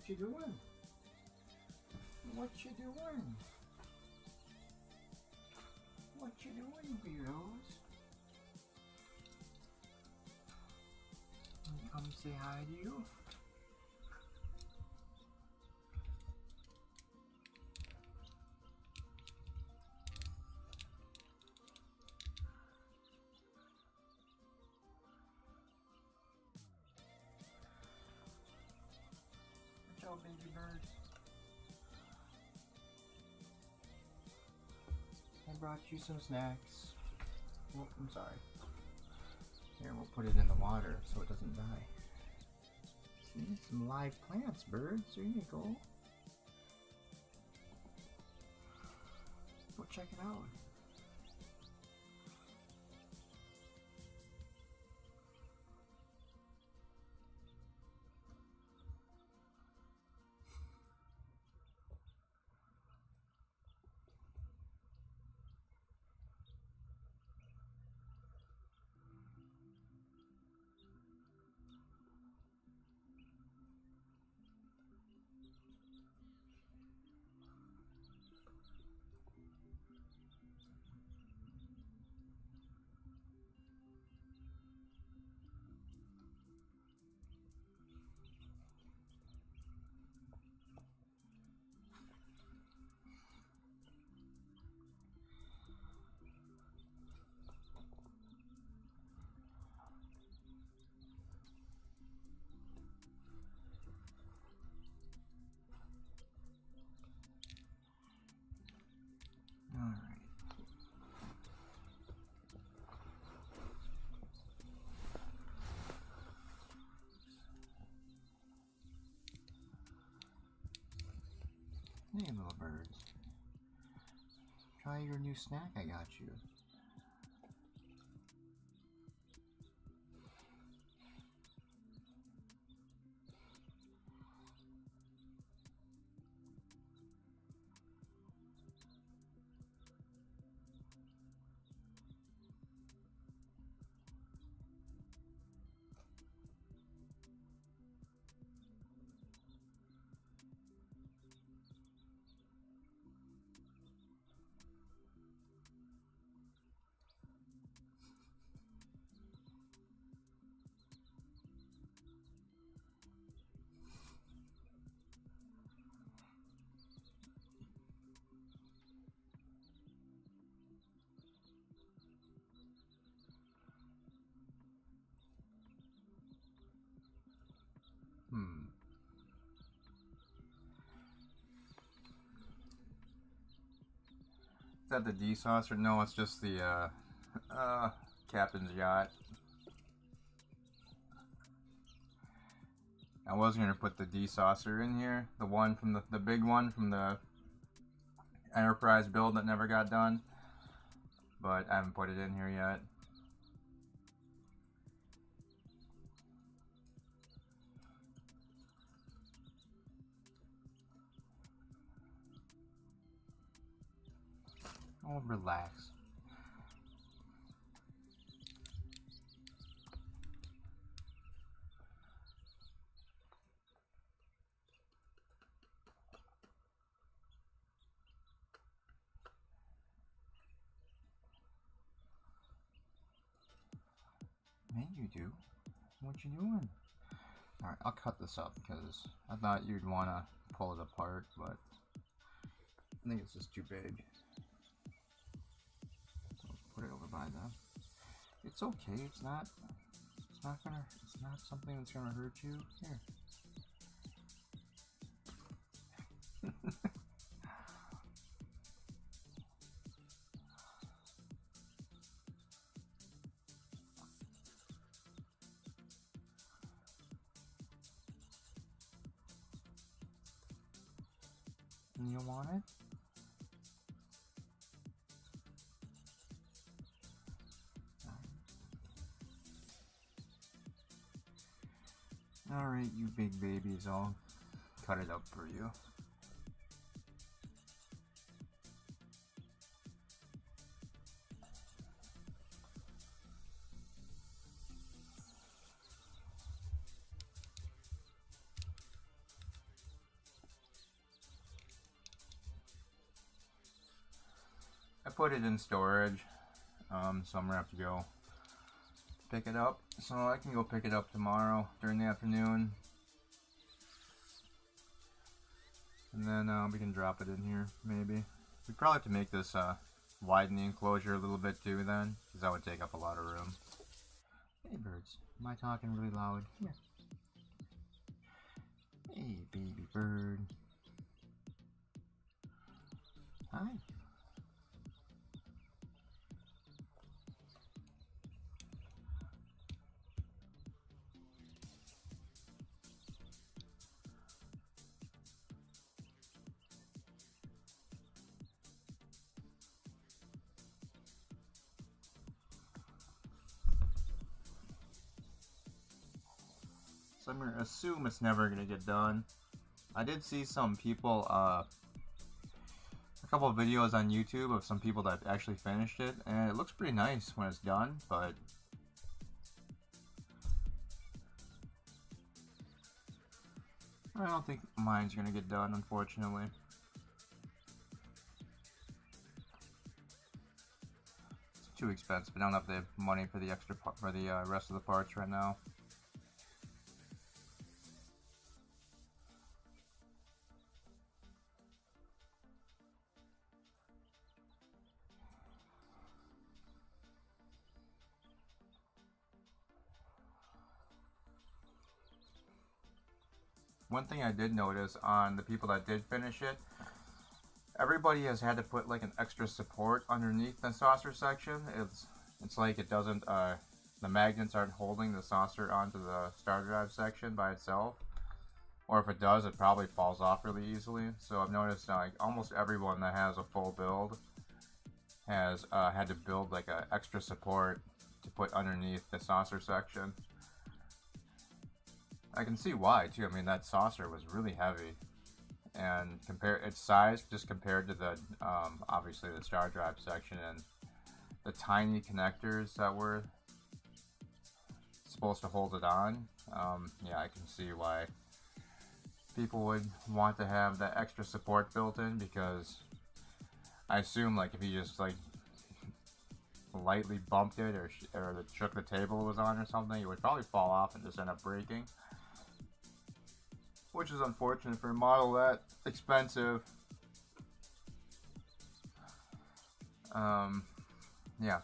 What you doing? What you doing? What you doing, Beardos? Come say hi to you. Watch out, baby bird. I brought you some snacks. Oh, I'm sorry. Here, we'll put it in the water so it doesn't die. See, some live plants, birds. There you go. Go check it out. Alright. Hey, little birds. Try your new snack I got you. Is that the D saucer? No, it's just the captain's yacht. I was gonna put the D saucer in here, the one from the big one from the Enterprise build that never got done, but I haven't put it in here yet. Oh, relax. Yeah, you do. What you doing? Alright, I'll cut this up because I thought you'd want to pull it apart, but I think it's just too big. So put it over by them. It's okay, it's not something that's gonna hurt you. Here. You want it? Alright, you big babies, I'll cut it up for you. I put it in storage, so I'm gonna have to go pick it up. So I can go pick it up tomorrow during the afternoon, and then we can drop it in here. Maybe we probably have to make this widen the enclosure a little bit too, then, because that would take up a lot of room. Hey birds, am I talking really loud? Here. Hey baby bird. Hi. So I'm going to assume it's never going to get done. I did see some people, a couple of videos on YouTube of some people that actually finished it, and it looks pretty nice when it's done, but I don't think mine's going to get done, unfortunately. It's too expensive. I don't have the money for the extra for the rest of the parts right now. One thing I did notice on the people that did finish it, everybody has had to put like an extra support underneath the saucer section. It's like it doesn't, the magnets aren't holding the saucer onto the star drive section by itself. Or if it does, it probably falls off really easily. So I've noticed like almost everyone that has a full build has had to build like an extra support to put underneath the saucer section. I can see why too. I mean, that saucer was really heavy, and compare its size just compared to the obviously the star drive section and the tiny connectors that were supposed to hold it on. Yeah, I can see why people would want to have that extra support built in, because I assume like if you just like lightly bumped it or shook the table it was on or something, it would probably fall off and just end up breaking. Which is unfortunate for a model that expensive. Yeah,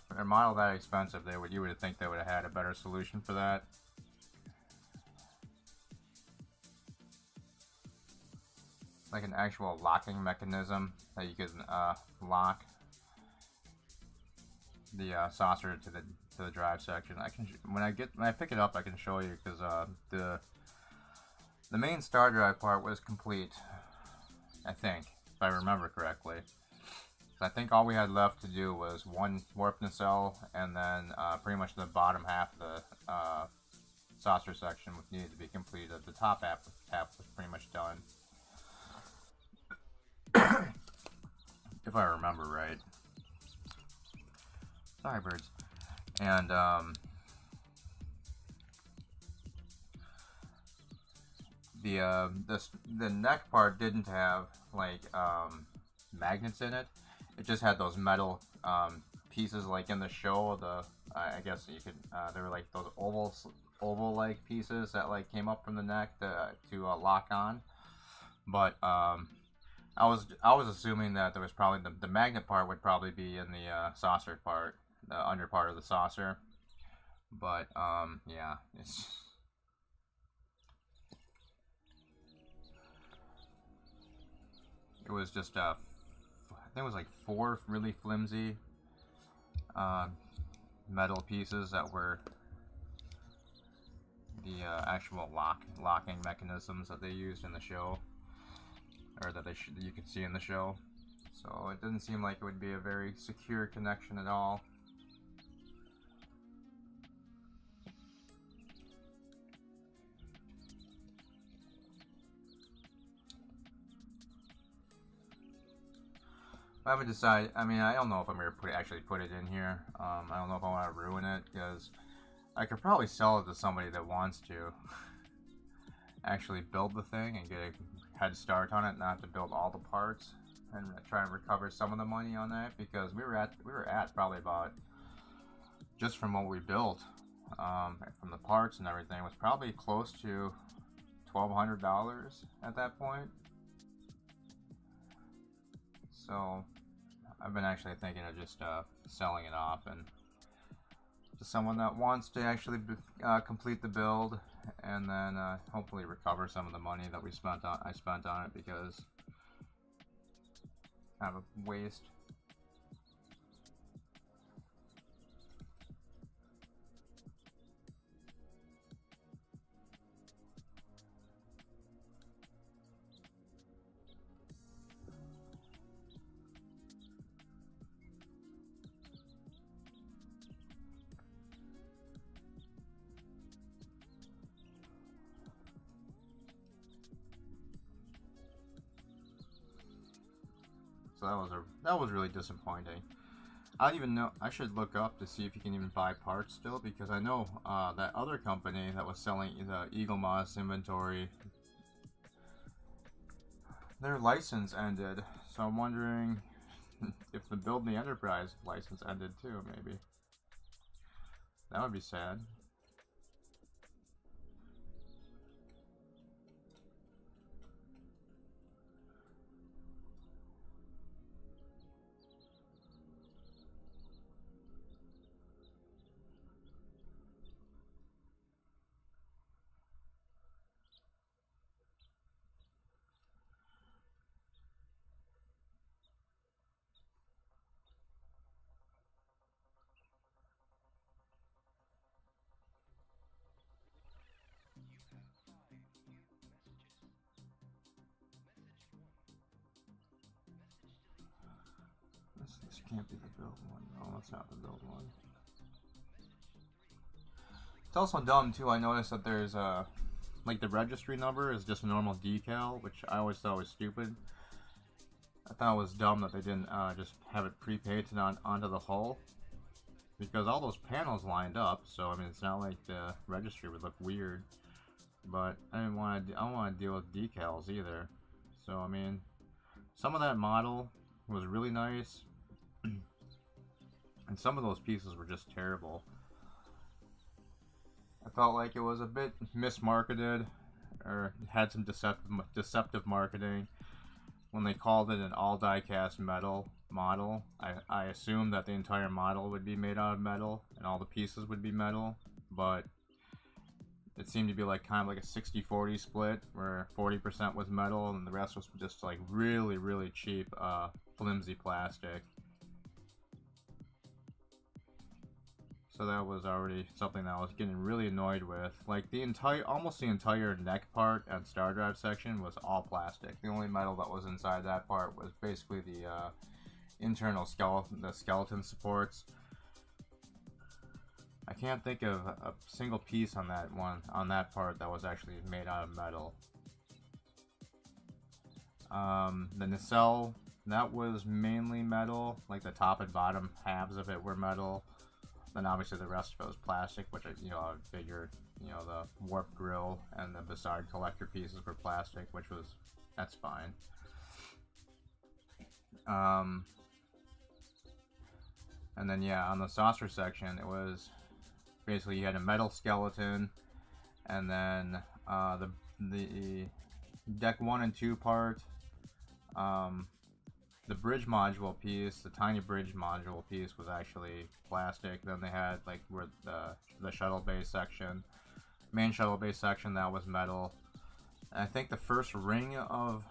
for a model that expensive, you would think they would have had a better solution for that. Like an actual locking mechanism that you could lock the saucer to the drive section. When I pick it up, I can show you, because the main star drive part was complete, I think, if I remember correctly. So I think all we had left to do was one warp nacelle, and then pretty much the bottom half of the saucer section needed to be completed. The top half was pretty much done, if I remember right. Sorry, birds. And the neck part didn't have like magnets in it. It just had those metal pieces like in the show. I guess you could they were like those oval like pieces that like came up from the neck to lock on. But I was assuming that there was probably the magnet part would probably be in the saucer part, the under part of the saucer. But yeah, it was just I think it was like 4 really flimsy metal pieces that were the actual locking mechanisms that they used in the show, or that you could see in the show. So it didn't seem like it would be a very secure connection at all. I haven't decided. I mean, I don't know if I'm going to actually put it in here. I don't know if I want to ruin it, because I could probably sell it to somebody that wants to actually build the thing and get a head start on it, not to build all the parts. and try and recover some of the money on that, because we were at probably about, just from what we built, from the parts and everything, it was probably close to $1,200 at that point. So I've been actually thinking of just selling it off and to someone that wants to actually complete the build, and then hopefully recover some of the money that I spent on it, because kind of a waste. So that was really disappointing. I don't even know. I should look up to see if you can even buy parts still, because I know that other company that was selling the Eagle Moss inventory, their license ended. So I'm wondering if the Build the Enterprise license ended too. Maybe that would be sad. This can't be the build one. No, that's not the build one. It's also dumb too. I noticed that there's like the registry number is just a normal decal, which I always thought was stupid. I thought it was dumb that they didn't just have it prepainted onto the hull, because all those panels lined up. So I mean, it's not like the registry would look weird. But I don't want to deal with decals either. So I mean, some of that model was really nice, and some of those pieces were just terrible. I felt like it was a bit mismarketed, or had some deceptive marketing when they called it an all die-cast metal model. I assumed that the entire model would be made out of metal and all the pieces would be metal, but it seemed to be like kind of like a 60-40 split, where 40% was metal and the rest was just like really cheap flimsy plastic. So that was already something that I was getting really annoyed with. Like almost the entire neck part and star drive section was all plastic. The only metal that was inside that part was basically the internal skeleton supports. I can't think of a single piece on that part that was actually made out of metal. The nacelle, that was mainly metal. Like the top and bottom halves of it were metal. Then obviously the rest of it was plastic, which I figured, the warp grill and the Bassard collector pieces were plastic, that's fine. And then yeah, on the saucer section, it was basically you had a metal skeleton, and then the deck 1 and 2 part, the bridge module piece, the tiny bridge module piece, was actually plastic. Then they had like where the shuttle bay section, main shuttle bay section, that was metal. And I think the first ring of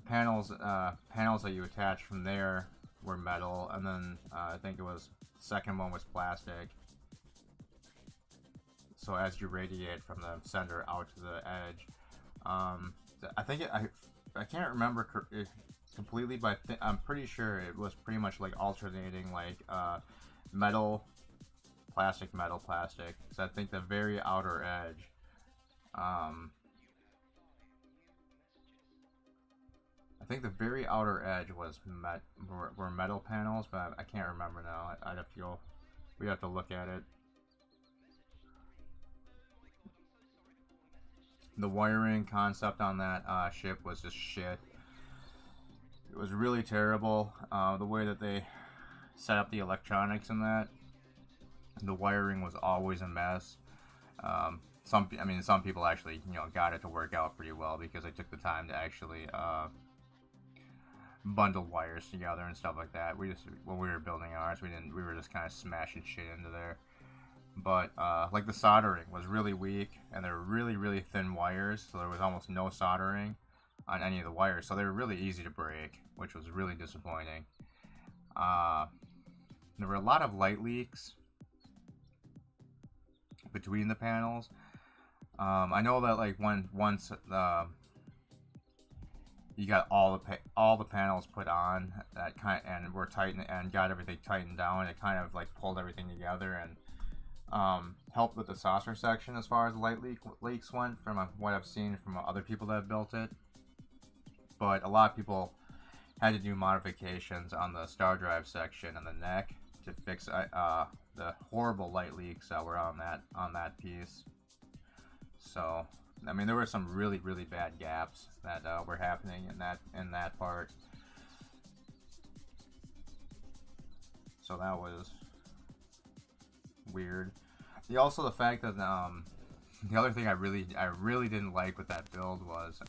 panels that you attach from there were metal, and then I think it was the second one was plastic. So as you radiate from the center out to the edge, I think I can't remember completely, but I'm pretty sure it was pretty much like alternating like metal, plastic, metal, plastic. So I think the very outer edge, I think the very outer edge was were metal panels, but I can't remember now. We'd have to look at it. The wiring concept on that ship was just shit. was really terrible. The way that they set up the electronics in that, the wiring was always a mess. Some people actually, got it to work out pretty well because they took the time to actually bundle wires together and stuff like that. When we were building ours, we were just kind of smashing shit into there. But like the soldering was really weak, and they were really, really thin wires, so there was almost no soldering on any of the wires, so they were really easy to break, which was really disappointing. There were a lot of light leaks between the panels. I know that like once you got all the panels put on, and were tightened and got everything tightened down, it kind of like pulled everything together and helped with the saucer section as far as light leaks went, from what I've seen from other people that have built it. But a lot of people had to do modifications on the star drive section and the neck to fix the horrible light leaks that were on that piece. So, I mean, there were some really, really bad gaps that were happening in that part. So that was weird. Also, the fact that the other thing I really didn't like with that build was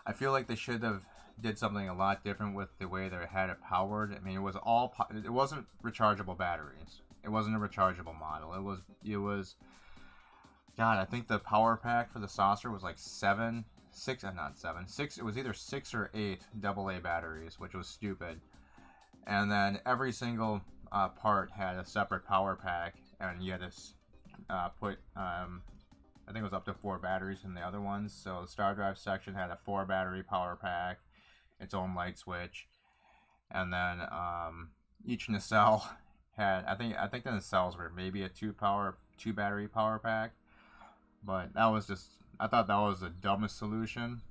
I feel like they should have did something a lot different with the way they had it powered. I mean, it wasn't rechargeable batteries. It wasn't a rechargeable model. It was God, I think the power pack for the saucer was like six. It was either 6 or 8 AA batteries, which was stupid. And then every single part had a separate power pack, and you had to put I think it was up to 4 batteries in the other ones. So the star drive section had a 4 battery power pack, its own light switch, and then each nacelle had I think the nacelles were maybe a 2 battery power pack. But I thought that was the dumbest solution.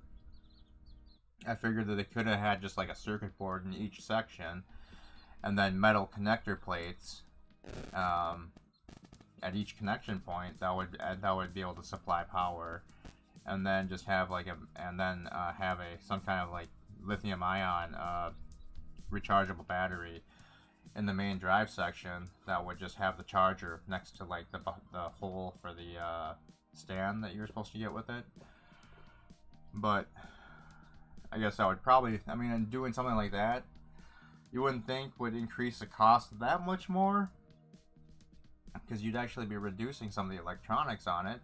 I figured that they could have had just like a circuit board in each section, and then metal connector plates at each connection point that would be able to supply power, and then just have some kind of like lithium ion rechargeable battery in the main drive section that would just have the charger next to like the hole for the stand that you're supposed to get with it. But I guess I would probably, and doing something like that, you wouldn't think would increase the cost that much more, because you'd actually be reducing some of the electronics on it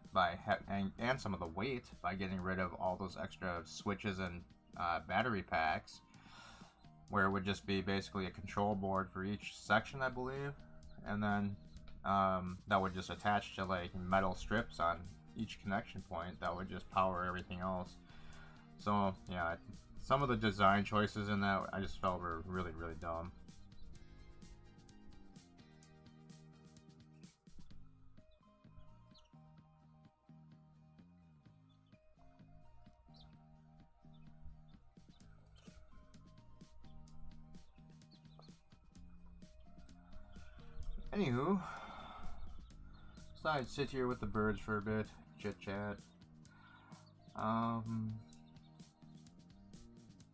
and some of the weight by getting rid of all those extra switches and battery packs, where it would just be basically a control board for each section, I believe, and then that would just attach to like metal strips on each connection point that would just power everything else. So yeah, some of the design choices in that I just felt were really, really dumb. Anywho, so I'd sit here with the birds for a bit, chit chat.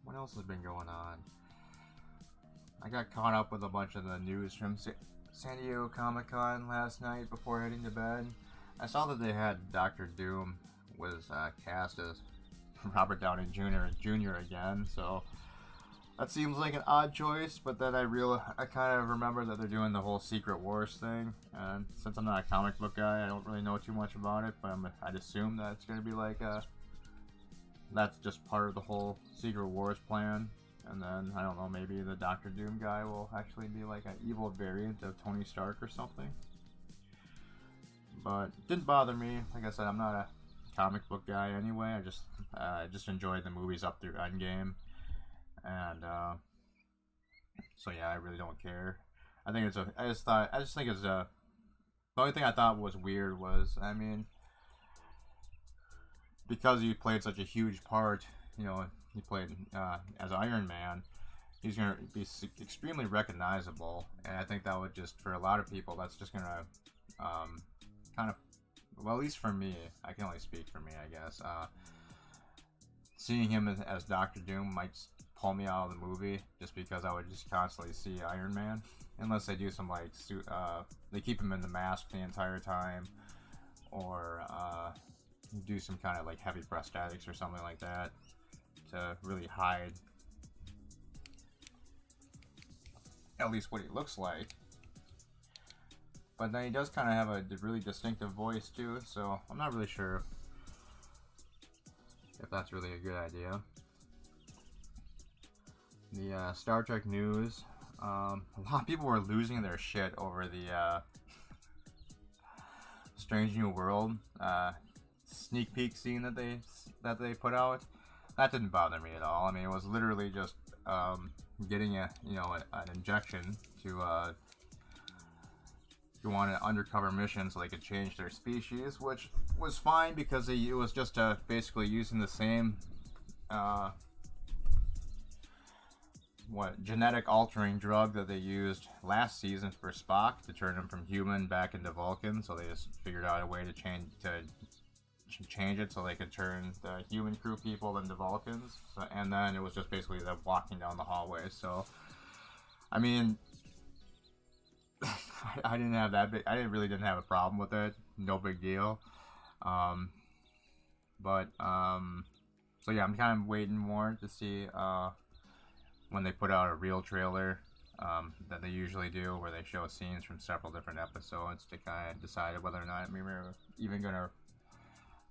What else has been going on? I got caught up with a bunch of the news from San Diego Comic-Con last night before heading to bed. I saw that they had Dr. Doom was cast as Robert Downey Jr. again, so that seems like an odd choice, but then I kind of remember that they're doing the whole Secret Wars thing, and since I'm not a comic book guy, I don't really know too much about it, but I'd assume that it's going to be like that's just part of the whole Secret Wars plan, and then, I don't know, maybe the Doctor Doom guy will actually be like an evil variant of Tony Stark or something. But it didn't bother me. Like I said, I'm not a comic book guy anyway. I just enjoyed the movies up through Endgame. And so yeah, I really don't care. I just think it's the only thing I thought was weird was, because he played such a huge part, he played as Iron Man, he's going to be extremely recognizable, and I think that would just, for a lot of people, that's just going to kind of, well, at least for me, I can only speak for me, I guess, seeing him as Doctor Doom might pull me out of the movie just because I would just constantly see Iron Man, unless they do some like suit. They keep him in the mask the entire time, or do some kind of like heavy prosthetics or something like that to really hide at least what he looks like. But then he does kind of have a really distinctive voice too, so I'm not really sure if that's really a good idea. The Star Trek news, a lot of people were losing their shit over the Strange New World sneak peek scene that they put out. That didn't bother me at all. I mean, it was literally just getting an injection to go on an undercover mission so they could change their species, which was fine because it was just basically using the same genetic altering drug that they used last season for Spock to turn him from human back into Vulcan. So they just figured out a way to change it so they could turn the human crew people into Vulcans. So, and then it was just basically them walking down the hallway. So, I mean, I didn't have that big. Really didn't have a problem with it. No big deal. So yeah, I'm kind of waiting more to see when they put out a real trailer that they usually do, where they show scenes from several different episodes to kind of decide whether or not I'm even gonna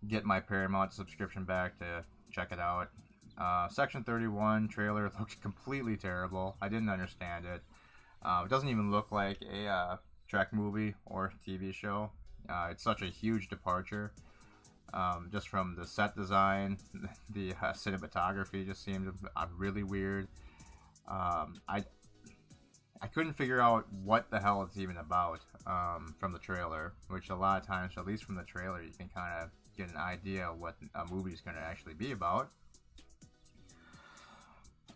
get my Paramount subscription back to check it out. Section 31 trailer looked completely terrible. I didn't understand it. It doesn't even look like a Trek movie or TV show. It's such a huge departure. Just from the set design, the cinematography just seemed really weird. I couldn't figure out what the hell it's even about from the trailer, which a lot of times, at least from the trailer, you can kind of get an idea of what a movie's going to actually be about.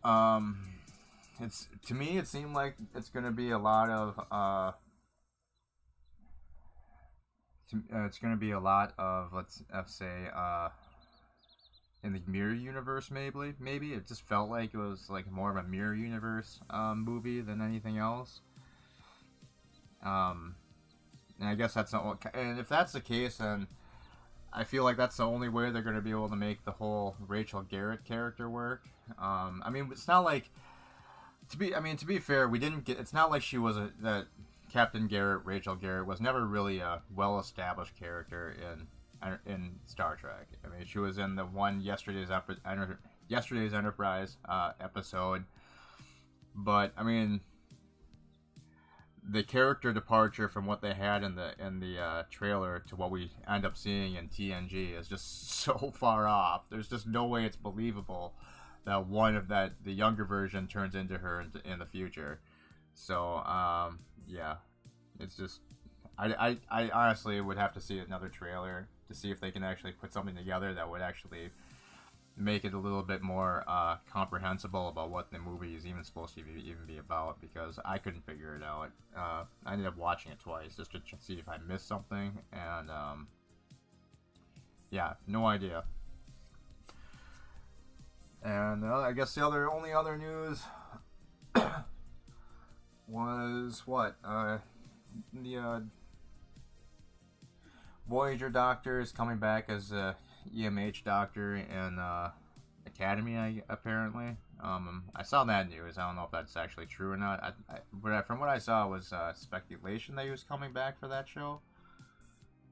To me, it seemed like it's going to be a lot of let's say in the mirror universe. Maybe it just felt like it was like more of a mirror universe movie than anything else. And I guess that's not what, and if that's the case, then I feel like that's the only way they're going to be able to make the whole Rachel Garrett character work. I mean, it's not like to be fair, we didn't get. It's not like she was that Captain Garrett, Rachel Garrett, was never really a well-established character in Star Trek. I mean, she was in the one Yesterday's Enterprise episode, but I mean, the character departure from what they had in the trailer to what we end up seeing in TNG is just so far off. There's just no way it's believable that the younger version turns into her in the future. So yeah, it's just I honestly would have to see another trailer to see if they can actually put something together that would actually make it a little bit more comprehensible about what the movie is even supposed to even be about, because I couldn't figure it out. I ended up watching it twice just to see if I missed something, and yeah, no idea. And I guess the only other news was what the Voyager Doctor is coming back as a EMH Doctor in Academy, apparently. I saw that news. I don't know if that's actually true or not. But from what I saw, it was speculation that he was coming back for that show,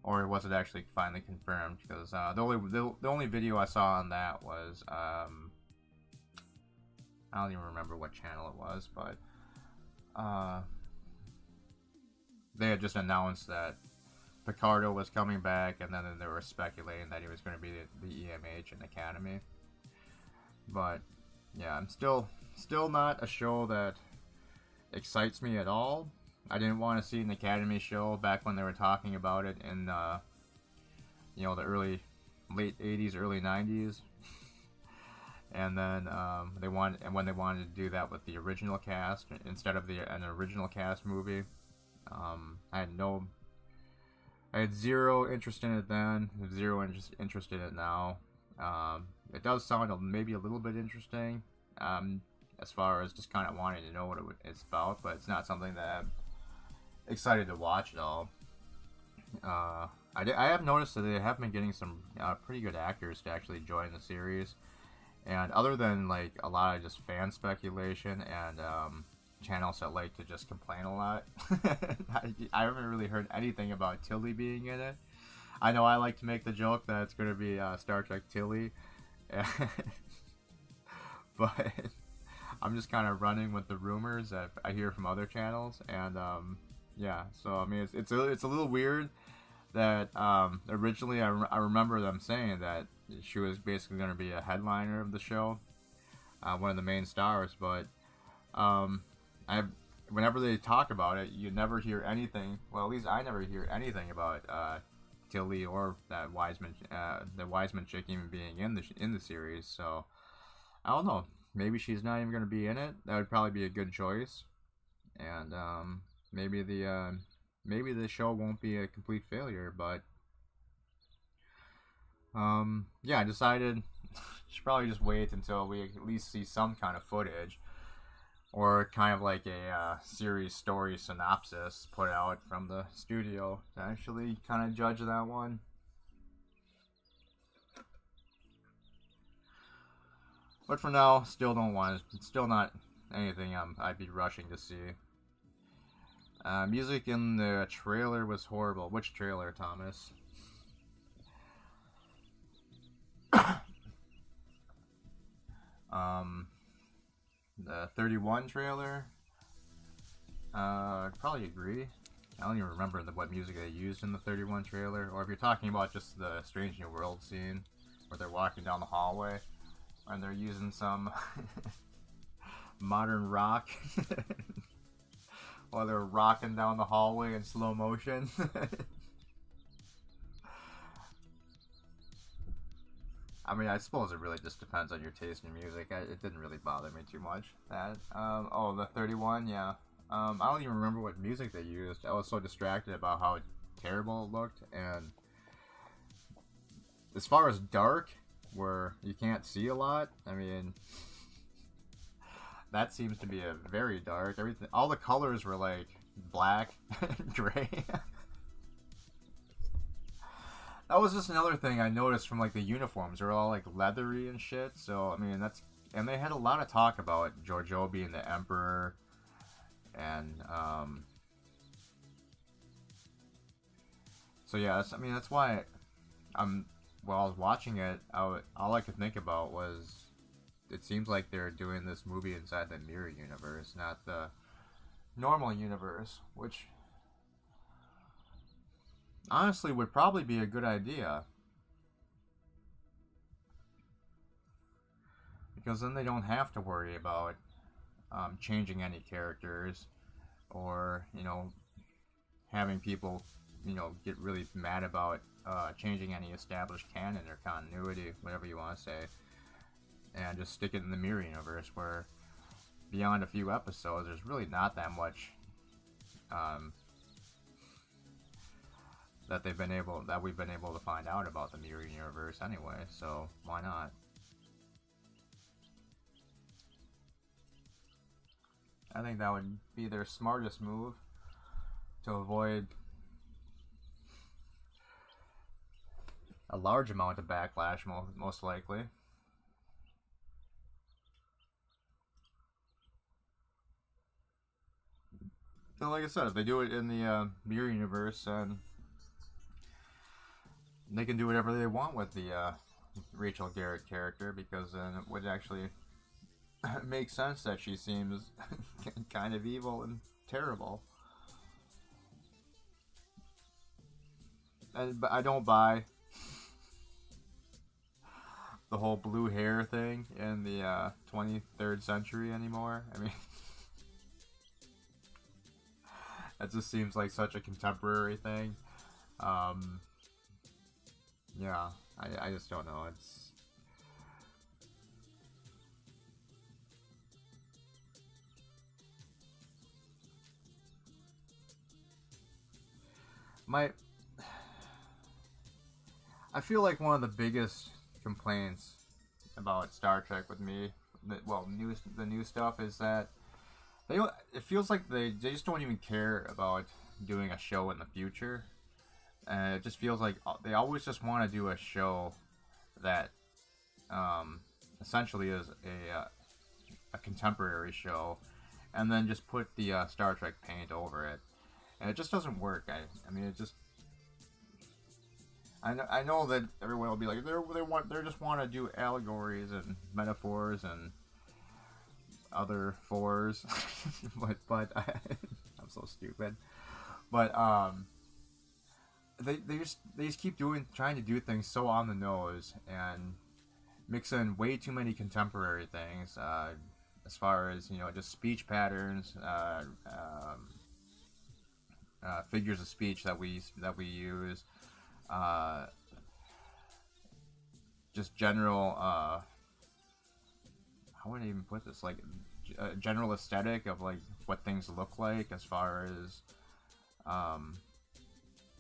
or was it actually finally confirmed? Because the only video I saw on that was I don't even remember what channel it was, but they had just announced that Picardo was coming back, and then they were speculating that he was going to be the EMH in Academy. But yeah, I'm still not a show that excites me at all. I didn't want to see an Academy show back when they were talking about it in the late 80s, early 90s. And then when they wanted to do that with the original cast instead of an original cast movie, I had zero interest in it then, zero interest in it now. it does sound maybe a little bit interesting, as far as just kind of wanting to know what it's about, but it's not something that I'm excited to watch at all. I have noticed that they have been getting some pretty good actors to actually join the series, and other than like a lot of just fan speculation and channels that like to just complain a lot, I haven't really heard anything about Tilly being in it. I know I like to make the joke that it's going to be Star Trek Tilly, but I'm just kind of running with the rumors that I hear from other channels, and yeah. So I mean, it's a little weird that originally I remember them saying that she was basically going to be a headliner of the show, one of the main stars, but whenever they talk about it, you never hear anything. Well, at least I never hear anything about Tilly or the Wiseman chick even being in the series. So I don't know. Maybe she's not even going to be in it. That would probably be a good choice, and maybe the show won't be a complete failure. But yeah, I decided should probably just wait until we at least see some kind of footage, or kind of like a series story synopsis put out from the studio to actually kind of judge that one. But for now, still don't want it. It's still not anything I'd be rushing to see. Music in the trailer was horrible. Which trailer, Thomas? The 31 trailer. I'd probably agree. I don't even remember what music they used in the 31 trailer. Or if you're talking about just the Strange New World scene, where they're walking down the hallway, and they're using some modern rock while they're rocking down the hallway in slow motion. I mean, I suppose it really just depends on your taste in music. It didn't really bother me too much. That oh, the 31, yeah. I don't even remember what music they used. I was so distracted about how terrible it looked. And as far as dark, where you can't see a lot, I mean, that seems to be a very dark. Everything, all the colors were like black, gray. That was just another thing I noticed from like the uniforms. They were all like leathery and shit. So I mean, and they had a lot of talk about Giorgio being the emperor, and so yeah. I mean, that's why while I was watching it, all I could think about was it seems like they're doing this movie inside the mirror universe, not the normal universe, which honestly would probably be a good idea, because then they don't have to worry about changing any characters, or having people get really mad about changing any established canon or continuity, whatever you want to say, and just stick it in the mirror universe, where beyond a few episodes there's really not that much that we've been able to find out about the mirror universe anyway, so why not? I think that would be their smartest move to avoid a large amount of backlash, most likely. So like I said, if they do it in the mirror universe, and they can do whatever they want with the Rachel Garrett character, because then it would actually make sense that she seems kind of evil and terrible. But I don't buy the whole blue hair thing in the 23rd century anymore. I mean, that just seems like such a contemporary thing. Yeah, I just don't know. It's I feel like one of the biggest complaints about Star Trek with me, the new stuff is that it feels like they just don't even care about doing a show in the future, and it just feels like they always just want to do a show that essentially is a contemporary show, and then just put the Star Trek paint over it, and it just doesn't work. I mean, it just. I know that everyone will be like they just want to do allegories and metaphors and other fours, but I'm so stupid. But they just keep trying to do things so on the nose and mix in way too many contemporary things, as far as just speech patterns, figures of speech that we use, just general how would I even put this, like general aesthetic of like what things look like, as far as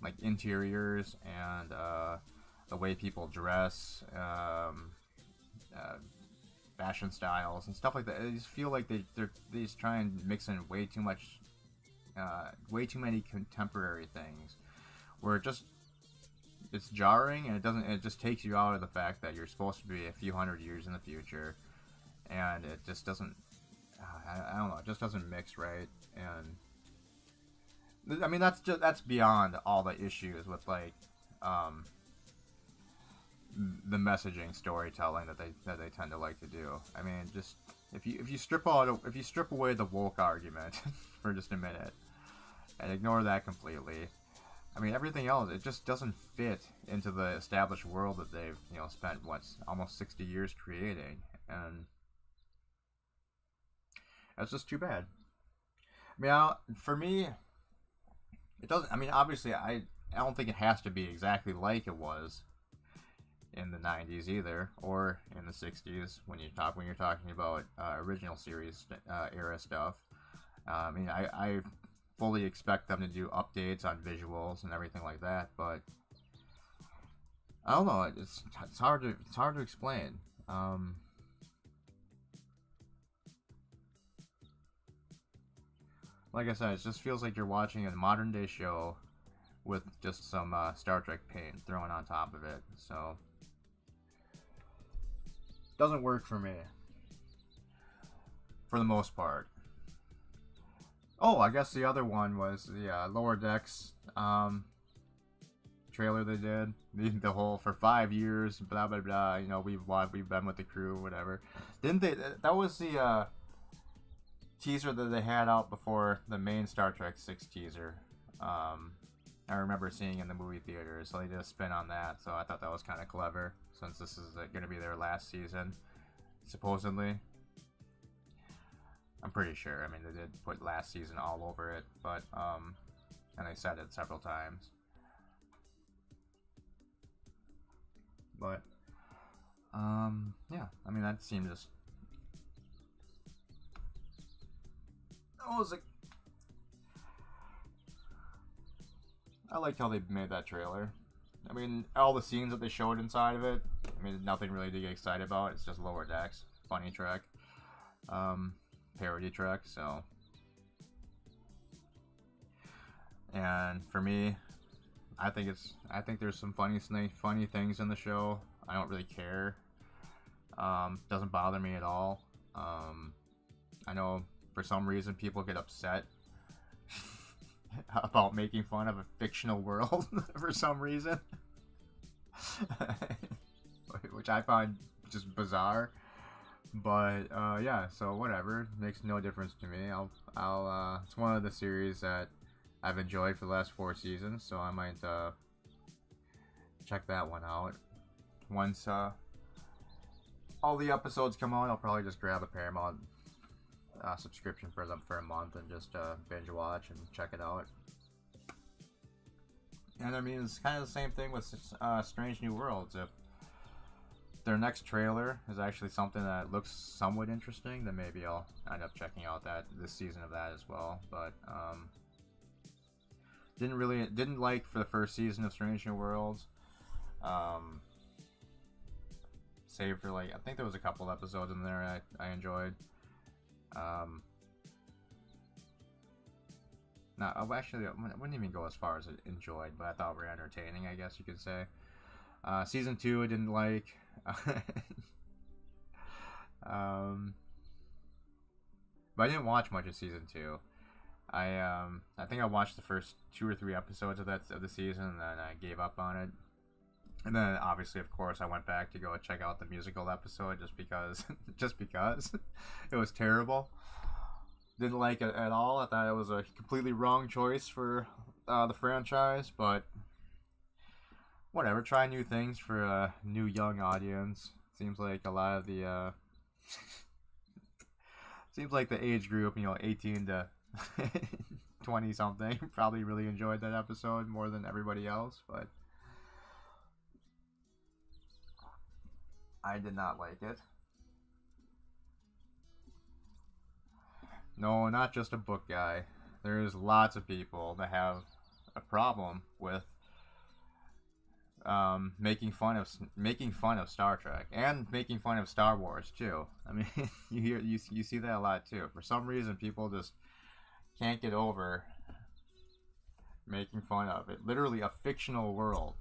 like interiors and the way people dress, fashion styles and stuff like that. I just feel like they just try and mix in way too many contemporary things, where it's jarring, and it just takes you out of the fact that you're supposed to be a few hundred years in the future, and it just doesn't. I don't know. It just doesn't mix right, and I mean that's beyond all the issues with like the messaging storytelling that they tend to like to do. I mean, just if you strip away the woke argument for just a minute and ignore that completely, I mean, everything else, it just doesn't fit into the established world that they've spent almost 60 years creating, and that's just too bad. I mean, for me, it doesn't. I mean, obviously, I don't think it has to be exactly like it was in the 90s either, or in the 60s when you're talking about original series era stuff. I mean, I fully expect them to do updates on visuals and everything like that, but I don't know. It's hard to explain. Like I said, it just feels like you're watching a modern day show with just some Star Trek paint thrown on top of it. So doesn't work for me, for the most part. Oh, I guess the other one was the Lower Decks trailer they did. The whole for 5 years, blah blah blah. We've been with the crew, whatever. Didn't they? That was the teaser that they had out before the main Star Trek 6 teaser. I remember seeing in the movie theater, so they did a spin on that. So I thought that was kind of clever, since this is going to be their last season, supposedly. I'm pretty sure. I mean, they did put last season all over it, but and they said it several times. But yeah. I mean, that seemed just. That was like. I liked how they made that trailer. I mean, all the scenes that they showed inside of it, I mean, nothing really to get excited about. It's just Lower Decks, funny Trek, parody Trek. So, and for me, I think there's some funny things in the show. I don't really care. Doesn't bother me at all. I know for some reason people get upset about making fun of a fictional world for some reason, which I find just bizarre. But yeah, so whatever, makes no difference to me. I'll it's one of the series that I've enjoyed for the last 4 seasons, so I might check that one out. Once all the episodes come out, I'll probably just grab a Paramount subscription for them for a month and just binge watch and check it out. And I mean, it's kind of the same thing with Strange New Worlds. If their next trailer is actually something that looks somewhat interesting, then maybe I'll end up checking out this season of that as well. But didn't like for the first season of Strange New Worlds. saved for like, I think there was a couple episodes in there I enjoyed. Actually, I wouldn't even go as far as enjoyed, but I thought were entertaining, I guess you could say. Season 2 I didn't like. But I didn't watch much of season 2. I think I watched the first 2 or 3 episodes of the season, and then I gave up on it. And then obviously, of course, I went back to go check out the musical episode just because it was terrible. Didn't like it at all. I thought it was a completely wrong choice for the franchise, but whatever. Try new things for a new young audience. Seems like a lot of the seems like the age group, 18 to 20 something, probably really enjoyed that episode more than everybody else, but I did not like it. No, not just a book guy. There's lots of people that have a problem with making fun of Star Trek and making fun of Star Wars too. I mean, you see that a lot too. For some reason, people just can't get over making fun of it. Literally a fictional world.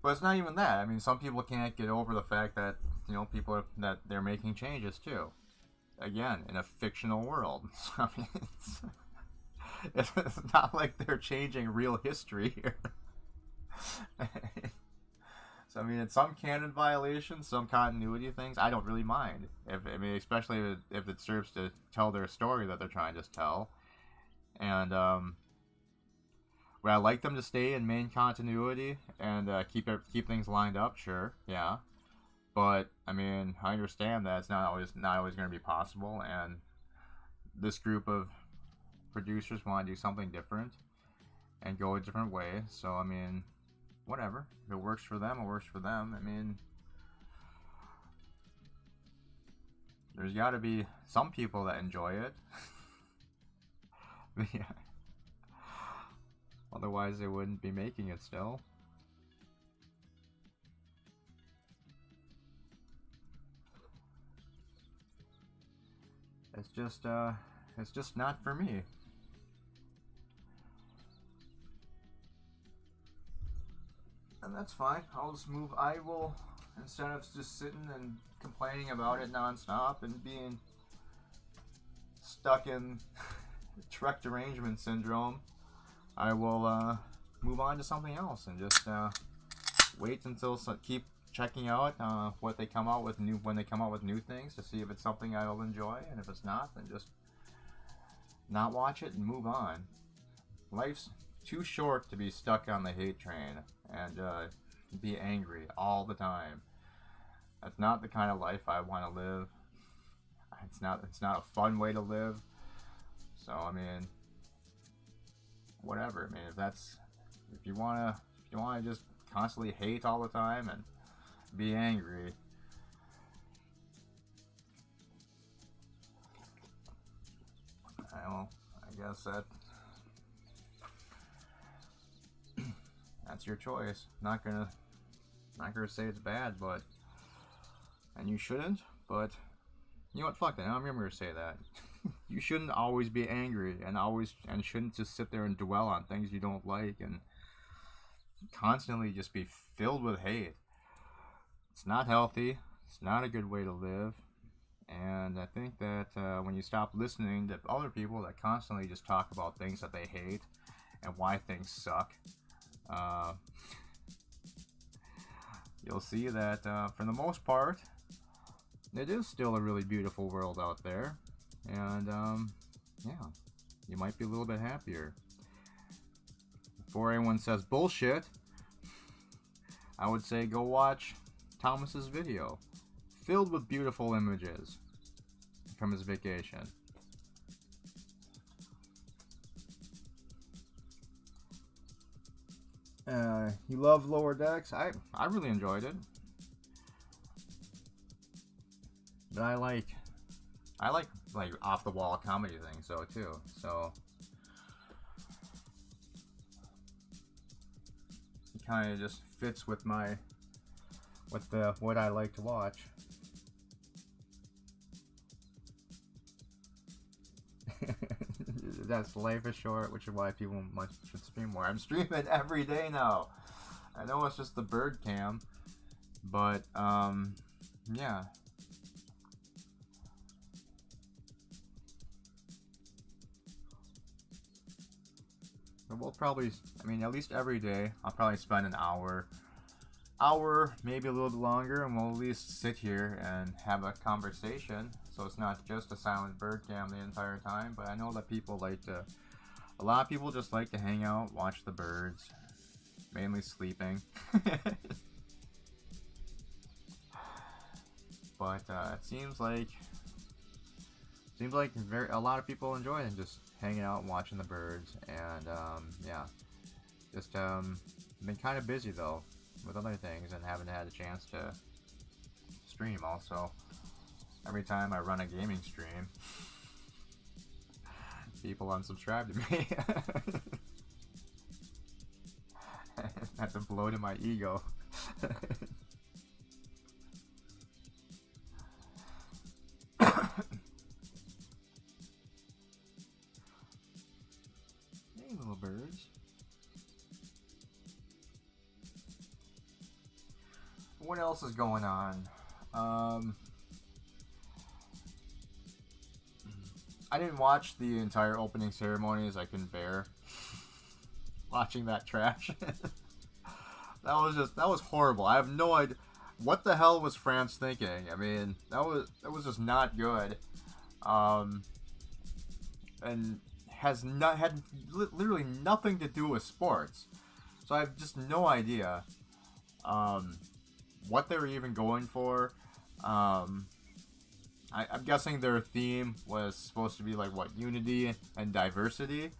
But it's not even that. I mean, some people can't get over the fact that, that they're making changes too. Again, in a fictional world. I mean, it's not like they're changing real history here. So, I mean, it's some canon violations, some continuity things. I don't really mind. Especially if it serves to tell their story that they're trying to tell. And, would I like them to stay in main continuity and keep things lined up? Sure, yeah. But I mean, I understand that it's not always going to be possible, and this group of producers want to do something different and go a different way. So I mean, whatever. If it works for them, it works for them. I mean, there's got to be some people that enjoy it. Yeah. Otherwise, they wouldn't be making it still. It's just not for me. And that's fine. I'll just move. I will, instead of just sitting and complaining about it nonstop and being stuck in Trek derangement syndrome, I will move on to something else and just wait until keep checking out what they come out with when they come out with new things to see if it's something I'll enjoy, and if it's not, then just not watch it and move on. Life's too short to be stuck on the hate train and be angry all the time. That's not the kind of life I want to live. It's not a fun way to live. So I mean, whatever. I mean, if you wanna just constantly hate all the time and be angry, I guess that's your choice. Not gonna say it's bad, but and you shouldn't. But you know what? Fuck that. I'm never gonna say that. You shouldn't always be angry and shouldn't just sit there and dwell on things you don't like and constantly just be filled with hate. It's not healthy. It's not a good way to live. And I think that when you stop listening to other people that constantly just talk about things that they hate and why things suck, you'll see that for the most part, it is still a really beautiful world out there. And, yeah, you might be a little bit happier. Before anyone says bullshit, I would say go watch Thomas's video, filled with beautiful images from his vacation. You love Lower Decks? I really enjoyed it. But I I like off the wall comedy things though too. So it kind of just fits with what I like to watch. That's life is short, which is why people should stream more. I'm streaming every day now. I know it's just the bird cam, but yeah. But we'll probably, I mean, at least every day, I'll probably spend an hour, maybe a little bit longer, and we'll at least sit here and have a conversation. So it's not just a silent bird cam the entire time, but I know that people a lot of people just like to hang out, watch the birds, mainly sleeping. But it seems like a lot of people enjoy it and just hanging out and watching the birds. And yeah, just been kind of busy though with other things and haven't had a chance to stream. Also, every time I run a gaming stream, people unsubscribe to me. That's a blow to my ego. Hey, little birds. What else is going on? I didn't watch the entire opening ceremonies. I couldn't bear watching that trash. That was horrible. I have no idea what the hell was France thinking. I mean, that was just not good. And had literally nothing to do with sports. So I have just no idea what they were even going for. I'm guessing their theme was supposed to be like what, unity and diversity.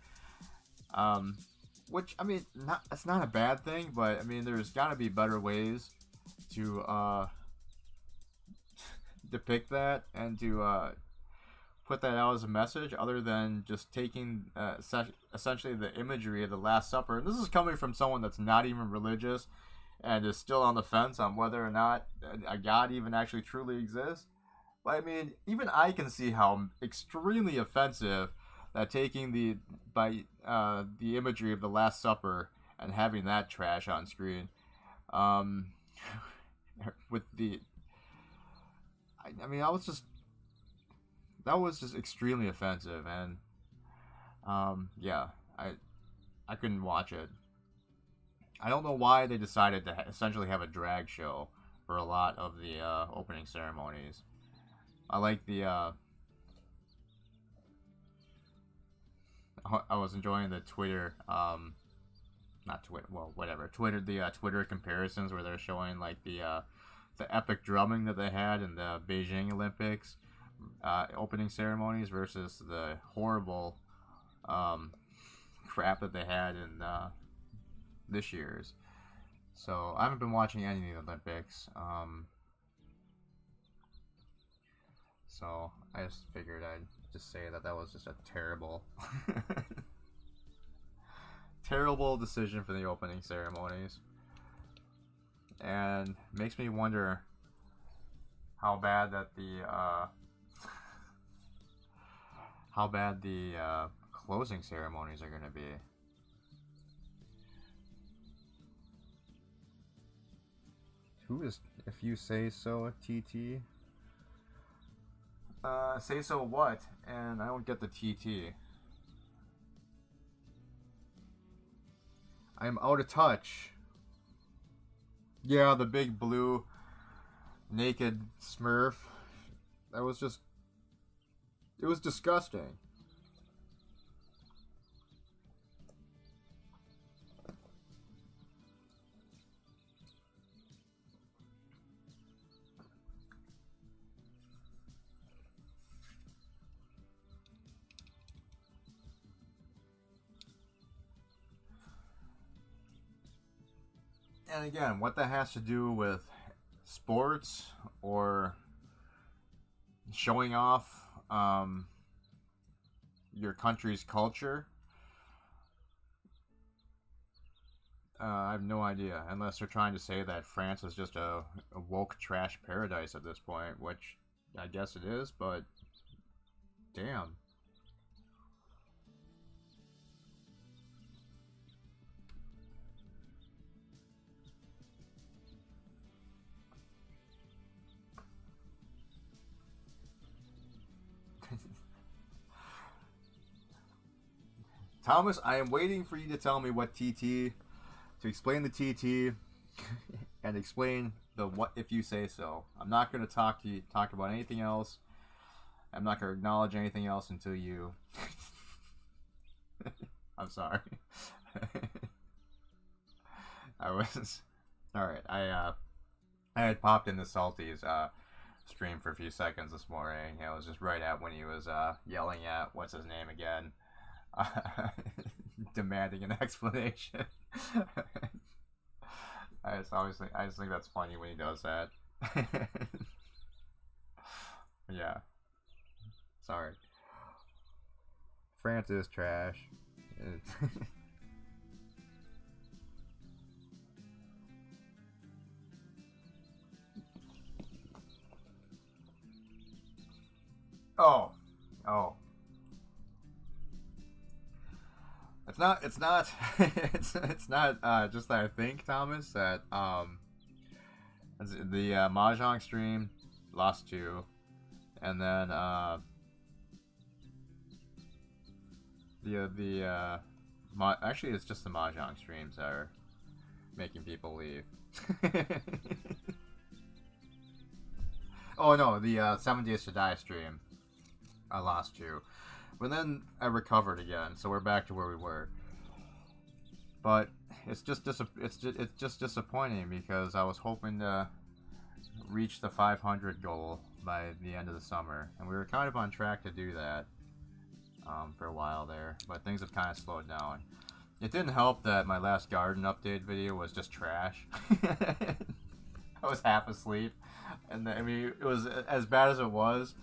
Which, I mean, that's not a bad thing, but I mean, there's got to be better ways to depict that and to put that out as a message, other than just taking essentially the imagery of the Last Supper. And this is coming from someone that's not even religious and is still on the fence on whether or not a God even actually truly exists. But I mean, even I can see how extremely offensive that taking the imagery of the Last Supper and having that trash on screen, with the, I mean, that was just extremely offensive, and yeah, I couldn't watch it. I don't know why they decided to essentially have a drag show for a lot of the opening ceremonies. I like the I was enjoying the Twitter, not Twitter, well, whatever, Twitter comparisons where they're showing like the epic drumming that they had in the Beijing Olympics opening ceremonies versus the horrible crap that they had in this year's. So I haven't been watching any of the Olympics. So I just figured I'd just say that was just a terrible, terrible decision for the opening ceremonies, and makes me wonder how bad the closing ceremonies are going to be. Who is, if you say so, TT? Say so what? And I don't get the TT. I'm out of touch. Yeah, the big blue naked Smurf. That was just, it was disgusting. And again, what that has to do with sports or showing off your country's culture. I have no idea, unless they're trying to say that France is just a woke trash paradise at this point, which I guess it is, but damn. Thomas, I am waiting for you to tell me what TT, to explain the TT, and explain the what if you say so. I'm not going to talk about anything else. I'm not going to acknowledge anything else until you. I'm sorry. I was all right. I had popped in the Salties stream for a few seconds this morning. It was just right at when he was yelling at what's his name again. Demanding an explanation. I just think that's funny when he does that. Yeah. Sorry. France is trash. Oh. It's not it's not just that I think, Thomas, that the Mahjong stream lost 2, and then actually it's just the Mahjong streams that are making people leave. Oh no, the 7 Days to Die stream I lost 2. But then I recovered again, so we're back to where we were. But it's just disappointing because I was hoping to reach the 500 goal by the end of the summer, and we were kind of on track to do that for a while there. But things have kind of slowed down. It didn't help that my last garden update video was just trash. I was half asleep, and I mean it was as bad as it was.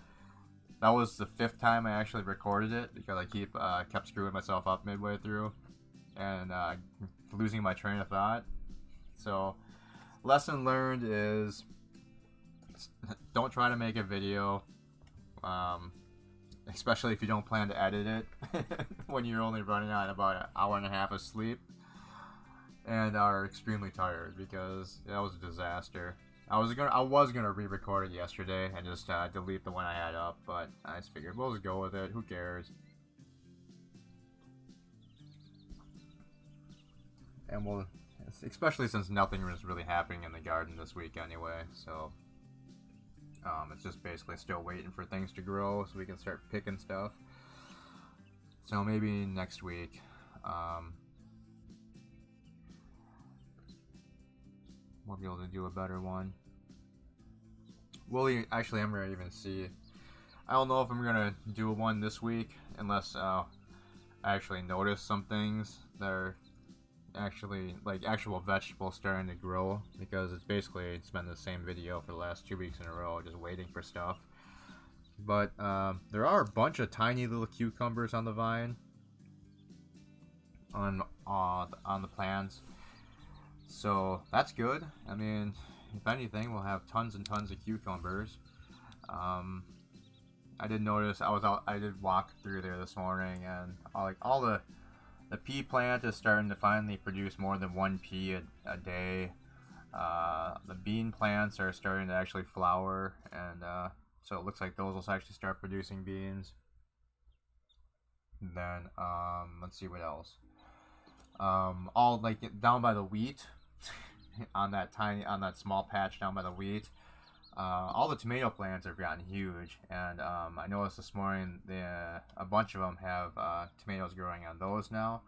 That was the 5th time I actually recorded it because I kept screwing myself up midway through and losing my train of thought. So, lesson learned is don't try to make a video, especially if you don't plan to edit it when you're only running on about an hour and a half of sleep and are extremely tired, because that was a disaster. I was gonna re-record it yesterday and just delete the one I had up, but I just figured we'll just go with it. Who cares? And we'll, especially since nothing was really happening in the garden this week anyway. So it's just basically still waiting for things to grow so we can start picking stuff. So maybe next week. We'll be able to do a better one. Well, actually, I'm going to even see. I don't know if I'm going to do a one this week unless I actually notice some things that are actually, like, actual vegetables starting to grow, because it's been the same video for the last 2 weeks in a row, just waiting for stuff. But there are a bunch of tiny little cucumbers on the vine, on the plants. So that's good. I mean, if anything, we'll have tons and tons of cucumbers. I did notice I did walk through there this morning, and all the pea plant is starting to finally produce more than 1 pea a day. The bean plants are starting to actually flower, and so it looks like those will actually start producing beans. And then let's see what else. All like down by the wheat. on that small patch down by the wheat, all the tomato plants have gotten huge, and I noticed this morning a bunch of them have tomatoes growing on those now.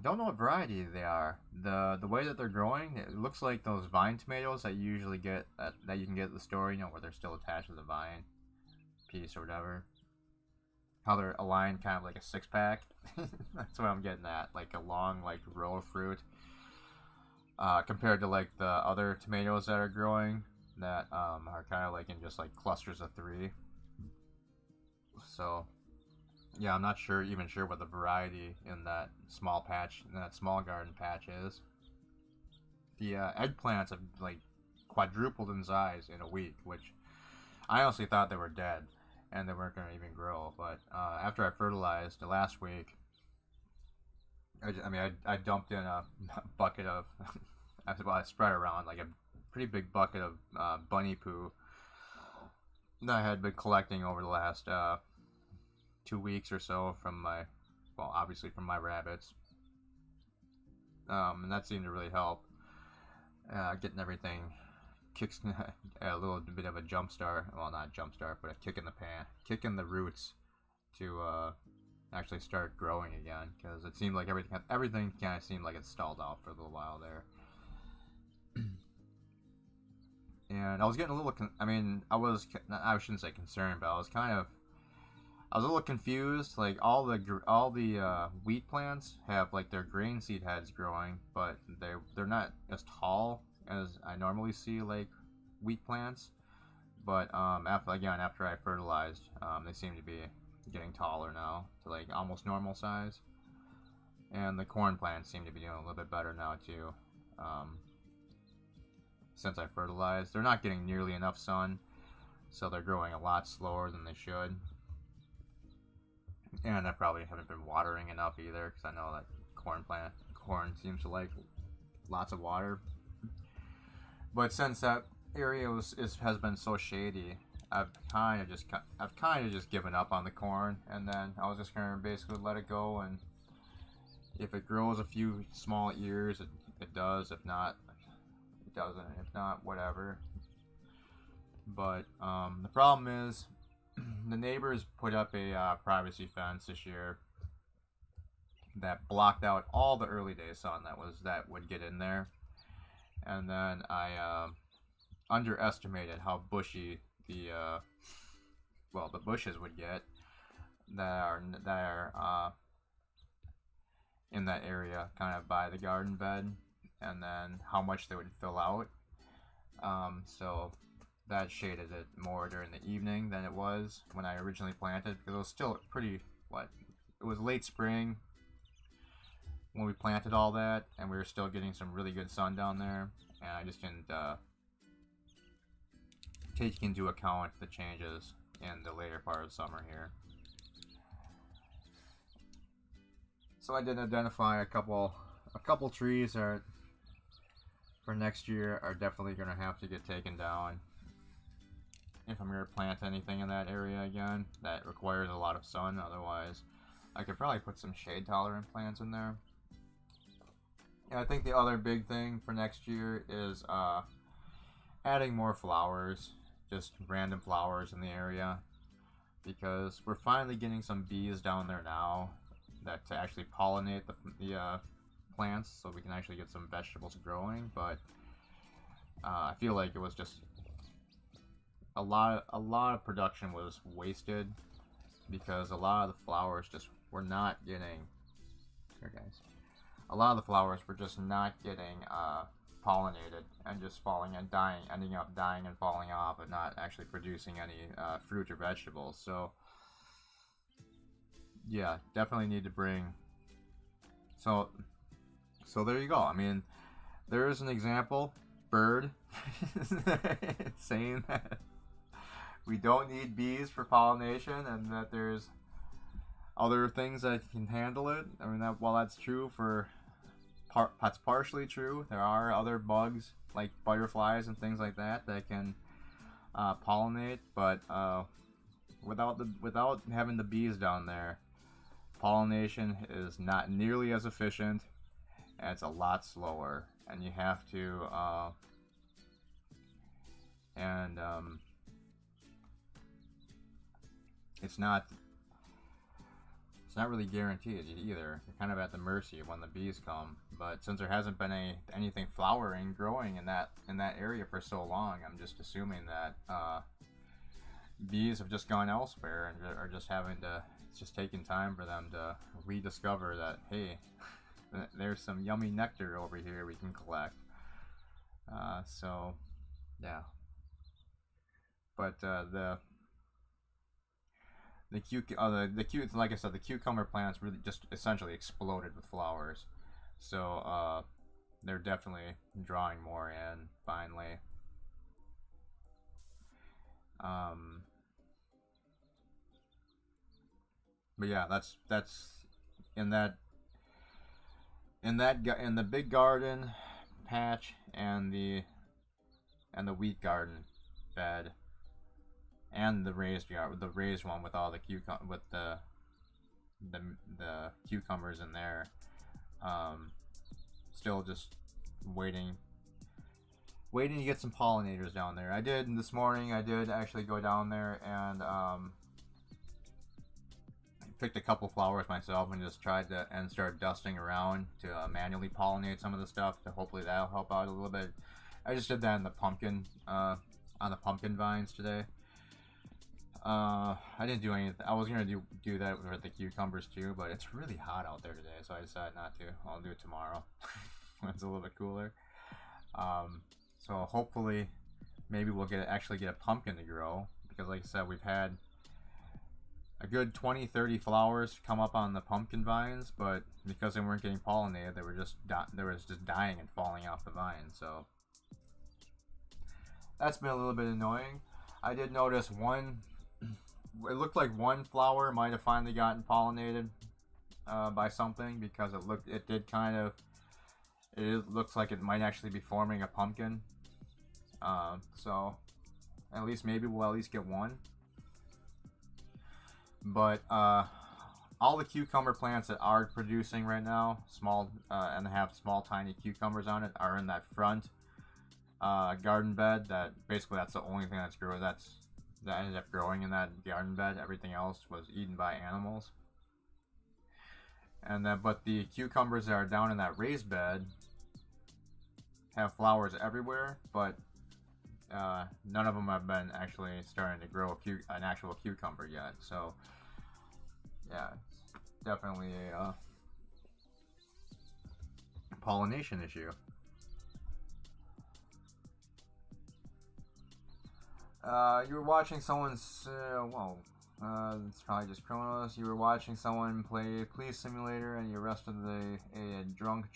Don't know what variety they are. The way that they're growing, it looks like those vine tomatoes that you usually get that you can get at the store, where they're still attached to the vine piece or whatever. How they're aligned kind of like a 6-pack. That's what I'm getting at, like a long row of fruit. Compared to like the other tomatoes that are growing that are kind of like in just like clusters of 3. So yeah, I'm not even sure what the variety in that small garden patch is. The eggplants have like quadrupled in size in a week, which I honestly thought they were dead and they weren't going to even grow. But after I fertilized last week, I dumped in a bucket of, I spread around like a pretty big bucket of bunny poo that I had been collecting over the last 2 weeks or so from obviously from my rabbits. And that seemed to really help getting everything a little bit of a jump start. Well, not jump start, but a kick in the the roots to actually start growing again, because it seemed like everything kind of seemed like it stalled out for a little while there. And I was getting a little, I shouldn't say concerned, but I was a little confused. Like all the wheat plants have like their grain seed heads growing, but they're not as tall as I normally see like wheat plants. But after I fertilized, they seem to be getting taller now to like almost normal size. And the corn plants seem to be doing a little bit better now too. Since I fertilized, they're not getting nearly enough sun, so they're growing a lot slower than they should. And I probably haven't been watering enough either, because I know that corn seems to like lots of water. But since that area has been so shady, I've kind of just given up on the corn, and then I was just gonna basically let it go, and if it grows a few small ears, it does. If not, it doesn't. If not, whatever. But the problem is, the neighbors put up a privacy fence this year that blocked out all the early day sun that would get in there, and then I underestimated how bushy the bushes would get that are in that area, kind of by the garden bed, and then how much they would fill out. So that shaded it more during the evening than it was when I originally planted, because it was still it was late spring when we planted all that, and we were still getting some really good sun down there, and I just didn't take into account the changes in the later part of summer here. So I did identify a couple trees that for next year are definitely going to have to get taken down if I'm going to plant anything in that area again that requires a lot of sun. Otherwise, I could probably put some shade tolerant plants in there. And I think the other big thing for next year is adding more flowers, just random flowers in the area, because we're finally getting some bees down there now to actually pollinate the plants, so we can actually get some vegetables growing. But I feel like it was just a lot of production was wasted, because a lot of the flowers just were not getting a lot of the flowers were just not getting pollinated and just ending up dying and falling off, and not actually producing any fruit or vegetables. So yeah, definitely need to bring. So there you go. I mean, there is an example bird saying that we don't need bees for pollination, and that there's other things that can handle it. I mean, while that's true that's partially true. There are other bugs like butterflies and things like that can pollinate, but without having the bees down there, pollination is not nearly as efficient, and it's a lot slower, and you have to it's not really guaranteed either. You're kind of at the mercy of when the bees come. But since there hasn't been anything growing in that area for so long, I'm just assuming that bees have just gone elsewhere and are just it's just taking time for them to rediscover that, hey, there's some yummy nectar over here we can collect. So yeah. But like I said, the cucumber plants really just essentially exploded with flowers. So they're definitely drawing more in finally. But yeah, that's in that in the big garden patch and the wheat garden bed and the raised one with all the the cucumbers in there. Still just waiting to get some pollinators down there. I did this morning. I did actually go down there and picked a couple flowers myself and just tried to and started dusting around to manually pollinate some of the stuff. To hopefully that'll help out a little bit. I just did that in the pumpkin on the pumpkin vines today. I didn't do anything. I was gonna do that with the cucumbers too, but it's really hot out there today, so I decided not to. I'll do it tomorrow when it's a little bit cooler. So hopefully, maybe we'll actually get a pumpkin to grow, because like I said, we've had a good 20-30 flowers come up on the pumpkin vines, but because they weren't getting pollinated, they were just dying and falling off the vine. So that's been a little bit annoying. I did notice it looked like one flower might have finally gotten pollinated by something, because it looks like it might actually be forming a pumpkin. So at least maybe we'll at least get one. But all the cucumber plants that are producing right now, small and have small tiny cucumbers on it, are in that front garden bed. That's the only thing that ended up growing in that garden bed. Everything else was eaten by animals. But the cucumbers that are down in that raised bed have flowers everywhere, but none of them have been actually starting to grow an actual cucumber yet. So yeah, it's definitely a pollination issue. You were watching someone's it's probably just Kronos. You were watching someone play Police Simulator, and you arrested a drunk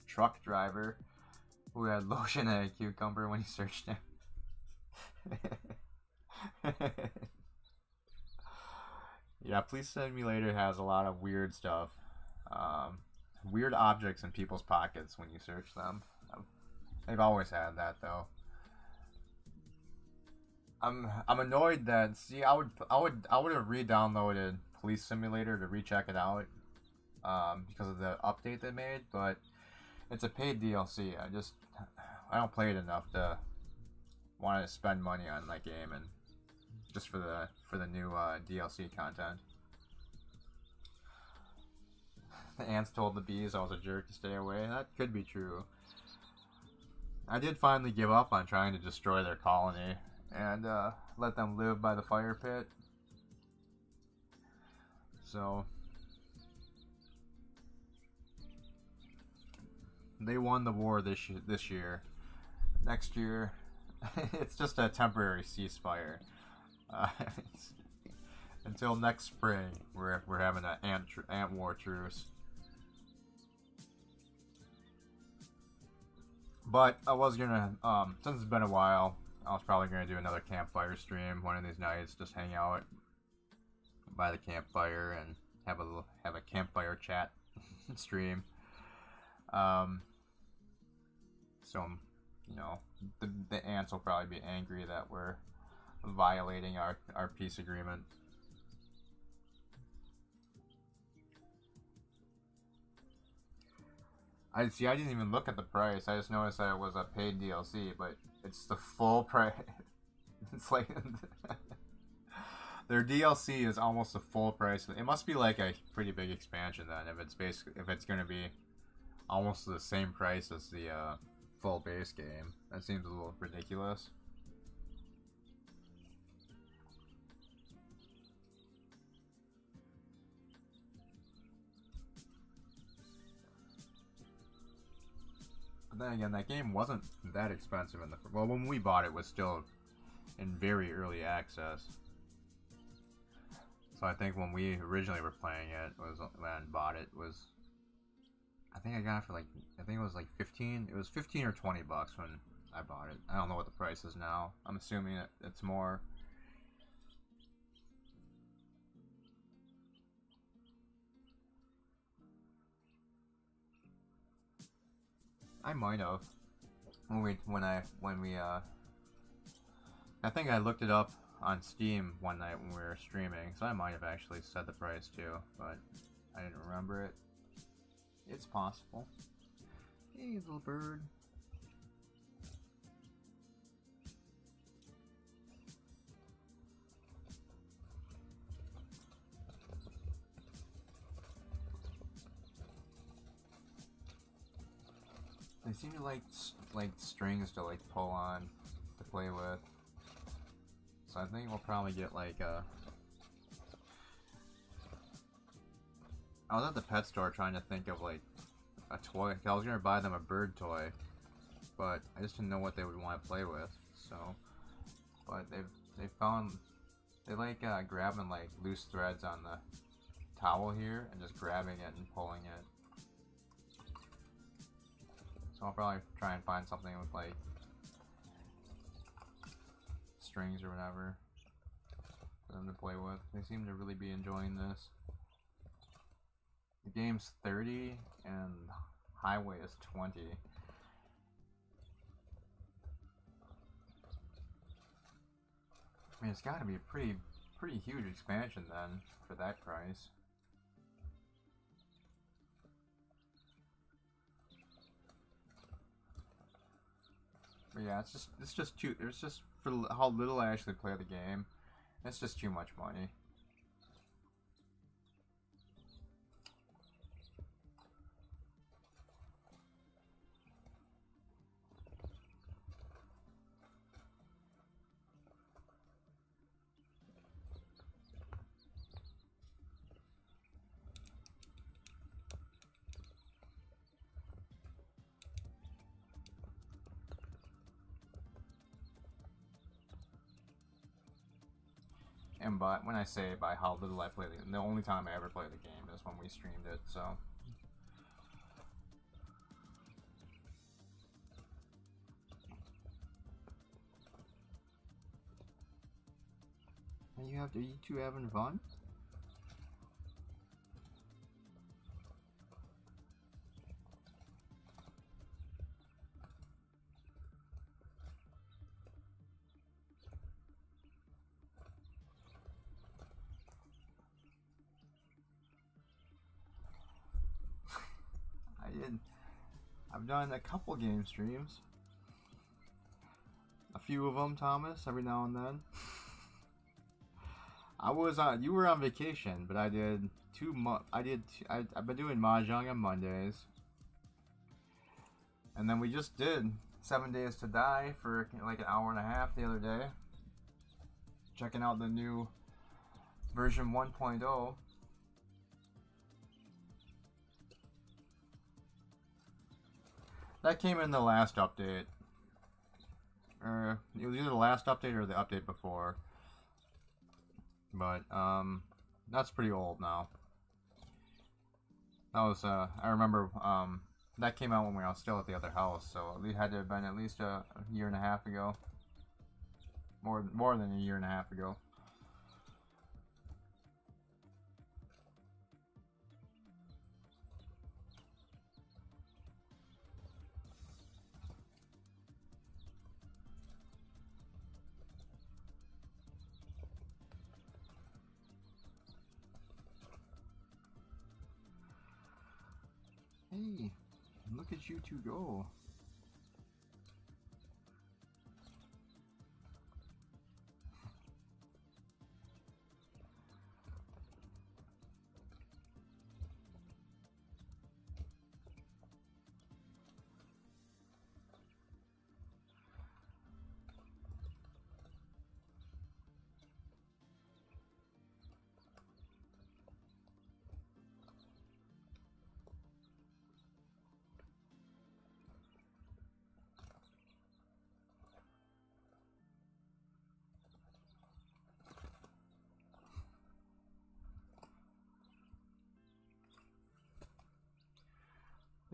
truck driver who had lotion and a cucumber when he searched him. Yeah, Police Simulator has a lot of weird stuff. Weird objects in people's pockets when you search them. They've always had that, though. I'm annoyed that I would have re-downloaded Police Simulator to recheck it out because of the update they made, but it's a paid DLC. I don't play it enough to want to spend money on that game, and just for the new DLC content. The ants told the bees I was a jerk to stay away. That could be true. I did finally give up on trying to destroy their colony and let them live by the fire pit. So they won the war this year. Next year, it's just a temporary ceasefire. Until next spring, we're having an ant war truce. But I was gonna, since it's been a while, I was probably gonna do another campfire stream one of these nights. Just hang out by the campfire and have a campfire chat stream. So the ants will probably be angry that we're violating our peace agreement. I didn't even look at the price. I just noticed that it was a paid DLC, but it's the full price. It's like their DLC is almost the full price. It must be like a pretty big expansion then, if it's going to be almost the same price as the full base game. That seems a little ridiculous. But then again, that game wasn't that expensive when we bought it, was still in very early access. So I think when we originally were playing it, was when I bought it was, I think I got it for like, I think it was like 15. It was 15 or 20 bucks when I bought it. I don't know what the price is now. I'm assuming it's more. I might have when we I think I looked it up on Steam one night when we were streaming, so I might have actually said the price too, but I didn't remember it. It's possible. Hey, little bird. They seem to like strings to like pull on to play with. So I think we'll probably get like a. I was at the pet store trying to think of like a toy. I was gonna buy them a bird toy, but I just didn't know what they would want to play with. So, but they like grabbing like loose threads on the towel here and just grabbing it and pulling it. So I'll probably try and find something with like strings or whatever for them to play with. They seem to really be enjoying this. The game's 30 and highway is 20. I mean, it's got to be a pretty huge expansion then for that price. But yeah, it's just too. It's just for how little I actually play the game. It's just too much money. And when I say by how little I play the game, the only time I ever play the game is when we streamed it, so. And you two having fun? I've done a couple game streams. A few of them, Thomas, every now and then. You were on vacation, but I did I've been doing Mahjong on Mondays. And then we just did 7 Days to Die for like an hour and a half the other day. Checking out the new version 1.0. That came in the last update. It was either the last update or the update before. But, that's pretty old now. That was, I remember, that came out when we were still at the other house, so it had to have been at least a year and a half ago. More than a year and a half ago. Hey, look at you two go.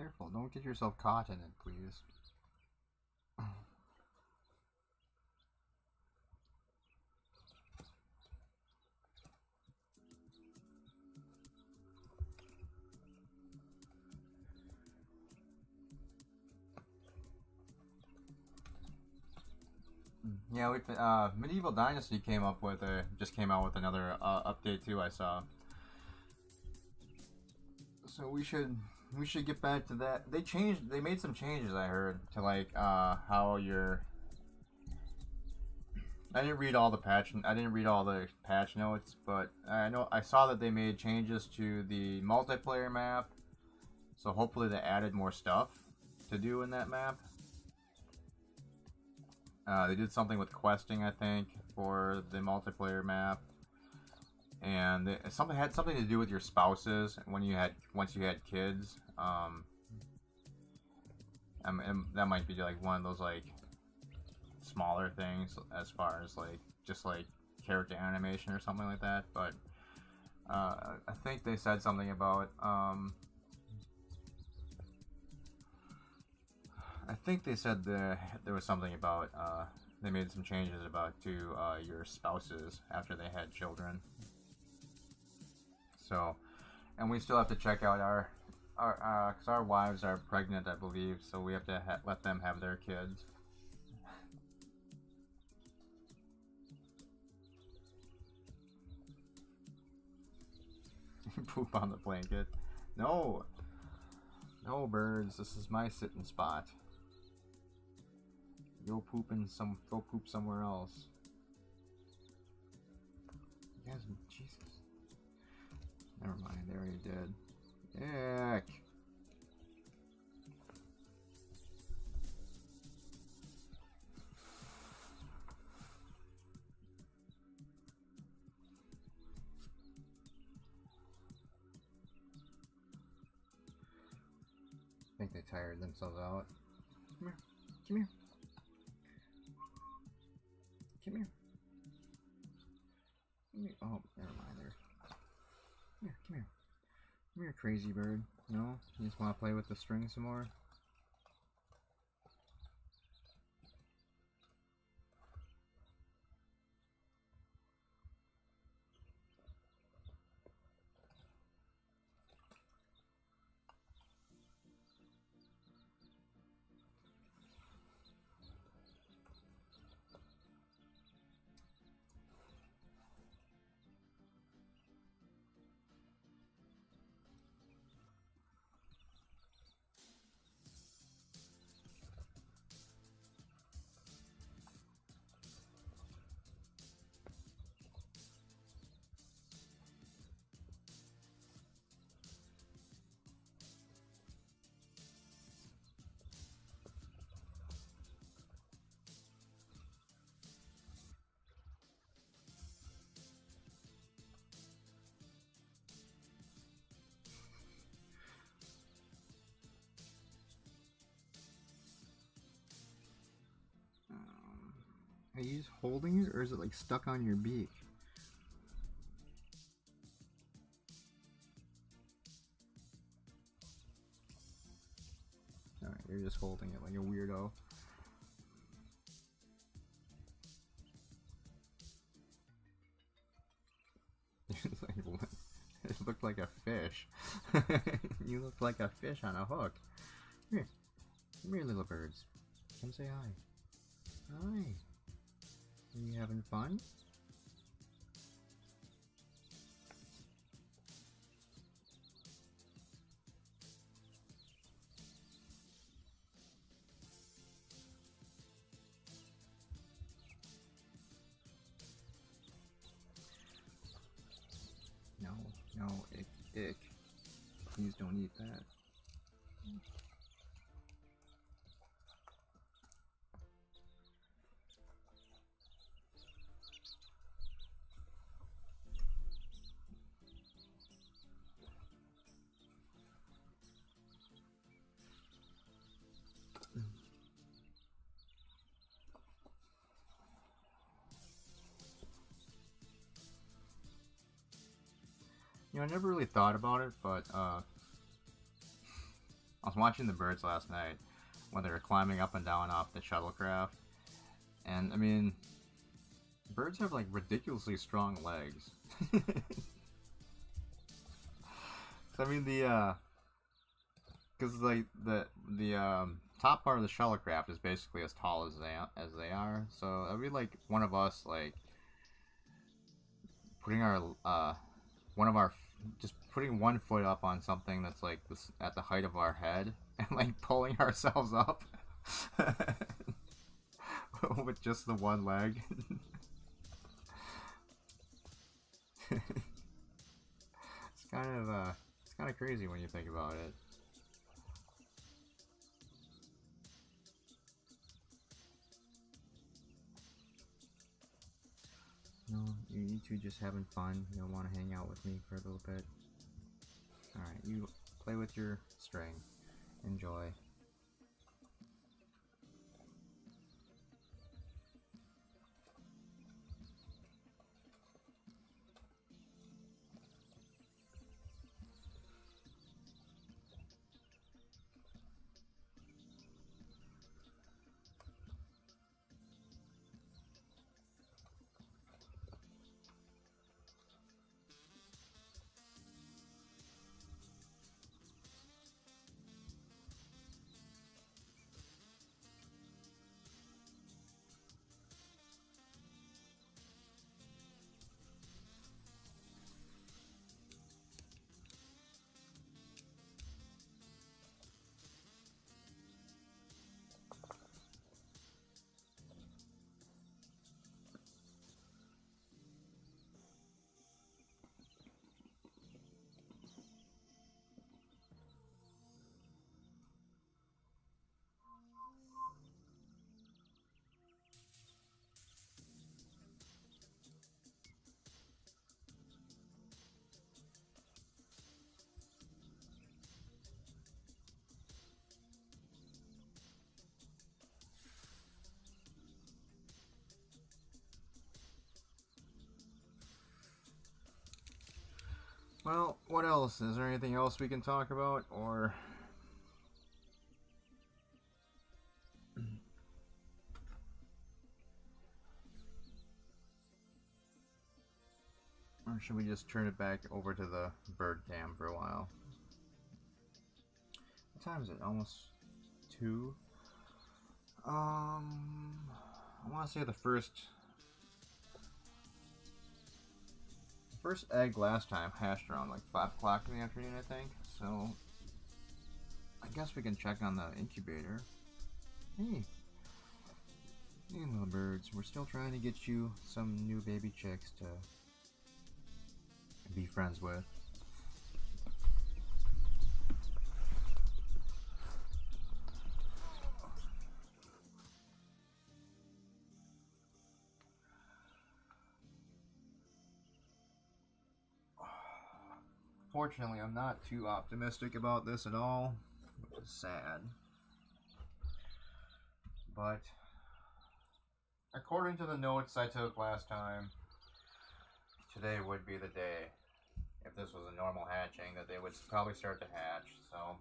Careful, don't get yourself caught in it, please. Yeah, Medieval Dynasty just came out with another update too. I saw. So we should get back to that. They made some changes. I heard to like how your. I didn't read all the patch notes, but I saw that they made changes to the multiplayer map. So hopefully they added more stuff to do in that map. They did something with questing, I think, for the multiplayer map, and something had something to do with your spouses once you had kids. And that might be like one of those like smaller things as far as like just like character animation or something like that. But I think they said something about. I think they said there was something about they made some changes to your spouses after they had children. So, and we still have to check out because our wives are pregnant, I believe. So we have to let them have their kids. Poop on the blanket. No, no birds. This is my sitting spot. Go poop somewhere else. You guys, Jesus. Never mind, they already did. Yuck. I think they tired themselves out. Come here. Come here. Come here. Come here. Oh, never mind there. Come here, come here. Come here, crazy bird. No? You just want to play with the string some more? Are you just holding it, or is it like stuck on your beak? Alright, you're just holding it like a weirdo. It looked like a fish. You look like a fish on a hook. Come here. Come here, little birds. Come say hi. Hi. Are you having fun? No, no, ick, ick. Please don't eat that. You know, I never really thought about it, but I was watching the birds last night when they were climbing up and down off the shuttlecraft, and I mean, birds have like ridiculously strong legs. I mean because like the top part of the shuttlecraft is basically as tall as they are, so it'd be like one of us like putting our one of our just putting one foot up on something that's like this at the height of our head and like pulling ourselves up with just the one leg. It's kind of crazy when you think about it. No, you two just having fun. You don't want to hang out with me for a little bit. Alright, you play with your string. Enjoy. Well, what else? Is there anything else we can talk about, or should we just turn it back over to the bird cam for a while? What time is it? Almost 2? I want to say the first egg last time hatched around like 5 o'clock in the afternoon, I think. So I guess we can check on the incubator. Hey, little birds, we're still trying to get you some new baby chicks to be friends with. Fortunately, I'm not too optimistic about this at all, which is sad. But according to the notes I took last time, today would be the day. If this was a normal hatching, that they would probably start to hatch. So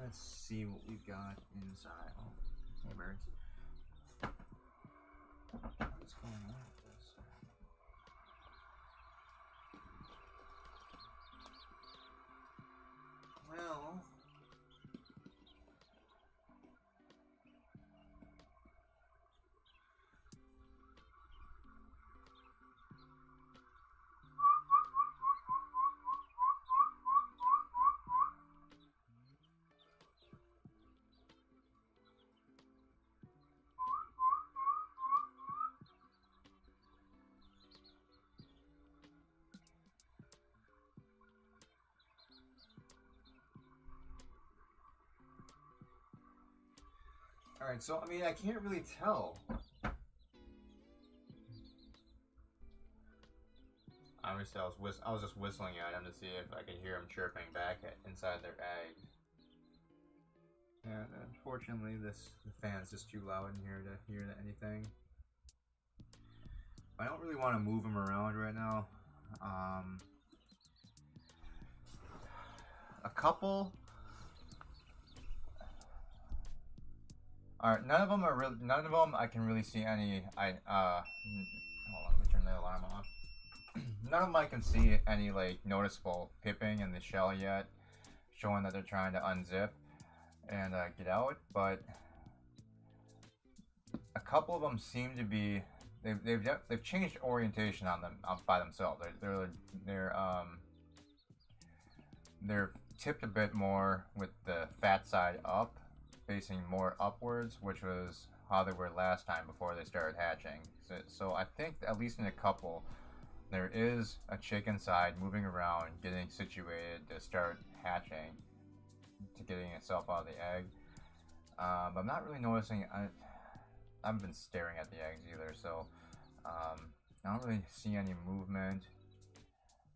let's see what we've got inside. Oh, hey birds. What's going on with this? Well, alright, so I mean, I can't really tell. Obviously, I was just whistling at them to see if I could hear them chirping back inside their eggs. And unfortunately, the fan is just too loud in here to hear anything. I don't really want to move them around right now. A couple. All right, none of them are really. None of them I can really see any. Hold on, let me turn the alarm off. None of them I can see any like noticeable pipping in the shell yet, showing that they're trying to unzip and get out. But a couple of them seem to be. They've changed orientation on them by themselves. They're tipped a bit more with the fat side up, facing more upwards, which was how they were last time before they started hatching. So I think at least in a couple, there is a chicken side moving around, getting situated to start hatching, to getting itself out of the egg. But I'm not really noticing. I haven't been staring at the eggs either, so I don't really see any movement.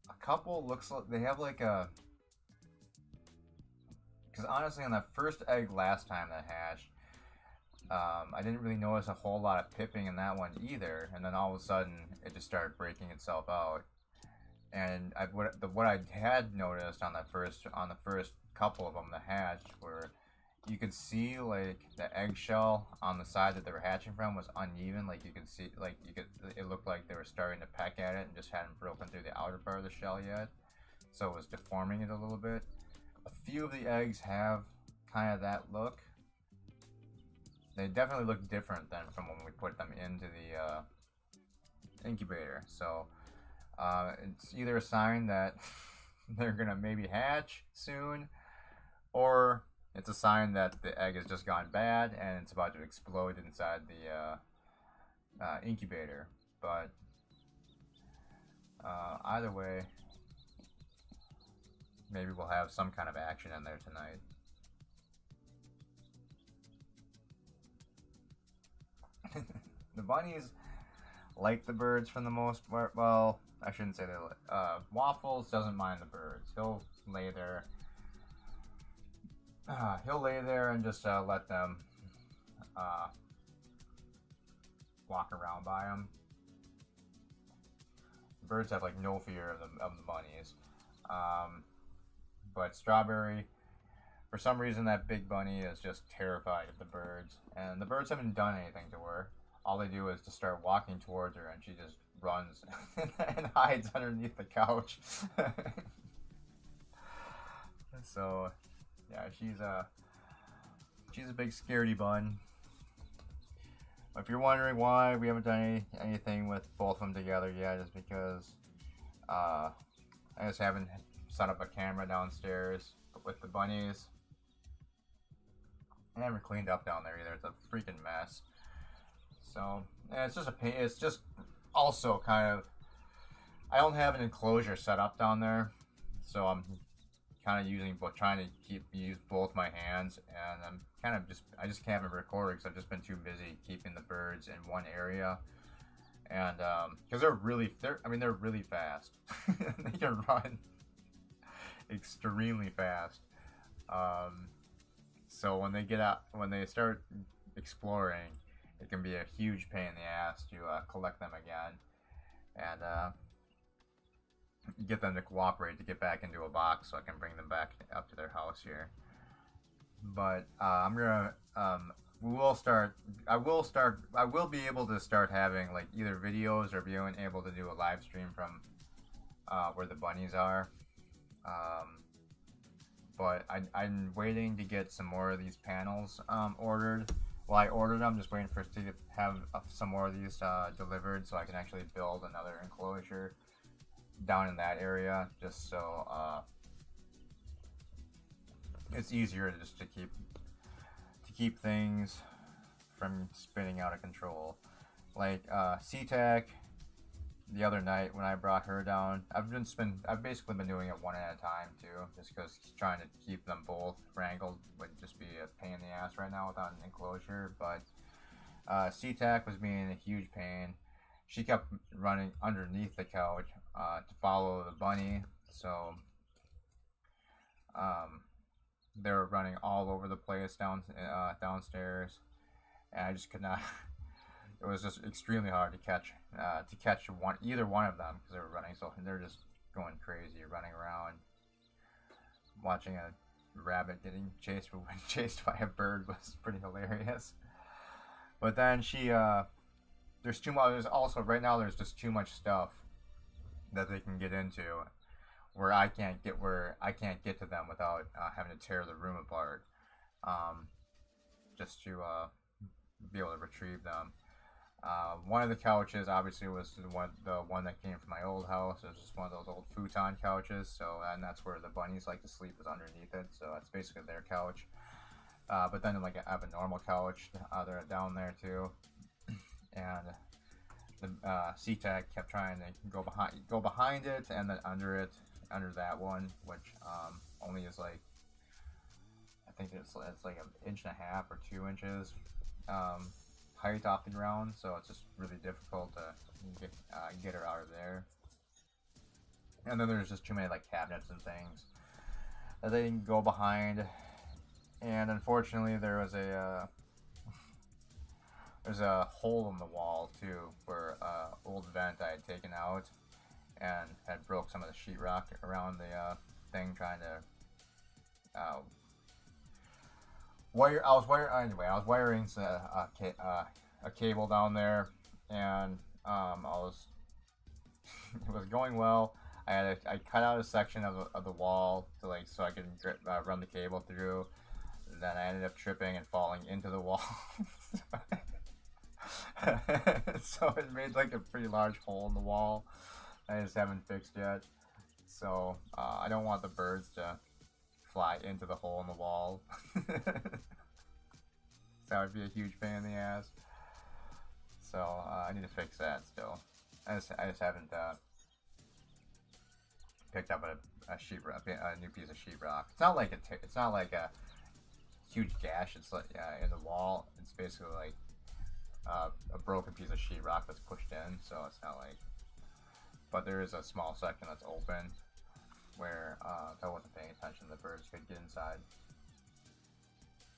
A couple looks like they have like a. Because honestly, on that first egg last time that hatched, I didn't really notice a whole lot of pipping in that one either. And then all of a sudden, it just started breaking itself out. And what I had noticed on the first couple of them that hatched were, you could see like the eggshell on the side that they were hatching from was uneven. Like you could see, it looked like they were starting to peck at it and just hadn't broken through the outer part of the shell yet. So it was deforming it a little bit. A few of the eggs have kind of that look. They definitely look different than from when we put them into the incubator. So it's either a sign that they're gonna maybe hatch soon, or it's a sign that the egg has just gone bad and it's about to explode inside the incubator. But either way, maybe we'll have some kind of action in there tonight. The bunnies like the birds for the most part. Well, I shouldn't say they like. Waffles doesn't mind the birds. He'll lay there. He'll lay there and just let them walk around by him. Birds have like no fear of the bunnies. But Strawberry, for some reason, that big bunny is just terrified of the birds. And the birds haven't done anything to her. All they do is to start walking towards her, and she just runs and hides underneath the couch. So, yeah, she's a big scaredy bun. If you're wondering why we haven't done anything with both of them together yet, is because I just haven't set up a camera downstairs with the bunnies. I haven't cleaned up down there either. It's a freaking mess. So yeah, it's just a pain. It's just also kind of, I don't have an enclosure set up down there, so I'm kind of trying to use both my hands, and I'm kind of I just can't record because I've just been too busy keeping the birds in one area. And because they're really fast. They can run extremely fast. So when they start exploring, it can be a huge pain in the ass to collect them again and get them to cooperate to get back into a box so I can bring them back up to their house here. But I will be able to start having like either videos or being able to do a live stream from where the bunnies are. But I'm waiting to get some more of these panels ordered. Well, I ordered them, just waiting for to have some more of these delivered so I can actually build another enclosure down in that area, just so it's easier just to keep things from spinning out of control. Like SeaTac, the other night when I brought her down, I've basically been doing it one at a time too, just because trying to keep them both wrangled would just be a pain in the ass right now without an enclosure. But SeaTac was being a huge pain. She kept running underneath the couch to follow the bunny, so they were running all over the place downstairs, and I just could not it was just extremely hard to catch either one of them because they were running so they're just going crazy, running around. Watching a rabbit getting chased by a bird was pretty hilarious. But then there's too much. There's also right now there's just too much stuff that they can get into, where I can't get to them without having to tear the room apart, just to be able to retrieve them. One of the couches obviously was the one that came from my old house. It was just one of those old futon couches. So, and that's where the bunnies like to sleep, is underneath it. So that's basically their couch. But then like I have a normal couch they're down there too. And the CTAC kept trying to go behind it and then under that one, which only is like, I think it's like an inch and a half or 2 inches height off the ground, so it's just really difficult to get her out of there. And then there's just too many like cabinets and things that they can go behind. And unfortunately, there's a hole in the wall too, where old vent I had taken out and had broke some of the sheetrock around the thing, trying to I was wiring a cable down there, and it was going well. I cut out a section of the wall to so I could run the cable through. And then I ended up tripping and falling into the wall. So it made like a pretty large hole in the wall. I just haven't fixed yet. So I don't want the birds to fly into the hole in the wall. That would be a huge pain in the ass. So I need to fix that still. I just haven't picked up a new piece of sheetrock. It's not like a huge gash. It's like in the wall. It's basically like a broken piece of sheetrock that's pushed in. So it's not like. But there is a small section that's open where if I wasn't paying attention, the birds could get inside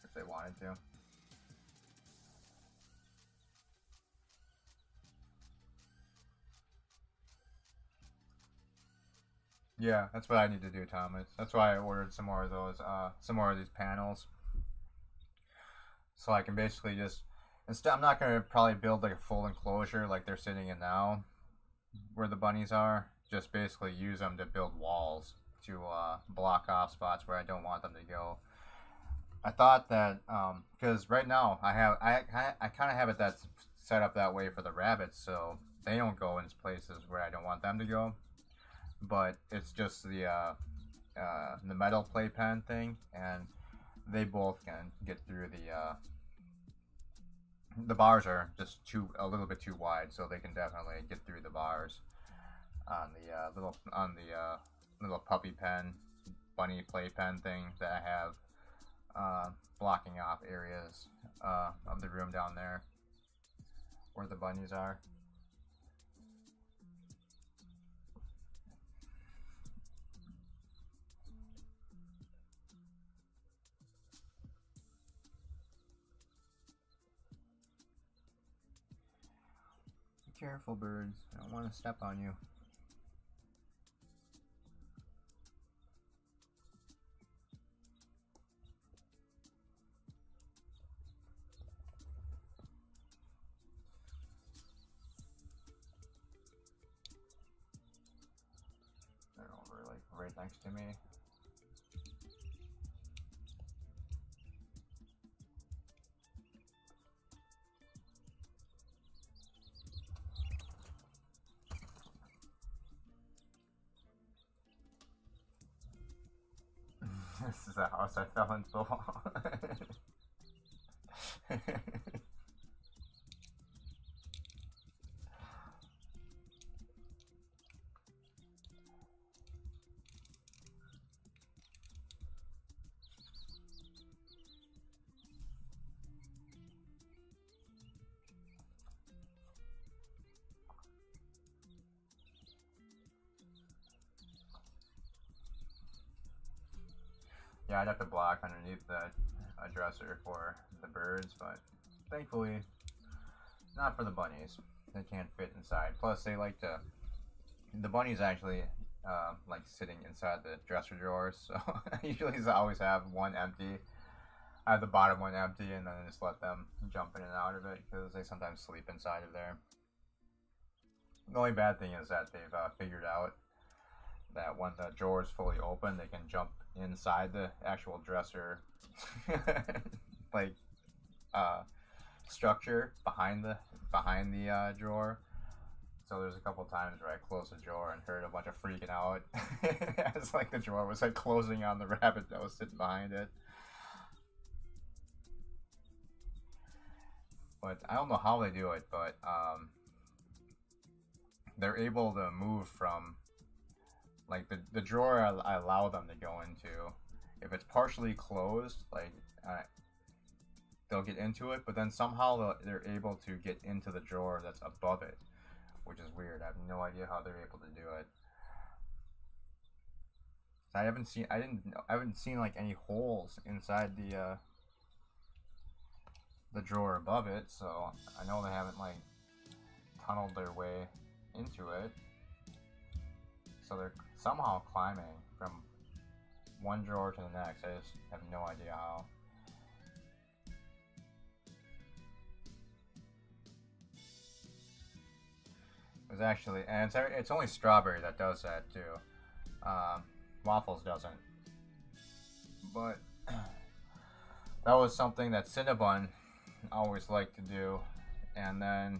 if they wanted to. Yeah, that's what I need to do, Thomas. That's why I ordered some more of these panels, so I can basically just I'm not gonna probably build like a full enclosure like they're sitting in now, where the bunnies are. Just basically use them to build walls to block off spots where I don't want them to go. I thought that because right now I kind of have it that's set up that way for the rabbits, so they don't go in places where I don't want them to go. But it's just the metal playpen thing, and they both can get through the bars are just a little bit too wide, so they can definitely get through the bars on the little puppy pen, bunny playpen thing that I have blocking off areas of the room down there where the bunnies are. Be careful, birds. I don't want to step on you. They're over like right next to me. This is the house I fell into the wall. Yeah, I'd have to block underneath the dresser for the birds, but thankfully not for the bunnies. They can't fit inside. Plus, they like to. The bunnies actually like sitting inside the dresser drawers, so I usually always have one empty. I have the bottom one empty, and then I just let them jump in and out of it because they sometimes sleep inside of there. The only bad thing is that they've figured out that when the drawer is fully open, they can jump inside the actual dresser, like structure behind the drawer. So there's a couple times where I closed the drawer and heard a bunch of freaking out as like the drawer was like closing on the rabbit that was sitting behind it. But I don't know how they do it, but they're able to move from like the drawer I allow them to go into. If it's partially closed, like they'll get into it, but then somehow they're able to get into the drawer that's above it, which is weird. I have no idea how they're able to do it. I haven't seen like any holes inside the drawer above it, so I know they haven't like tunneled their way into it. So they're somehow climbing from one drawer to the next. I just have no idea how. It was actually, and it's only Strawberry that does that too. Waffles doesn't. But that was something that Cinnabon always liked to do, and then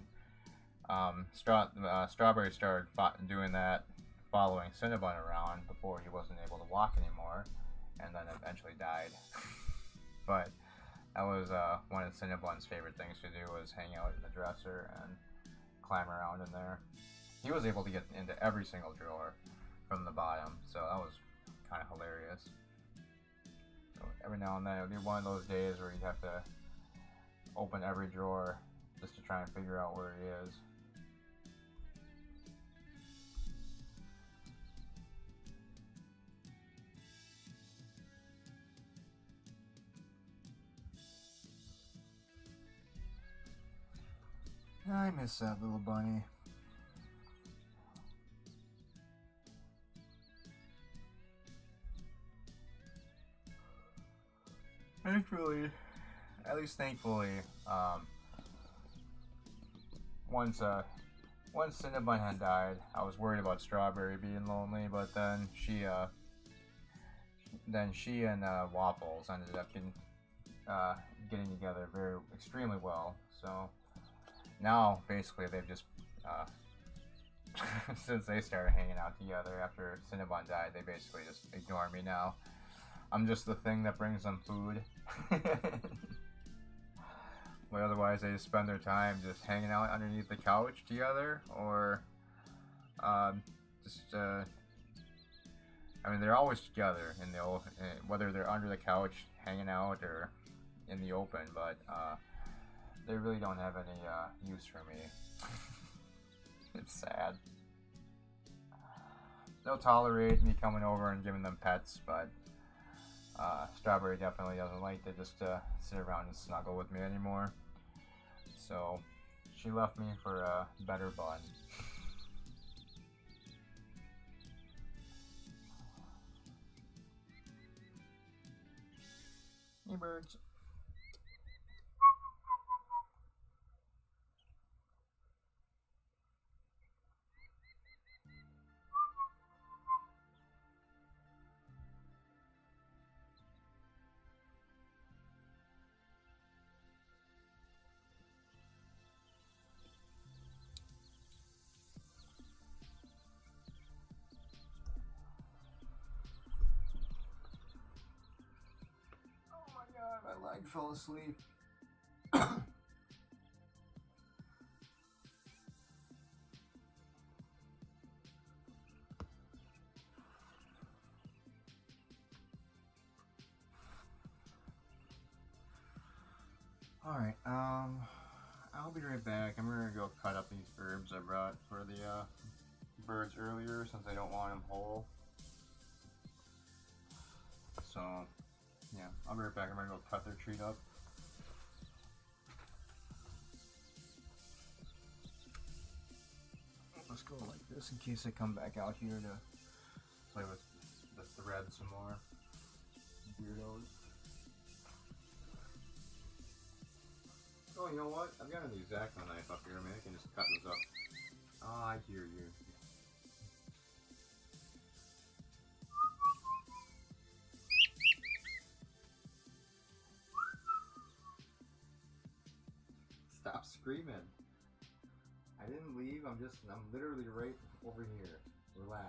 Strawberry started doing that, following Cinnabon around before he wasn't able to walk anymore, and then eventually died. But that was one of Cinnabon's favorite things to do, was hang out in the dresser and climb around in there. He was able to get into every single drawer from the bottom, so that was kind of hilarious. So every now and then it would be one of those days where you'd have to open every drawer just to try and figure out where he is. I miss that little bunny. Actually, at least thankfully, once Cinnabon had died, I was worried about Strawberry being lonely, but then she and Waffles ended up getting together extremely well. So now basically they've just since they started hanging out together after Cinnabon died, they basically just ignore me now. I'm just the thing that brings them food. But otherwise, they just spend their time just hanging out underneath the couch together, or I mean, they're always together in the whether they're under the couch hanging out or in the open. But they really don't have any use for me. It's sad. They'll tolerate me coming over and giving them pets, but Strawberry definitely doesn't like to just sit around and snuggle with me anymore. So she left me for a better bun. Hey birds. My leg fell asleep. Alright, I'll be right back. I'm gonna go cut up these herbs I brought for the birds earlier, since I don't want them whole. So yeah, I'll be right back. I'm gonna go cut their treat up. Let's go like this in case I come back out here to play with the thread some more. Weirdos. Oh, you know what? I've got an X-Acto knife up here. Maybe I can just cut those up. Oh, I hear you. Stop screaming. I didn't leave. I'm literally right over here. Relax.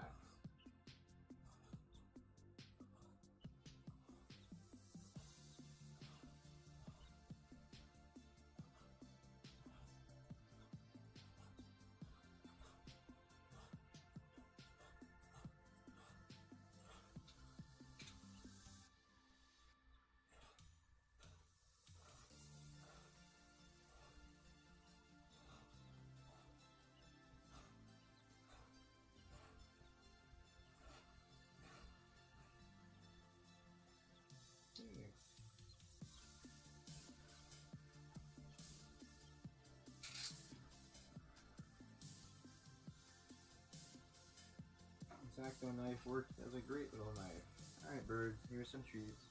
X-Acto knife works as a great little knife. Alright, bird, here's some treats.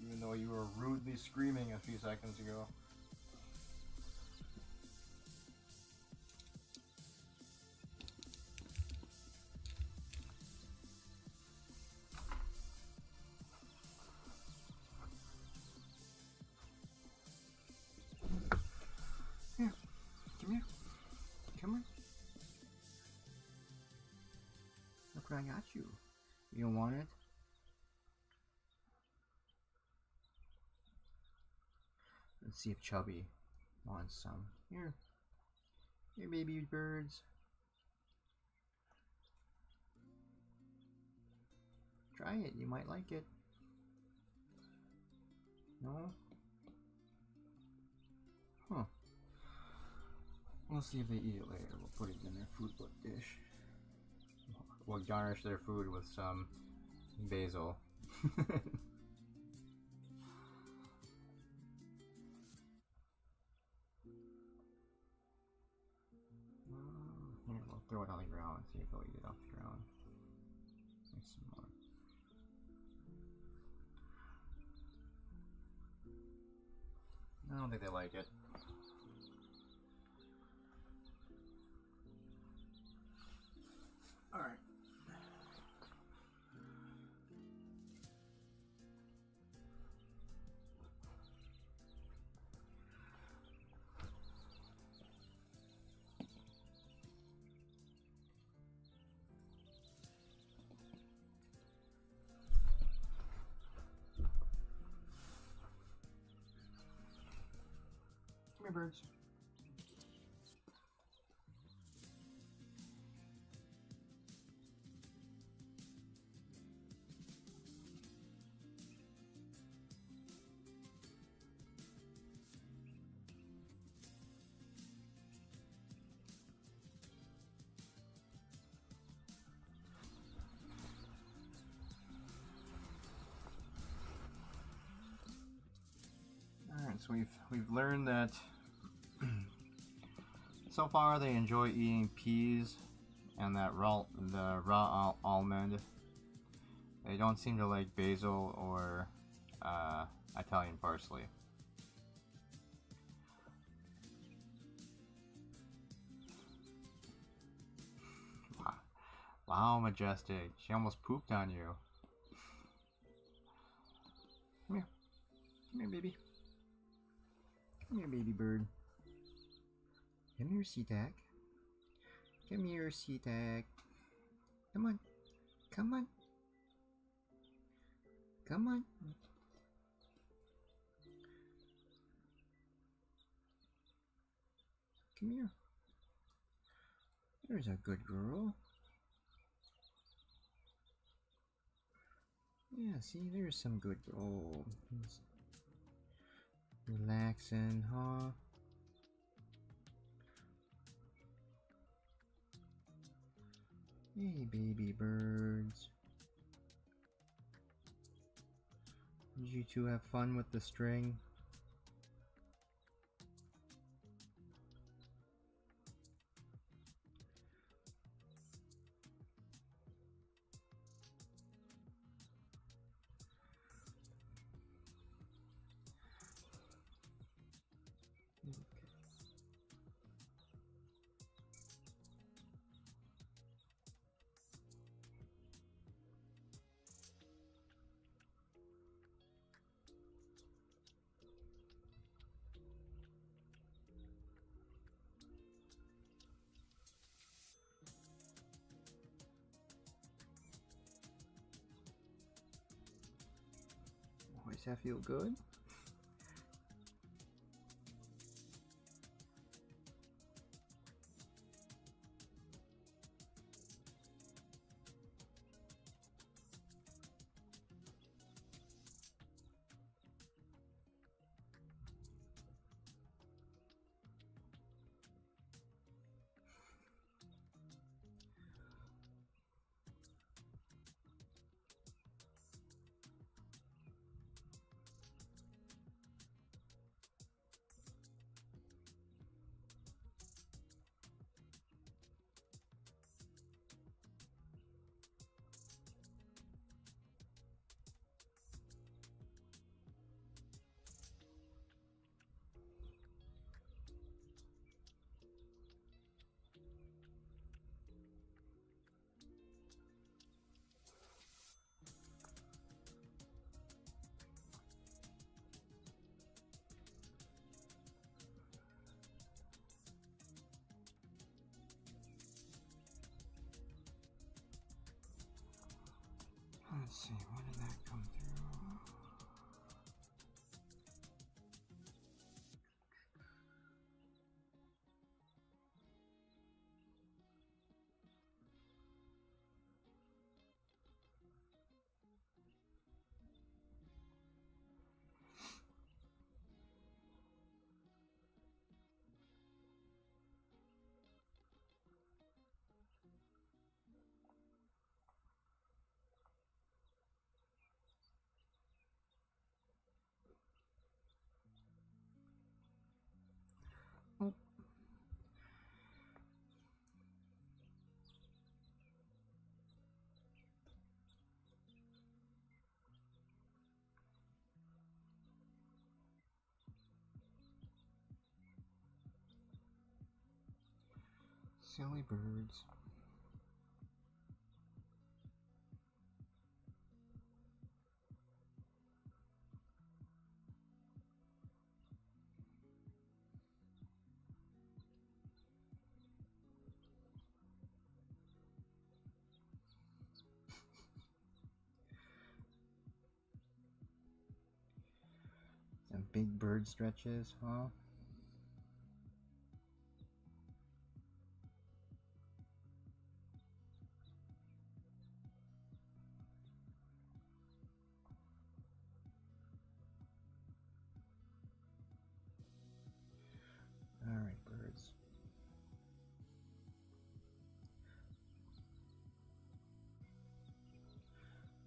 Even though you were rudely screaming a few seconds ago. Here, come here. Come here. Look what I got you. You don't want it? Let's see if Chubby wants some. Here. Here, baby birds. Try it. You might like it. No? Huh. We'll see if they eat it later. We'll put it in their food book dish. We'll garnish their food with some basil. Here, we'll throw it on the ground and see if they'll eat it off the ground. Make some more. I don't think they like it. Alright. Come here, birds. Alright, so we've learned that so far they enjoy eating peas and the raw almond. They don't seem to like basil or Italian parsley. Wow, Majestic. She almost pooped on you. Come here. Come here, baby. Come here, baby bird. Come here, SeaTac. Come here, SeaTac. Come on. Come on. Come on. Come here. There's a good girl. Yeah, see, there's some good. Oh, he's relaxing, huh? Hey, baby birds. Did you two have fun with the string? Makes that feel good. Let's see, when did that come through? Oh. Silly birds. Some big bird stretches, huh? Alright, birds.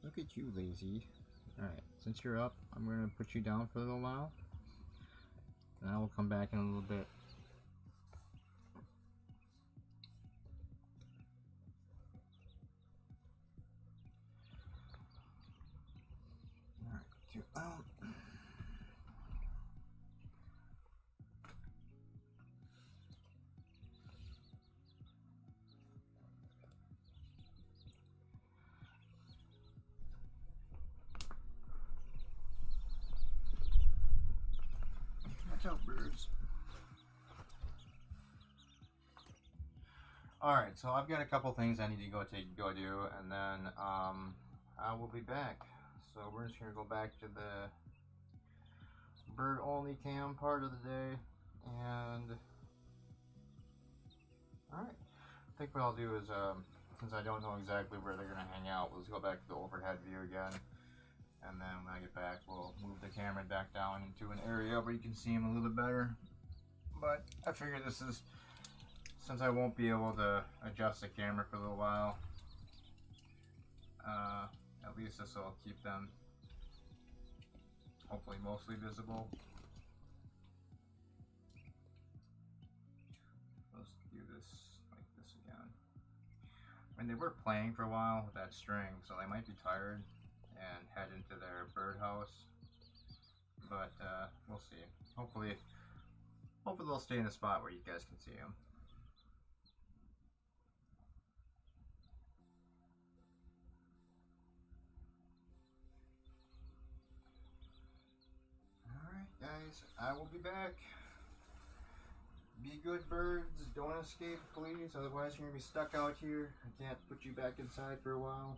Look at you, lazy. Alright, since you're up, I'm going to put you down for a little while. And I will come back in a little bit. Alright, you out. Watch out, birds. Alright, so I've got a couple things I need to go do, and then I will be back. So we're just going to go back to the bird only cam part of the day, and alright, I think what I'll do is, since I don't know exactly where they're going to hang out, let's go back to the overhead view again, and then when I get back we'll move the camera back down into an area where you can see them a little bit better. But I figure this is, since I won't be able to adjust the camera for a little while, at least this will keep them hopefully mostly visible. Let's do this like this again. I mean, they were playing for a while with that string, so they might be tired and head into their birdhouse. But we'll see. Hopefully they'll stay in a spot where you guys can see them. Alright guys, I will be back. Be good birds, don't escape please, otherwise you're going to be stuck out here. I can't put you back inside for a while.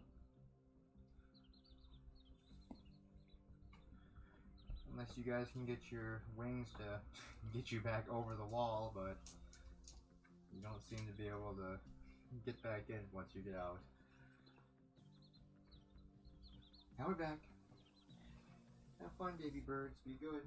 Unless you guys can get your wings to get you back over the wall, but you don't seem to be able to get back in once you get out. Now we're back. Have fun, baby birds. Be good.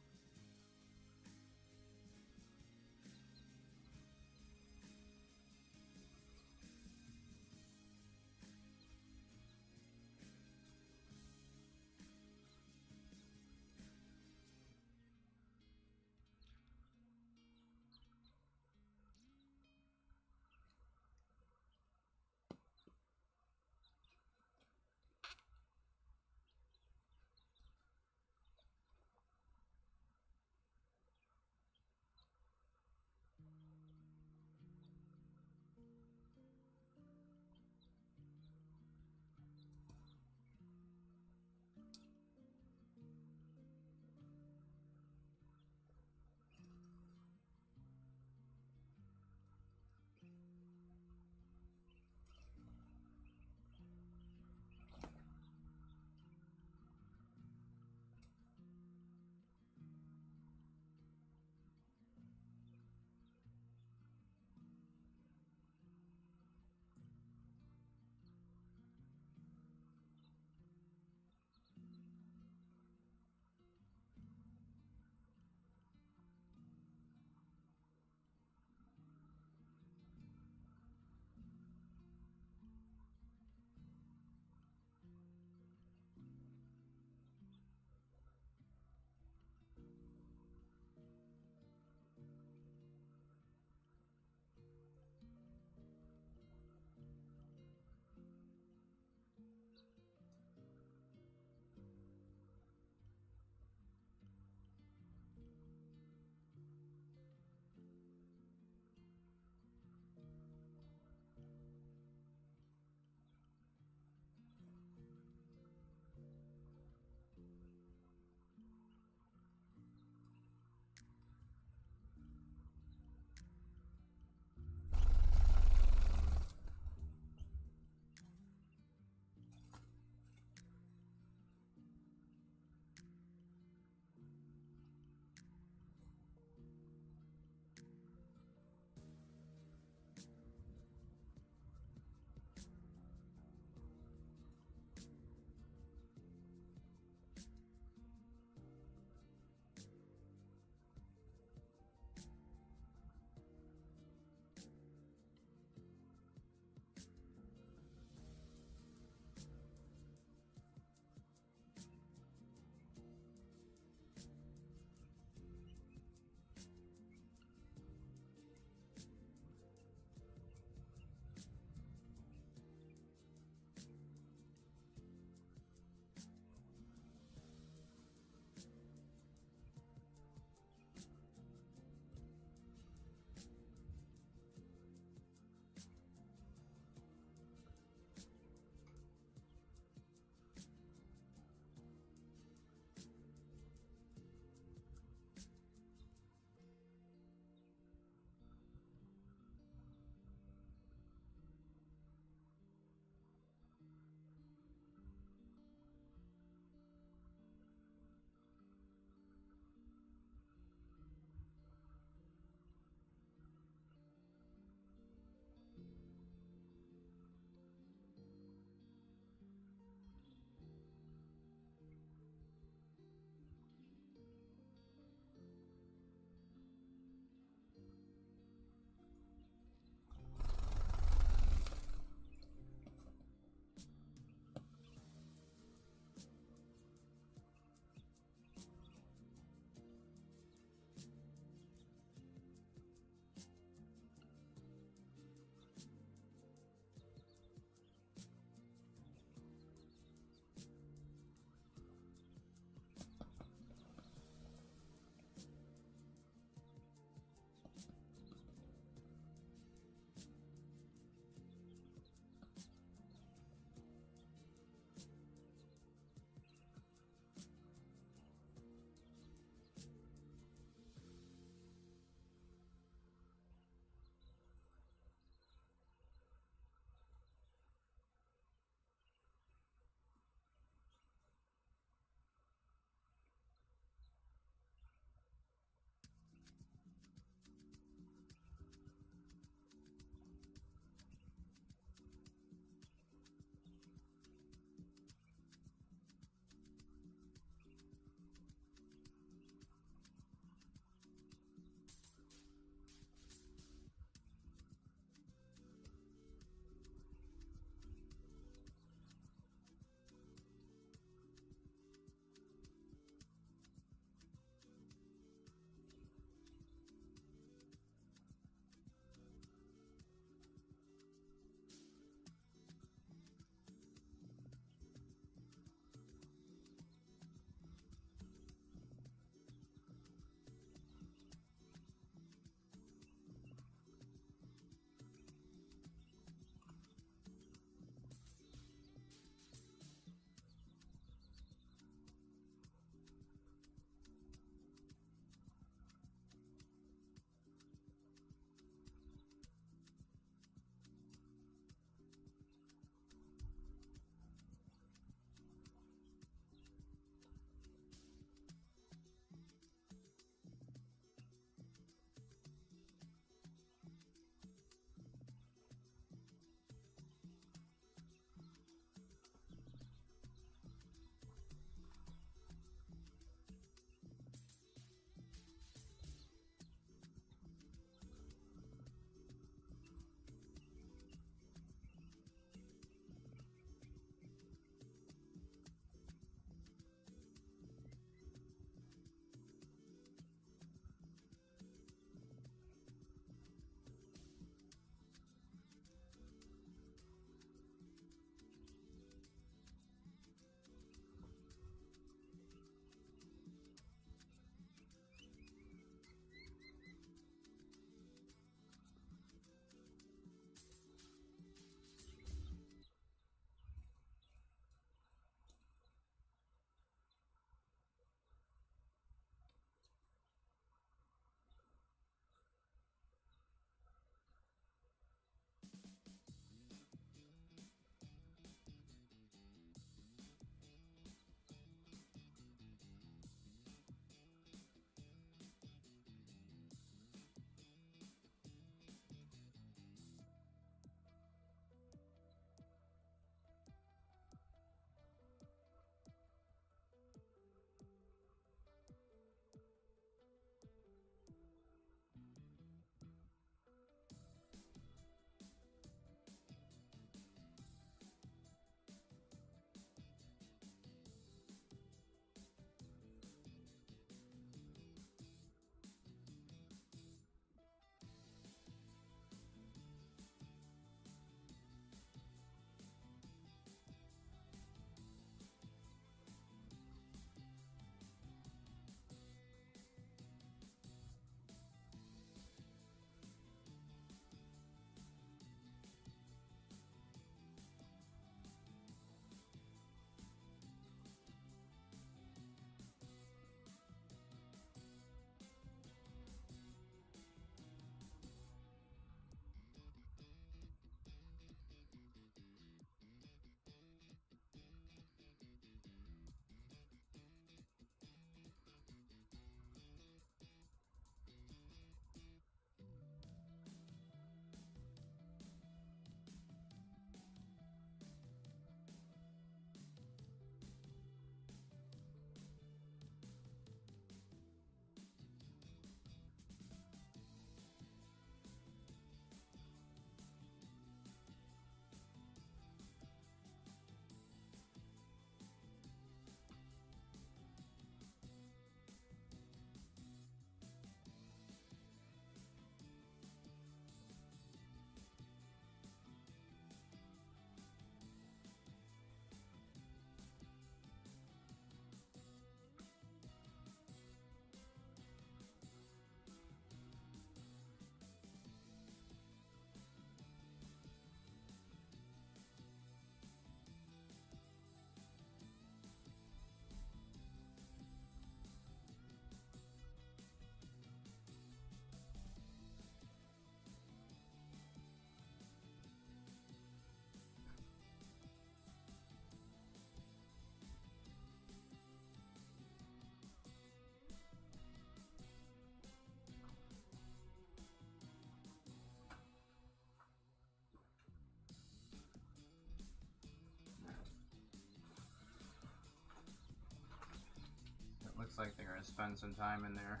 Looks like they're gonna spend some time in their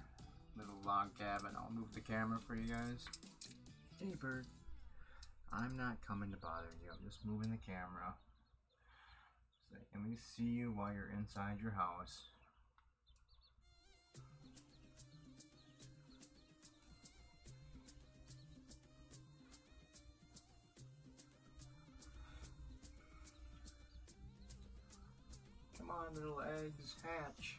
little log cabin. I'll move the camera for you guys. Hey bird, I'm not coming to bother you. I'm just moving the camera so I can at least see you while you're inside your house. Come on, little eggs, hatch.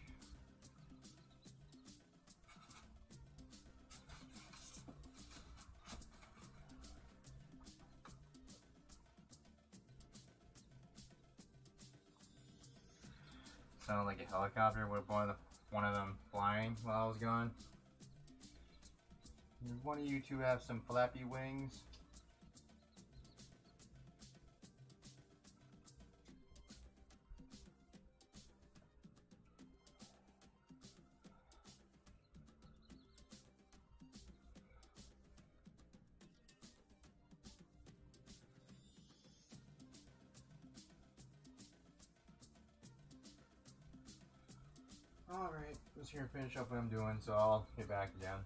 Sounded like a helicopter with one of them flying while I was gone. Does one of you two have some flappy wings? Alright, just here to finish up what I'm doing, so I'll get back again.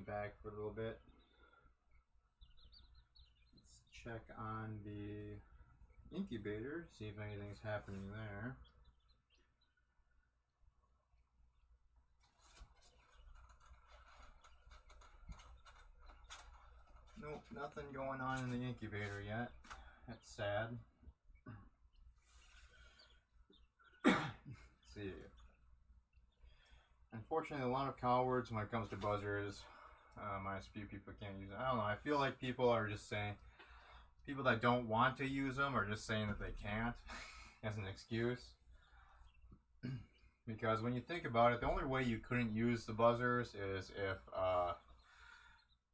back for a little bit. Let's check on the incubator, see if anything's happening there. Nope, nothing going on in the incubator yet. That's sad. Let's see. Unfortunately, a lot of cowards when it comes to buzzers. Minus a few people can't use it. I don't know. I feel like people are just saying, people that don't want to use them are just saying that they can't as an excuse. Because when you think about it, the only way you couldn't use the buzzers is if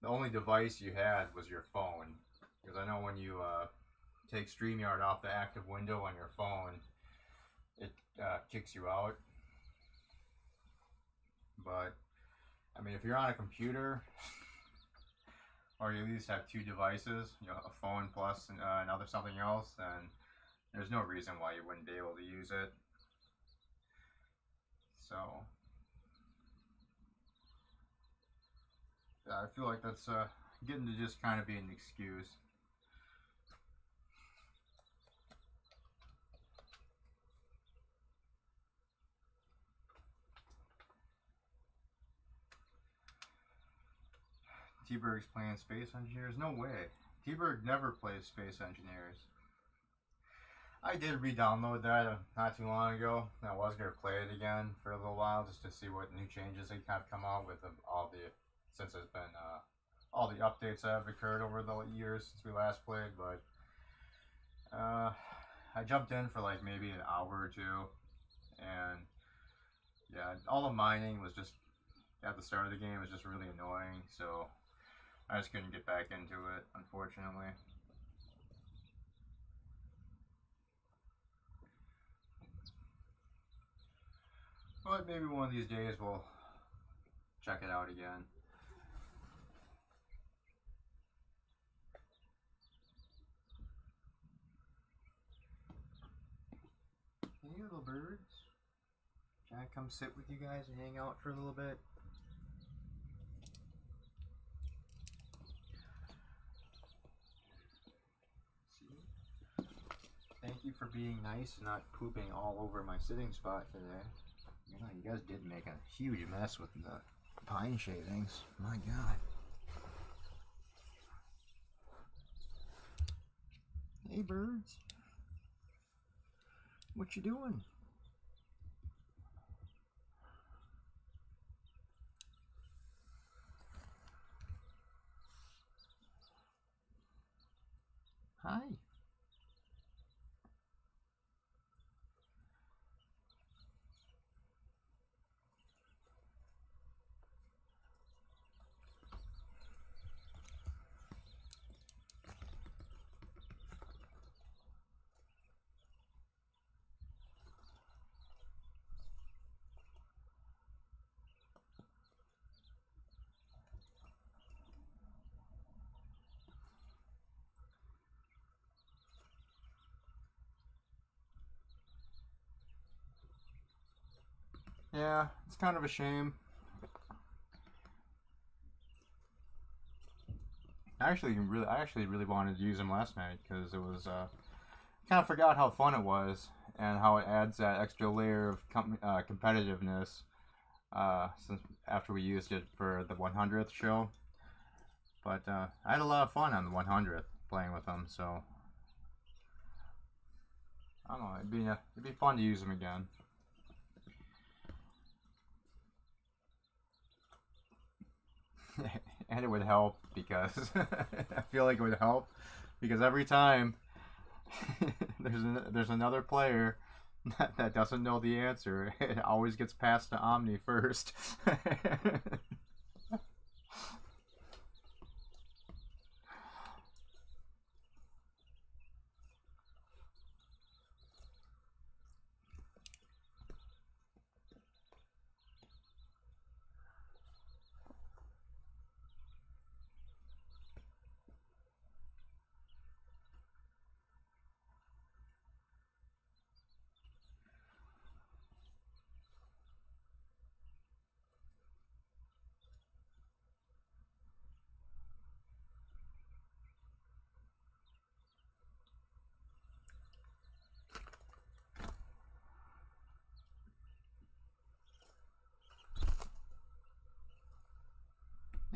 the only device you had was your phone. Because I know when you take StreamYard off the active window on your phone, it kicks you out. But I mean, if you're on a computer, or you at least have two devices, you know, a phone plus another something else, then there's no reason why you wouldn't be able to use it. So yeah, I feel like that's getting to just kind of be an excuse. T-Berg's playing Space Engineers? No way. T-Berg never plays Space Engineers. I did re-download that not too long ago. I was going to play it again for a little while just to see what new changes they have come out with all the, since it's been all the updates that have occurred over the years since we last played. But I jumped in for like maybe an hour or two, and yeah, all the mining was just at the start of the game was just really annoying. So I just couldn't get back into it, unfortunately. But maybe one of these days we'll check it out again. Hey little birds. Can I come sit with you guys and hang out for a little bit? Thank you for being nice and not pooping all over my sitting spot today. You know, you guys did make a huge mess with the pine shavings. My God. Hey, birds. What you doing? Hi. Yeah, it's kind of a shame. I actually really wanted to use them last night because it was kind of forgot how fun it was and how it adds that extra layer of competitiveness since after we used it for the 100th show. But I had a lot of fun on the 100th playing with them, so I don't know. It'd be fun to use them again. And it would help because I feel like it would help because every time there's another player that doesn't know the answer, it always gets passed to Omni first.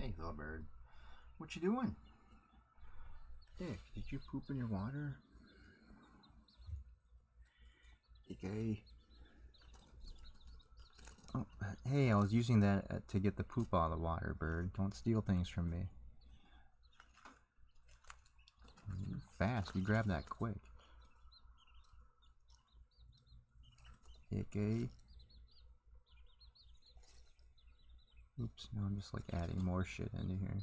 Hey, little bird. What you doing? Dick, did you poop in your water? Okay. Oh, hey, I was using that to get the poop out of the water, bird. Don't steal things from me. You're fast. You grab that quick. Okay. Oops, no, I'm just like adding more shit into here.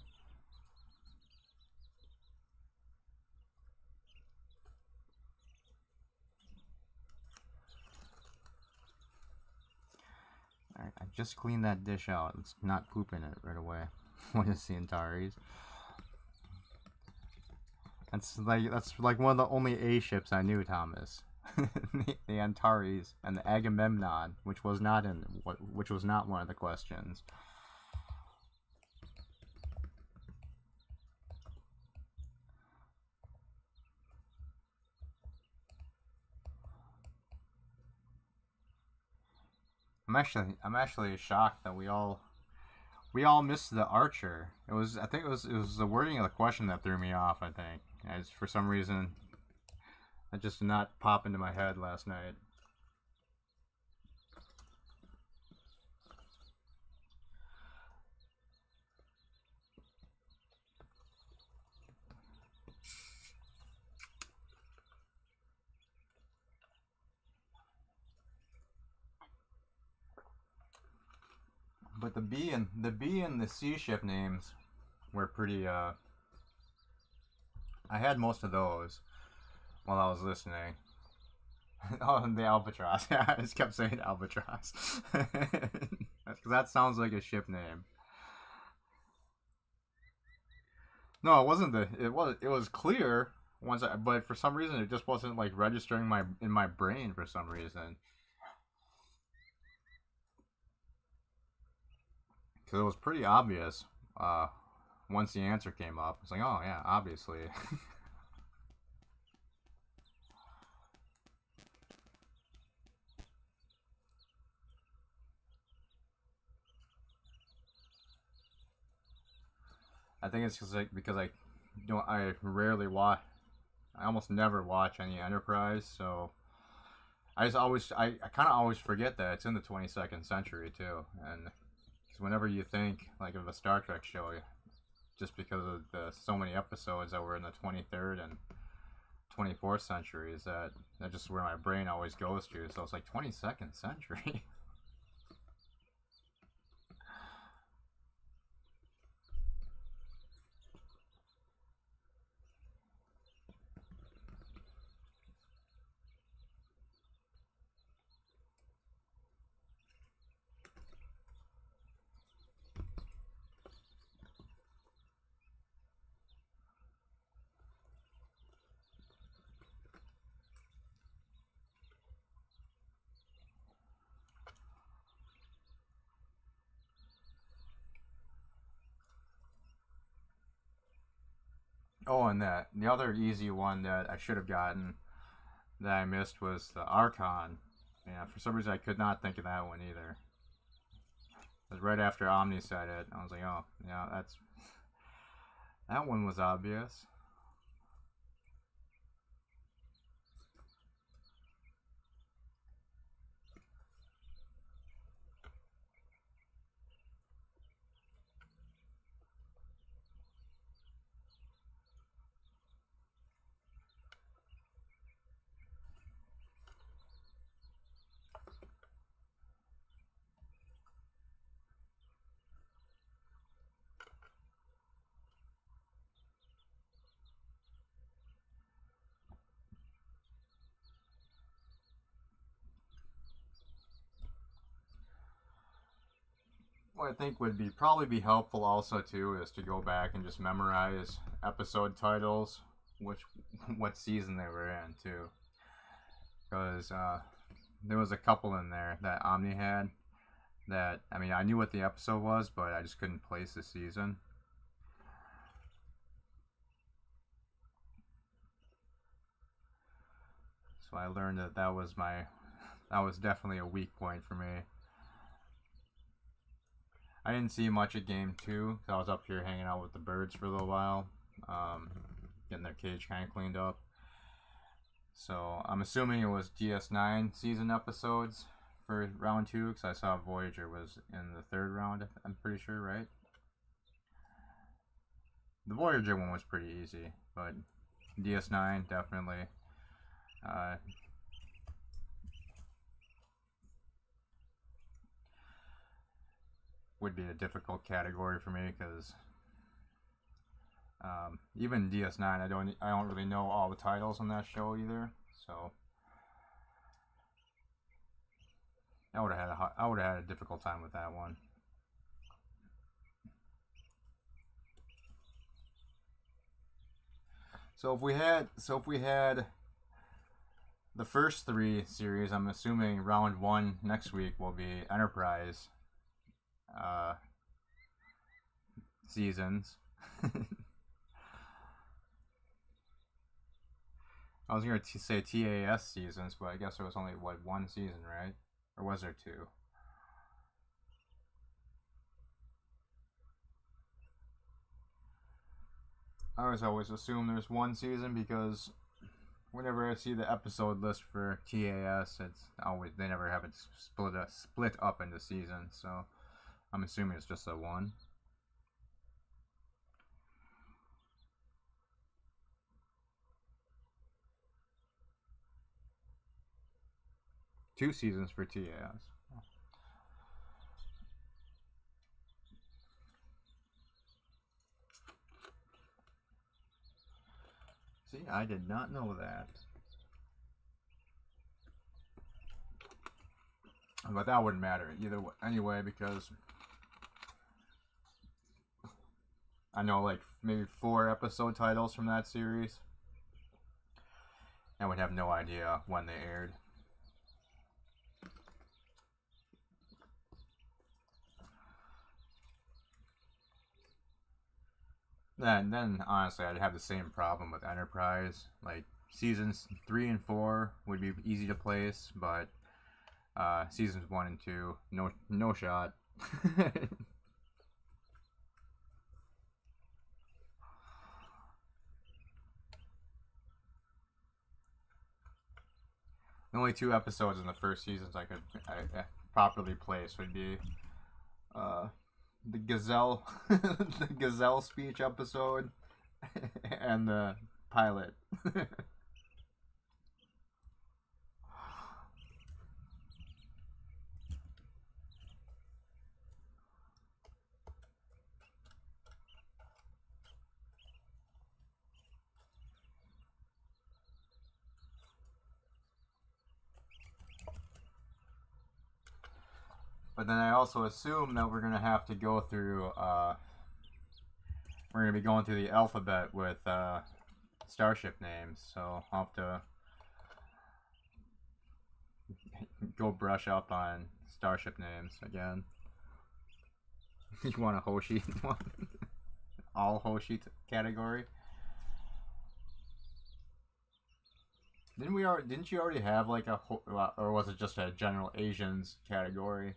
Alright, I just cleaned that dish out. It's not pooping it right away. What is the Antares? That's like one of the only A ships I knew, Thomas. the Antares and the Agamemnon, which was not one of the questions. I'm actually shocked that we all missed the Archer. I think it was the wording of the question that threw me off. I think, as for some reason, that just did not pop into my head last night. But the B and the C ship names were pretty. I had most of those while I was listening. Oh, and the Albatross. Yeah, I just kept saying Albatross. Because that sounds like a ship name. No, it wasn't it was clear but for some reason it just wasn't like registering in my brain for some reason. Because it was pretty obvious once the answer came up. It's like, oh yeah, obviously. I think it's because I rarely watch. I almost never watch any Enterprise, so I kind of always forget that it's in the 22nd century too, and because whenever you think like of a Star Trek show, just because of the so many episodes that were in the 23rd and 24th centuries, that's just where my brain always goes to. So it's like 22nd century. Oh, and the other easy one that I should have gotten that I missed was the Archon. Yeah, for some reason I could not think of that one either. It was right after Omni said it. I was like, oh, yeah, that one was obvious. What I think would probably be helpful also too is to go back and just memorize episode titles, what season they were in too, because there was a couple in there that Omni had that I knew what the episode was, but I just couldn't place the season. So I learned that was definitely a weak point for me. I didn't see much of game 2 because I was up here hanging out with the birds for a little while, getting their cage kind of cleaned up. So I'm assuming it was DS9 season episodes for round 2 because I saw Voyager was in the 3rd round. I'm pretty sure, right? The Voyager one was pretty easy, but DS9 definitely. Would be a difficult category for me because even DS9, I don't really know all the titles on that show either. So I would have had a difficult time with that one. So if we had the first 3 series, I'm assuming round 1 next week will be Enterprise seasons. I was going to say TAS seasons, but I guess there was only, what, 1 season, right? Or was there 2? I always assume there's 1 season because whenever I see the episode list for TAS, it's always, they never have it split up into seasons, so I'm assuming it's just a 1. Two seasons for TAS. See, I did not know that. But that wouldn't matter either way, anyway, because I know like maybe 4 episode titles from that series. I would have no idea when they aired. And then honestly, I'd have the same problem with Enterprise. Like seasons 3 and 4 would be easy to place, but seasons 1 and 2, no shot. The only 2 episodes in the first seasons I could properly place would be the Gazelle the Gazelle speech episode and the pilot. But then I also assume that we're gonna have to go through we're gonna be going through the alphabet with starship names, so I'll have to go brush up on starship names again. You want a Hoshi one? All Hoshi category? Didn't you already have like a, or was it just a general Asians category?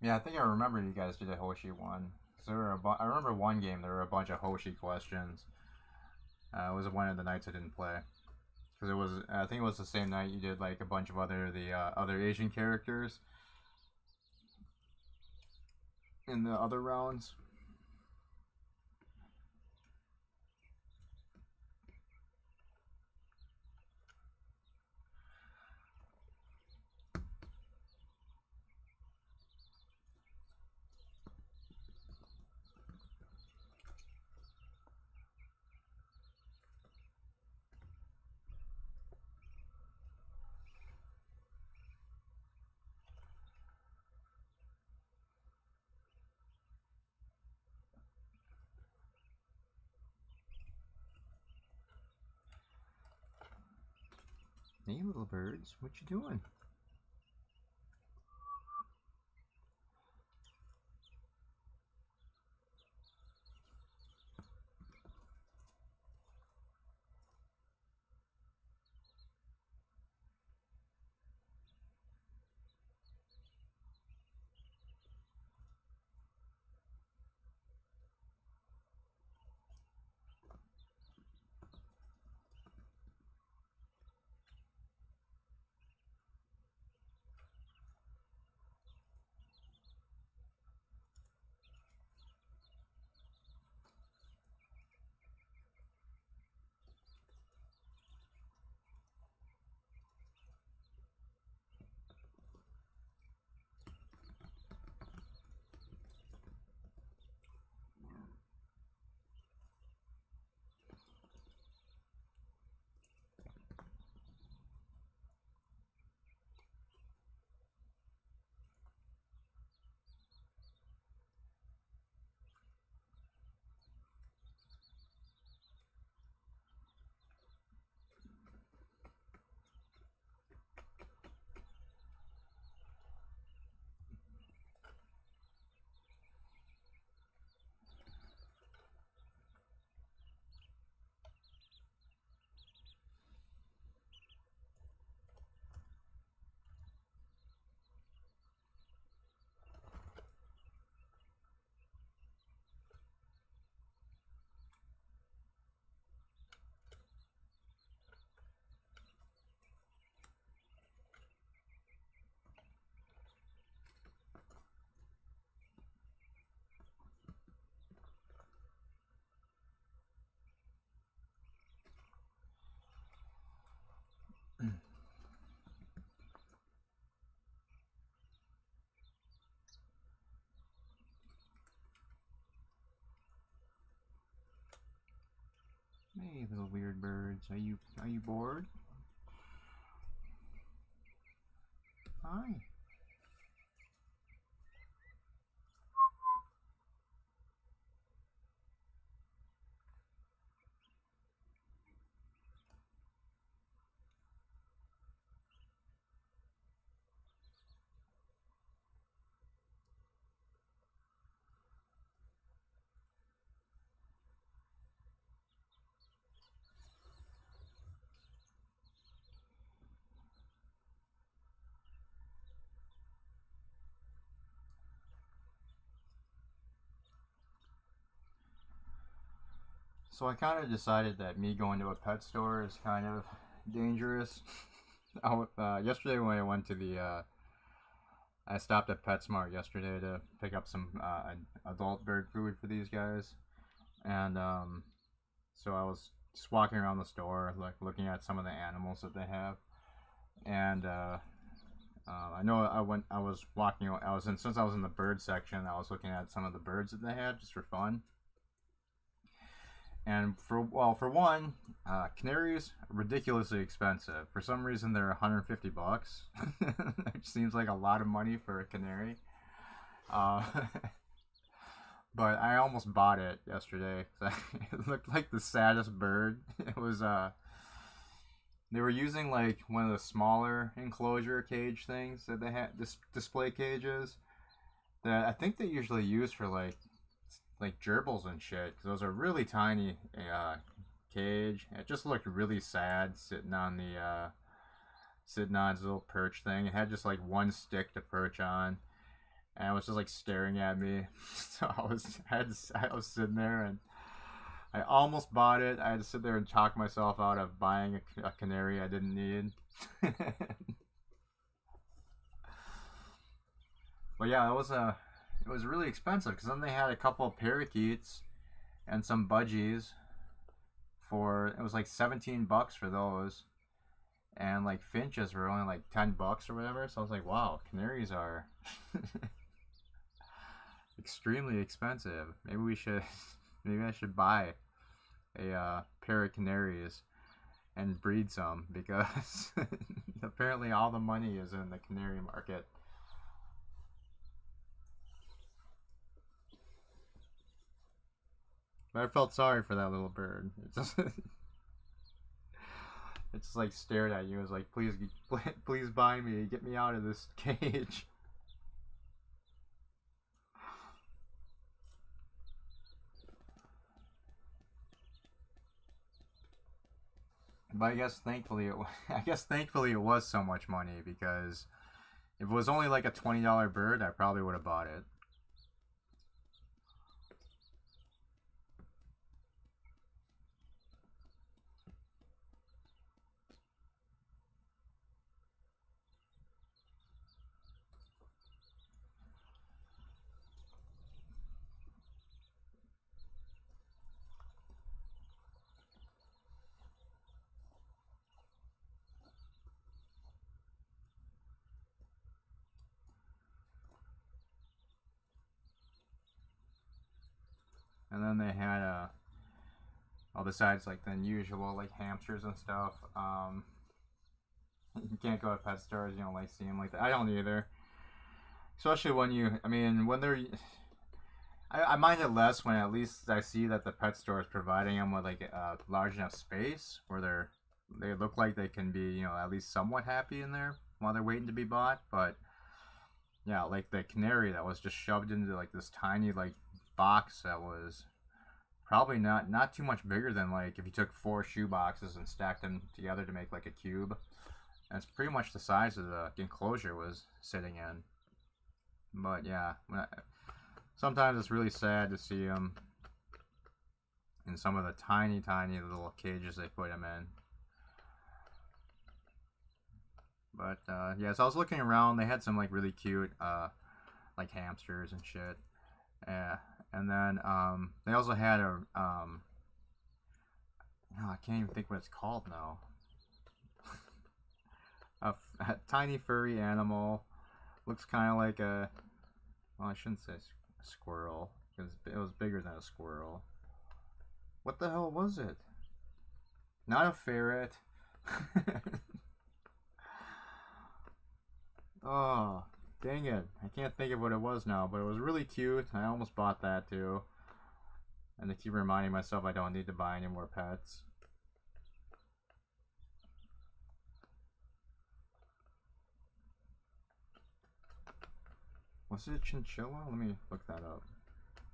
Yeah, I think I remember you guys did a Hoshi one. So there were I remember one game there were a bunch of Hoshi questions. It was one of the nights I didn't play because it was, I think it was the same night you did like a bunch of other Asian characters in the other rounds. Hey, little birds, what you doing? Hey, little weird birds, are you bored? Hi. So I kind of decided that me going to a pet store is kind of dangerous. Yesterday when I went to I stopped at PetSmart yesterday to pick up some adult bird food for these guys, and so I was just walking around the store, like looking at some of the animals that they have, and I know I was walking, since I was in the bird section, I was looking at some of the birds that they had just for fun. And for one, canaries are ridiculously expensive. For some reason, they're 150 bucks. Which seems like a lot of money for a canary. Uh, but I almost bought it yesterday. It looked like the saddest bird. It was they were using like one of the smaller enclosure cage things that they had, display cages that I think they usually use for like gerbils and shit, because those are really tiny cage. It just looked really sad sitting on its little perch thing. It had just like one stick to perch on, and it was just like staring at me. So I was sitting there, and I almost bought it. I had to sit there and talk myself out of buying a canary I didn't need. But yeah, it was really expensive, because then they had a couple of parakeets and some budgies for, it was like 17 bucks for those, and like finches were only like 10 bucks or whatever. So I was like, wow, canaries are extremely expensive. Maybe I should buy a pair of canaries and breed some, because apparently all the money is in the canary market. But I felt sorry for that little bird. It just It's like stared at you. It's like, please, please buy me. Get me out of this cage. But I guess thankfully it was so much money, because if it was only like a $20 bird, I probably would have bought it. And then they had well, besides like the usual like hamsters and stuff. You can't go to pet stores. You don't like seeing them like that. I don't either. Especially when when they're. I mind it less when at least I see that the pet store is providing them with like a large enough space where they look like they can be, at least somewhat happy in there while they're waiting to be bought. But yeah, like the canary that was just shoved into like this tiny like box that was probably not too much bigger than like if you took 4 shoe boxes and stacked them together to make like a cube. That's pretty much the size of the enclosure was sitting in. But yeah, sometimes it's really sad to see them in some of the tiny little cages they put them in. But yeah, so I was looking around. They had some like really cute like hamsters and shit. Yeah, and then they also had I can't even think what it's called now. A tiny furry animal. Looks kind of like a. Well, I shouldn't say a squirrel, because it was bigger than a squirrel. What the hell was it? Not a ferret. Oh, dang it. I can't think of what it was now, but it was really cute. I almost bought that too. And I keep reminding myself I don't need to buy any more pets. Was it a chinchilla? Let me look that up.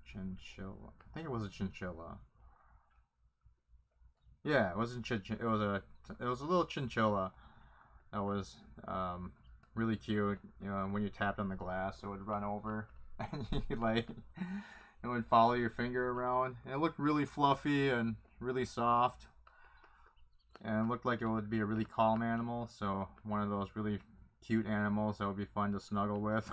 Chinchilla. I think it was a chinchilla. Yeah, it wasn't chinchilla. It was a little chinchilla that was really cute. When you tapped on the glass, it would run over, and it would follow your finger around. And it looked really fluffy and really soft, and it looked like it would be a really calm animal. So one of those really cute animals that would be fun to snuggle with.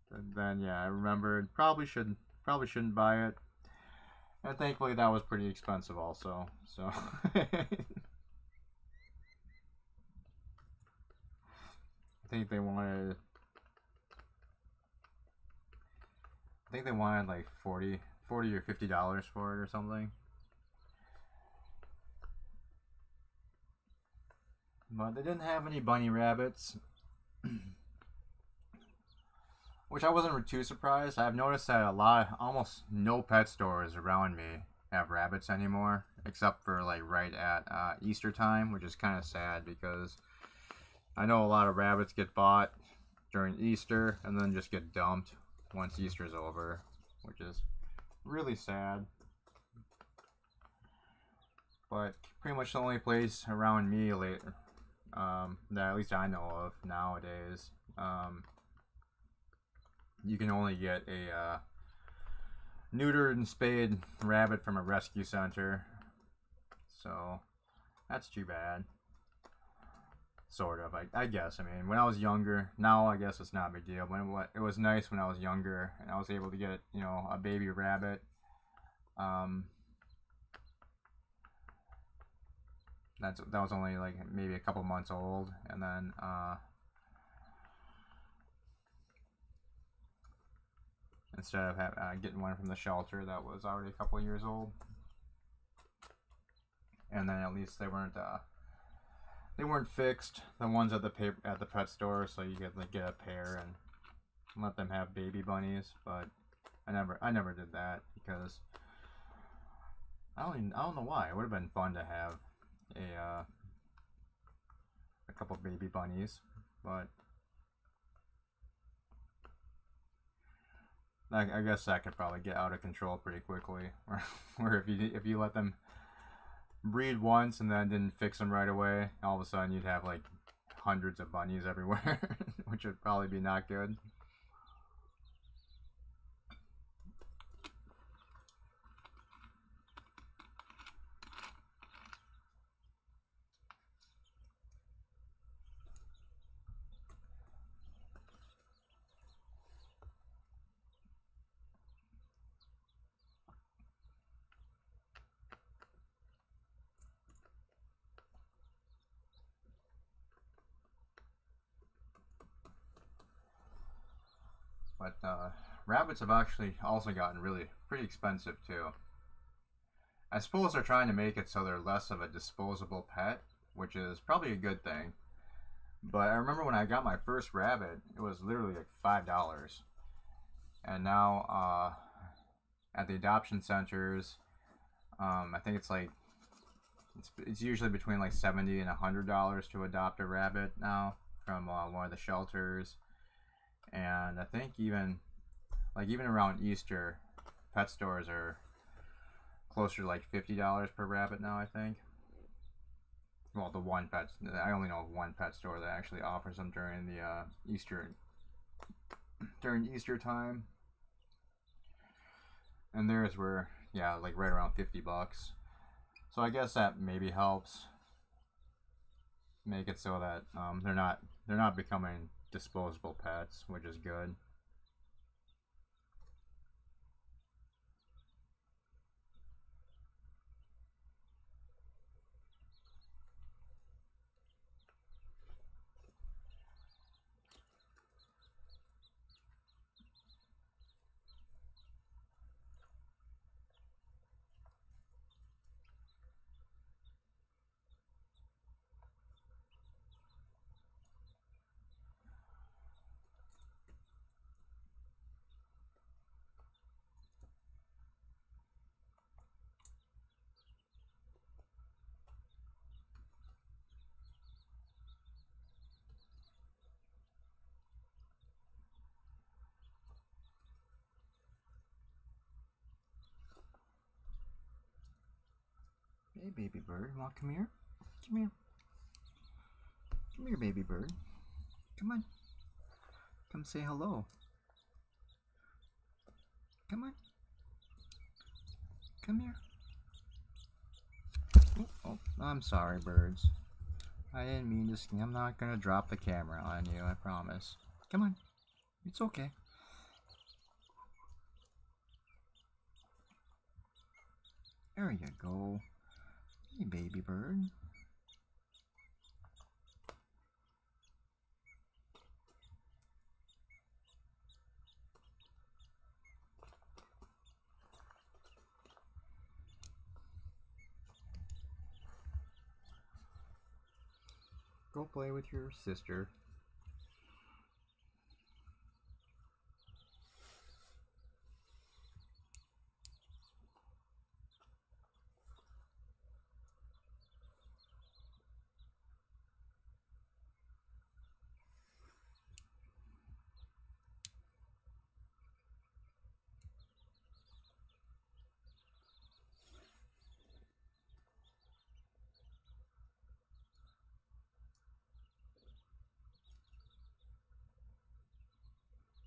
And then yeah, I remembered probably shouldn't buy it. And thankfully that was pretty expensive also. So I think they wanted like $40 or $50 for it or something. But they didn't have any bunny rabbits. Which I wasn't too surprised. I've noticed that almost no pet stores around me have rabbits anymore, except for like right at Easter time, which is kind of sad, because I know a lot of rabbits get bought during Easter and then just get dumped once Easter's over, which is really sad. But pretty much the only place around me that at least I know of nowadays, you can only get a neutered and spayed rabbit from a rescue center. So that's too bad. Sort of, I guess. I mean, when I was younger, now I guess it's not a big deal. But it was nice when I was younger and I was able to get, a baby rabbit. That was only like maybe a couple months old, and then instead of getting one from the shelter that was already a couple years old. And then at least they weren't fixed, the ones at the pet store, so you could like get a pair and let them have baby bunnies. But I never did that, because I don't know why. It would have been fun to have a couple baby bunnies, but I guess that could probably get out of control pretty quickly. Where if you let them breed once and then didn't fix them right away, all of a sudden you'd have like hundreds of bunnies everywhere, which would probably be not good. But rabbits have actually also gotten really pretty expensive too. I suppose they're trying to make it so they're less of a disposable pet, which is probably a good thing. But I remember when I got my first rabbit, it was literally like $5. And now at the adoption centers, I think it's like it's usually between like $70 and $100 to adopt a rabbit now from one of the shelters. And I think even around Easter, pet stores are closer to like $50 per rabbit now, I think. Well, I only know of one pet store that actually offers them during the Easter time. And theirs were, yeah, like right around $50. So I guess that maybe helps make it so that they're not becoming disposable pets, which is good. Hey, baby bird, want to come here? Come here. Come here, baby bird. Come on. Come say hello. Come on. Come here. Oh, I'm sorry, birds. I didn't mean to. I'm not gonna drop the camera on you, I promise. Come on. It's okay. There you go. Hey, baby bird. Go play with your sister.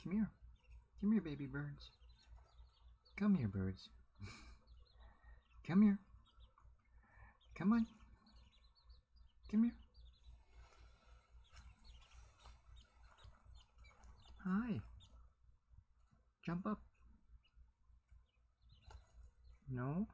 Come here. Come here, baby birds. Come here, birds. Come here. Come on. Come here. Hi. Jump up. No?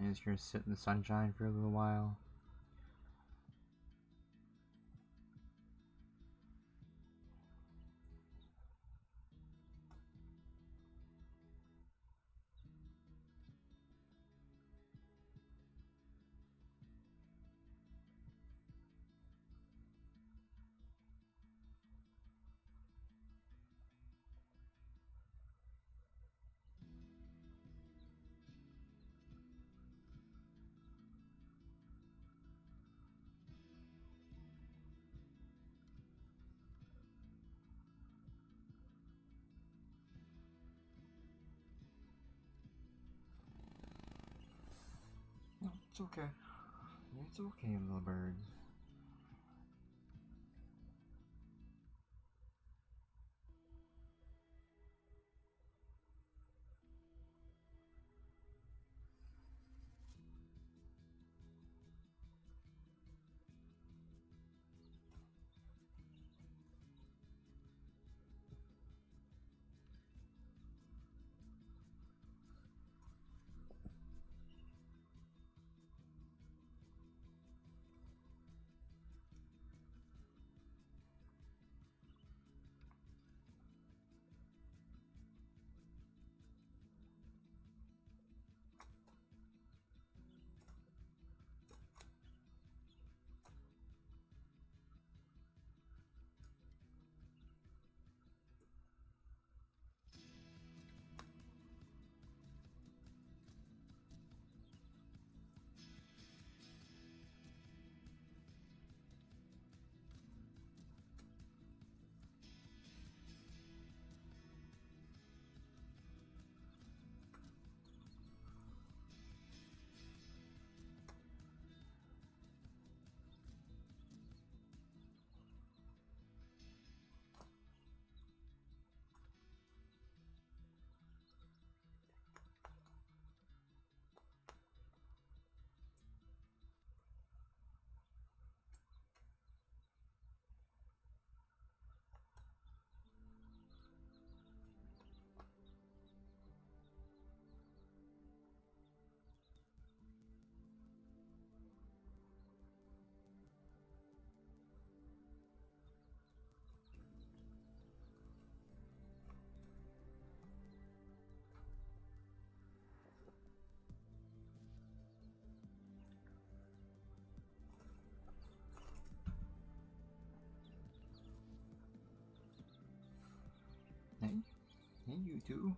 And just gonna sit in the sunshine for a little while. No, it's okay. It's okay, little bird. Hey, hey, you two.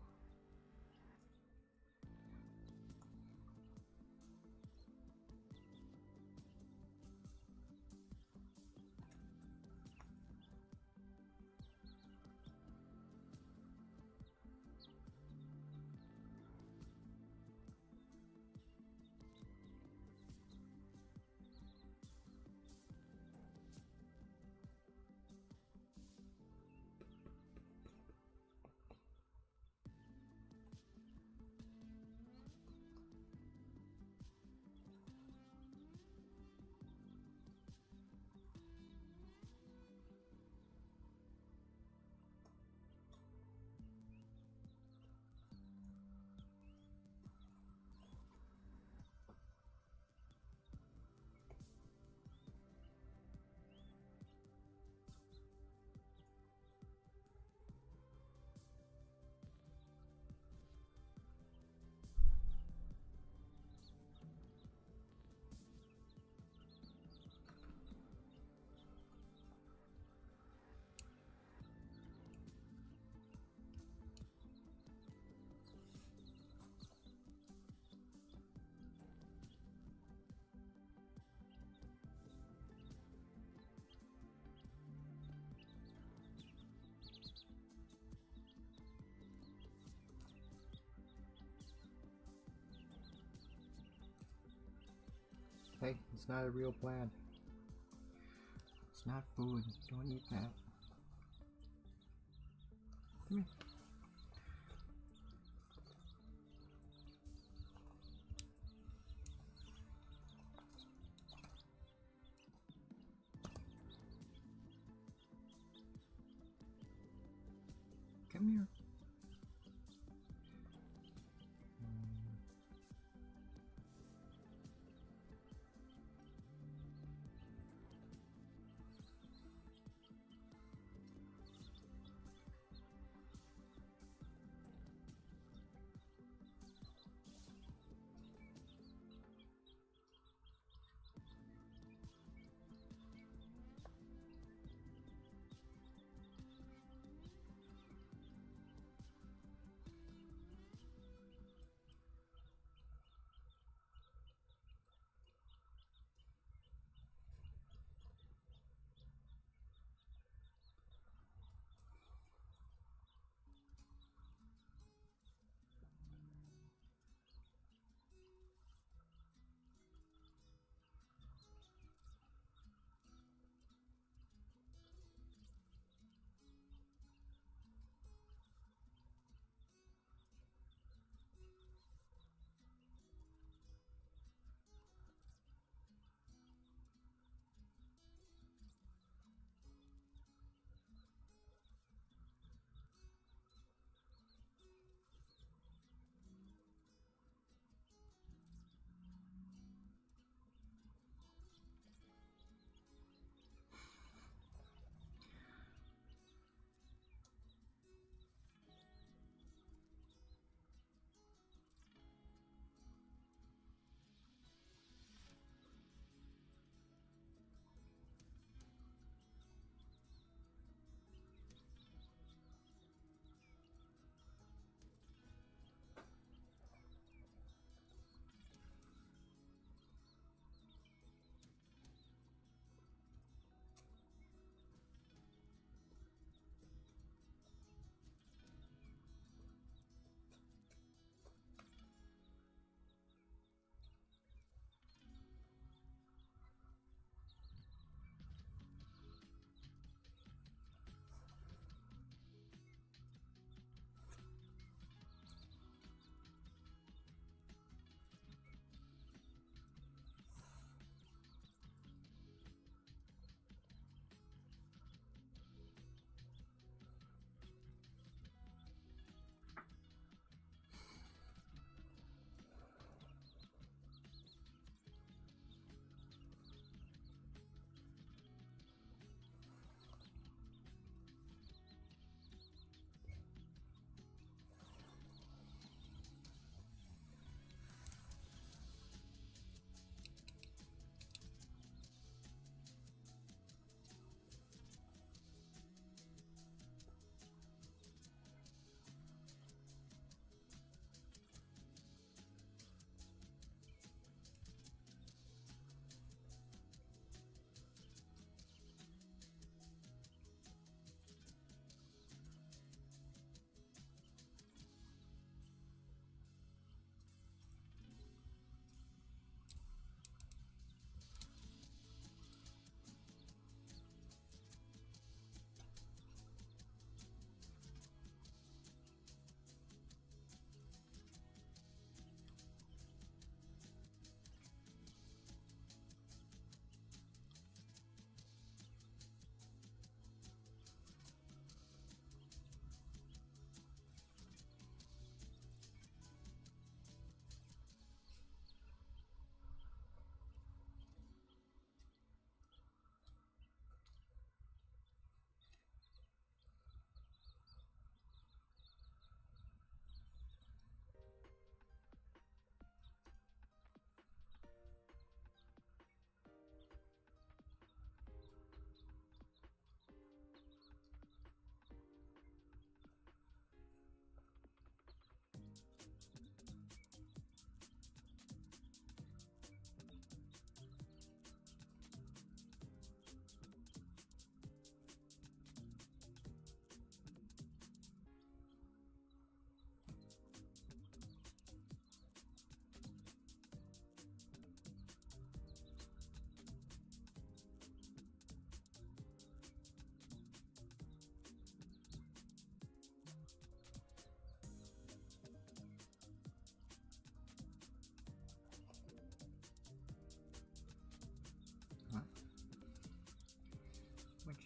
Hey, it's not a real plant. It's not food. Don't eat that. Come here. Come here.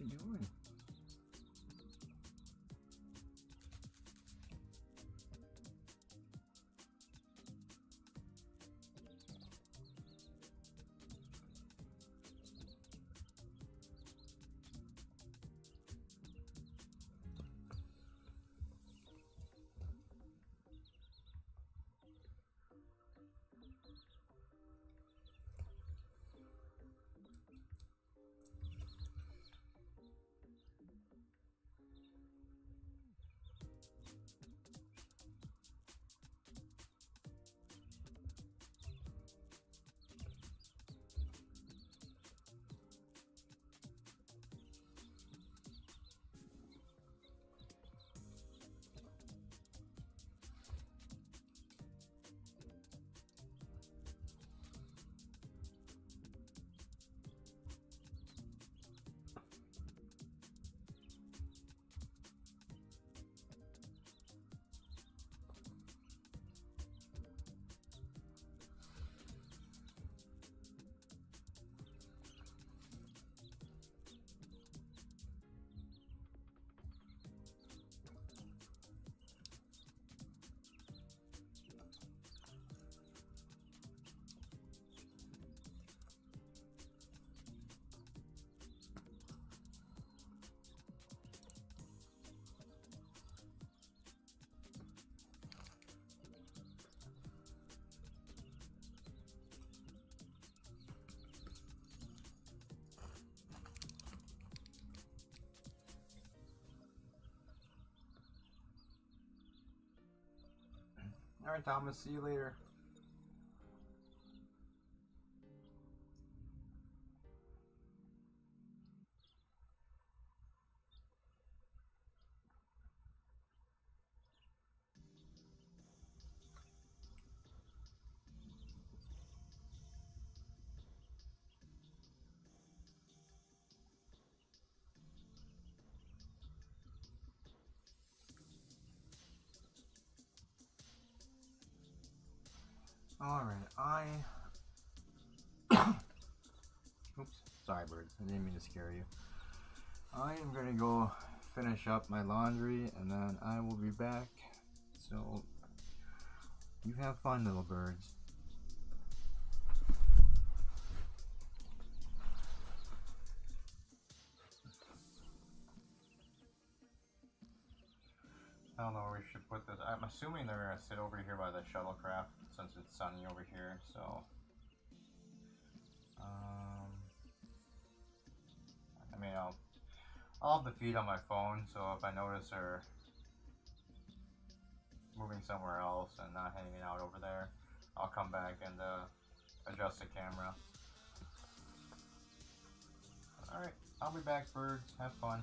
you doing? Alright, Thomas, see you later. Alright, oops, sorry birds, I didn't mean to scare you. I am gonna go finish up my laundry and then I will be back. So, you have fun, little birds. I don't know where we should put this. I'm assuming they're gonna sit over here by the shuttlecraft since it's sunny over here, so. I mean, I'll have the feed on my phone, so if I notice they're moving somewhere else and not hanging out over there, I'll come back and adjust the camera. Alright, I'll be back, birds. Have fun.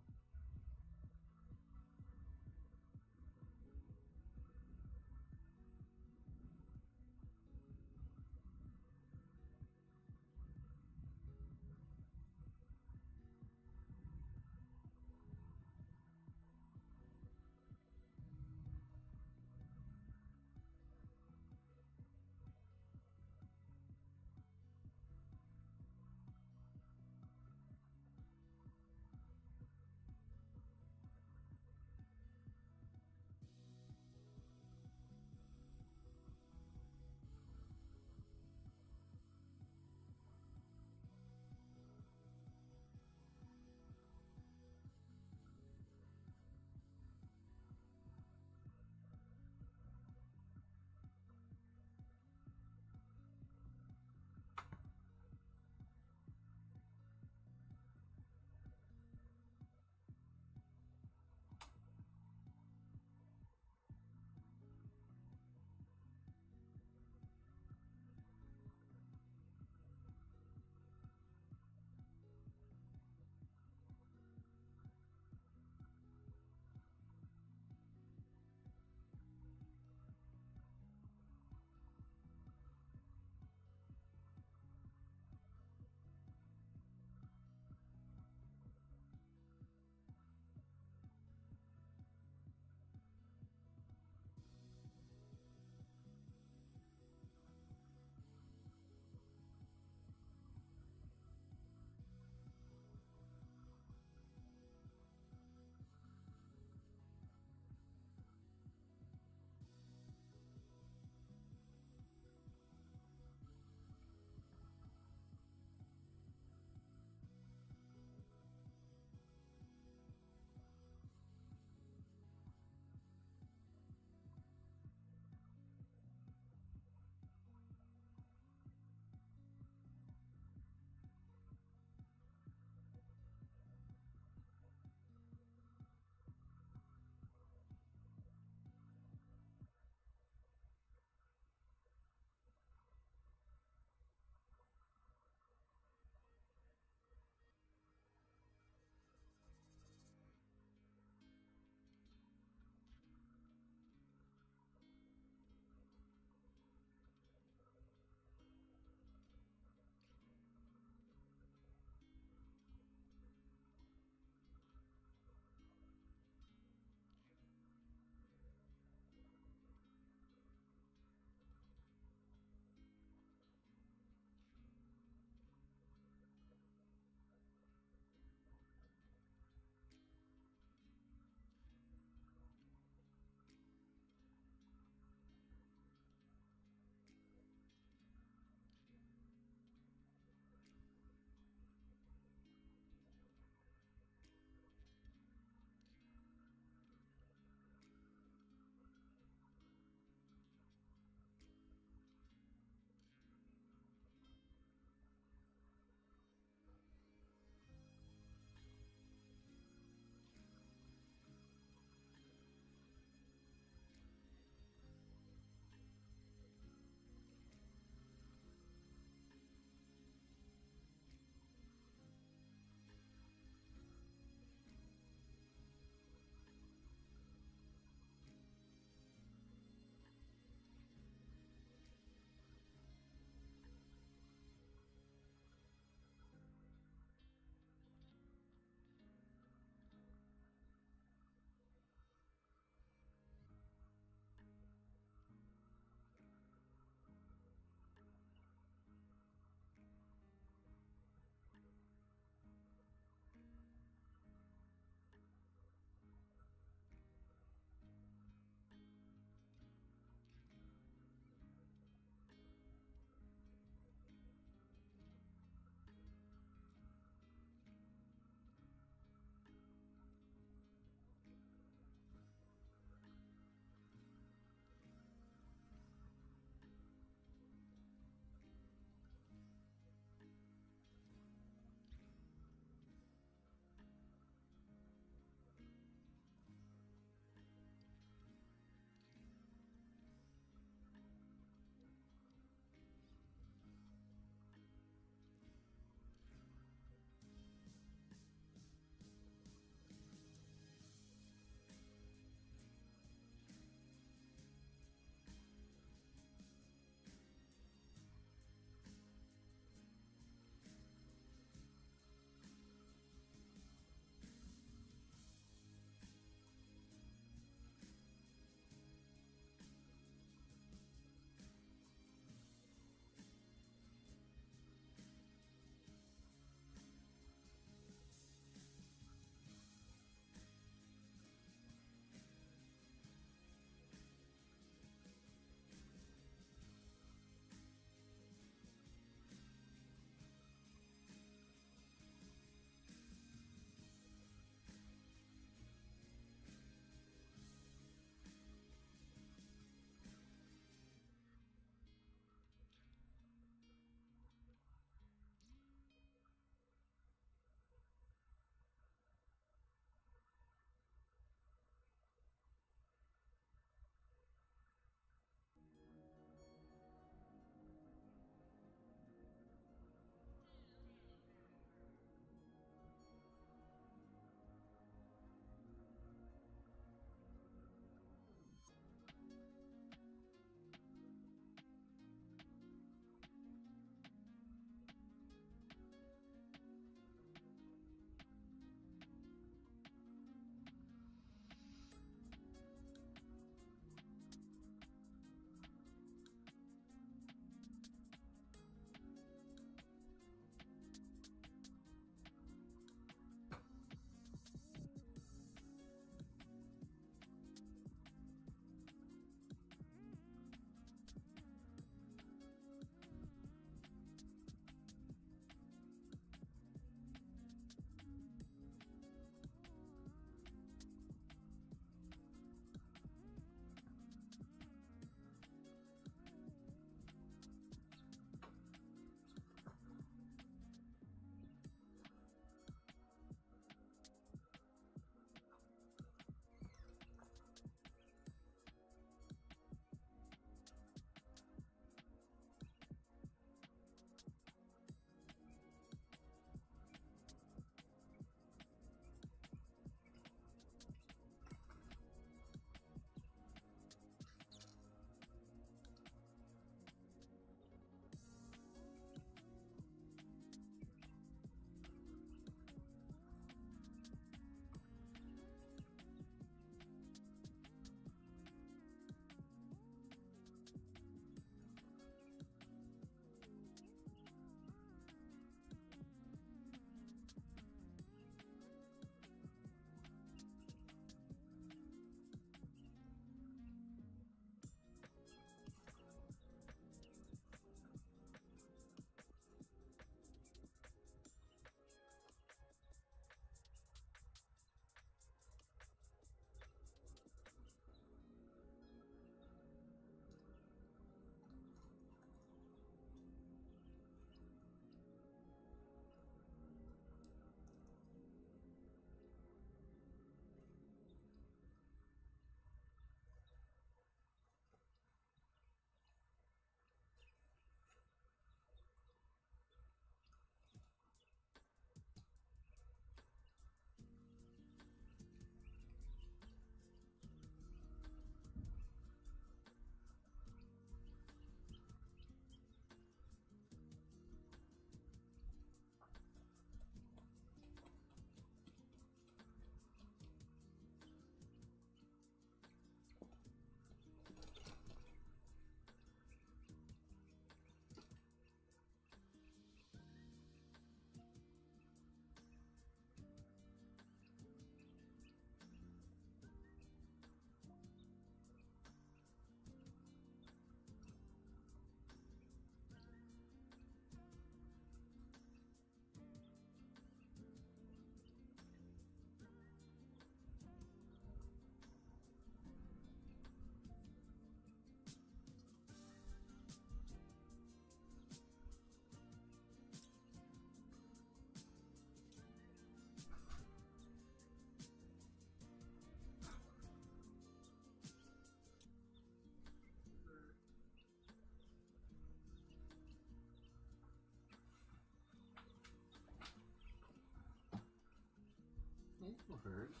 Little birds.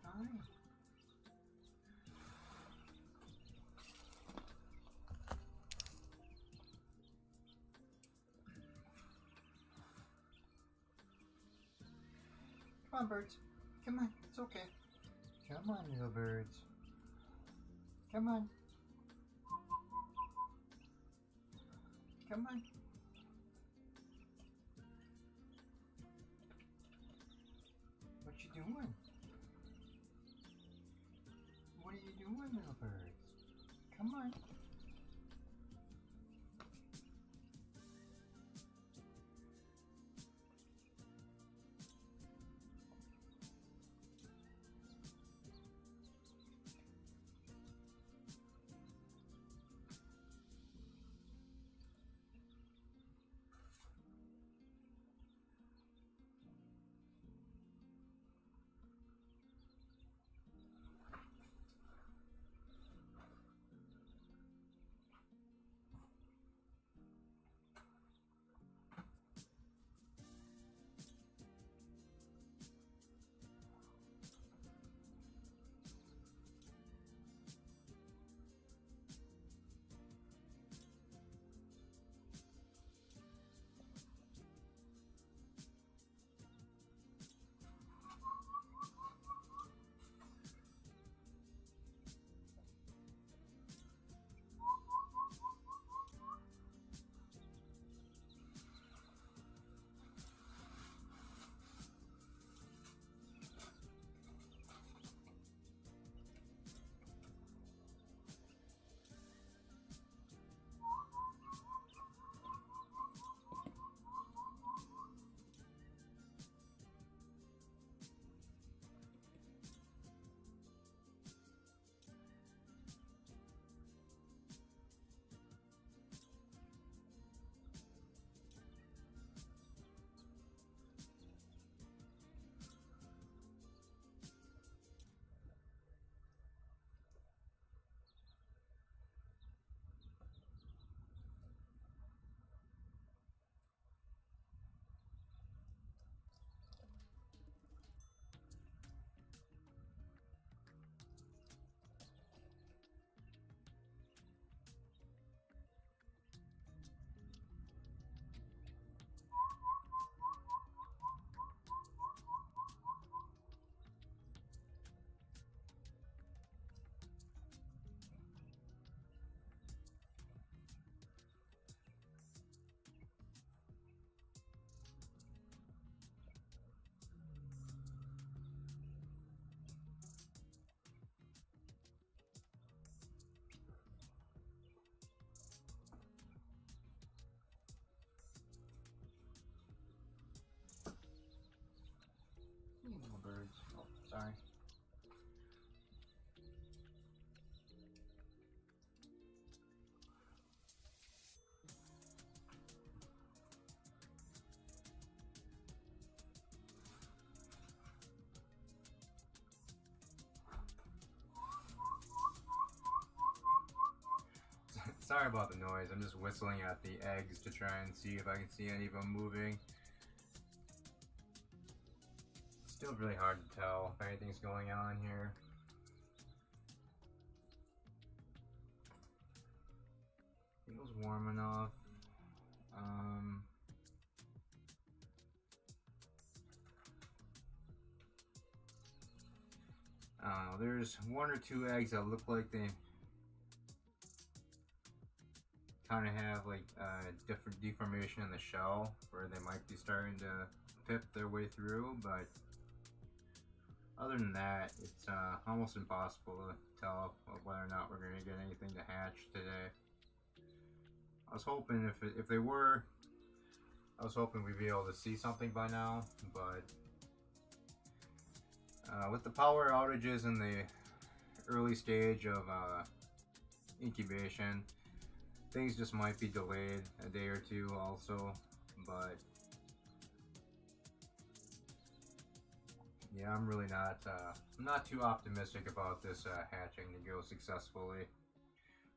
Hi. Come on, birds. Come on. It's okay. Come on, little birds. Come on. Come on. What you doing? What are you doing, little birds? Come on. Little birds. Oh, sorry. Sorry about the noise. I'm just whistling at the eggs to try and see if I can see any of them moving. Still really hard to tell if anything's going on here. Feels warm enough. I don't know, there's one or two eggs that look like they kind of have like different deformation in the shell where they might be starting to pip their way through, but other than that, it's almost impossible to tell whether or not we're going to get anything to hatch today. I was hoping if they were, I was hoping we'd be able to see something by now, but with the power outages in the early stage of incubation, things just might be delayed a day or two also, but yeah, I'm really not too optimistic about this hatching to go successfully,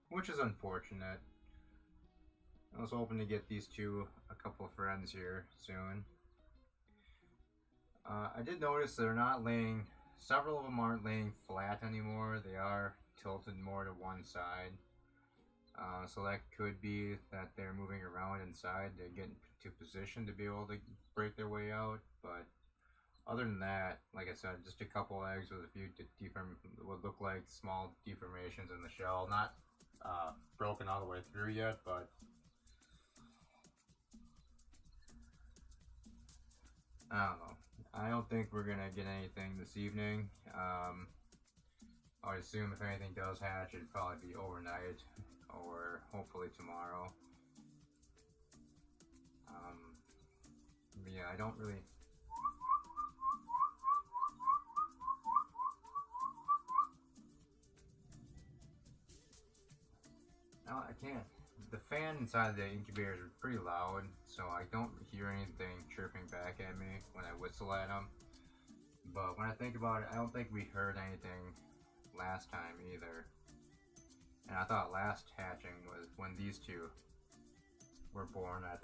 which is unfortunate. I was hoping to get these two a couple of friends here soon. I did notice they're not laying, several of them aren't laying flat anymore. They are tilted more to one side. So that could be that they're moving around inside to get into position to be able to break their way out. But other than that, like I said, just a couple eggs with a few what look like small deformations in the shell. Not broken all the way through yet, but I don't know. I don't think we're gonna get anything this evening. I would assume if anything does hatch, it'd probably be overnight or hopefully tomorrow. But yeah, I don't really. No, I can't. The fan inside the incubators are pretty loud, so I don't hear anything chirping back at me when I whistle at them. But when I think about it, I don't think we heard anything last time either. And I thought last hatching was when these two were born. I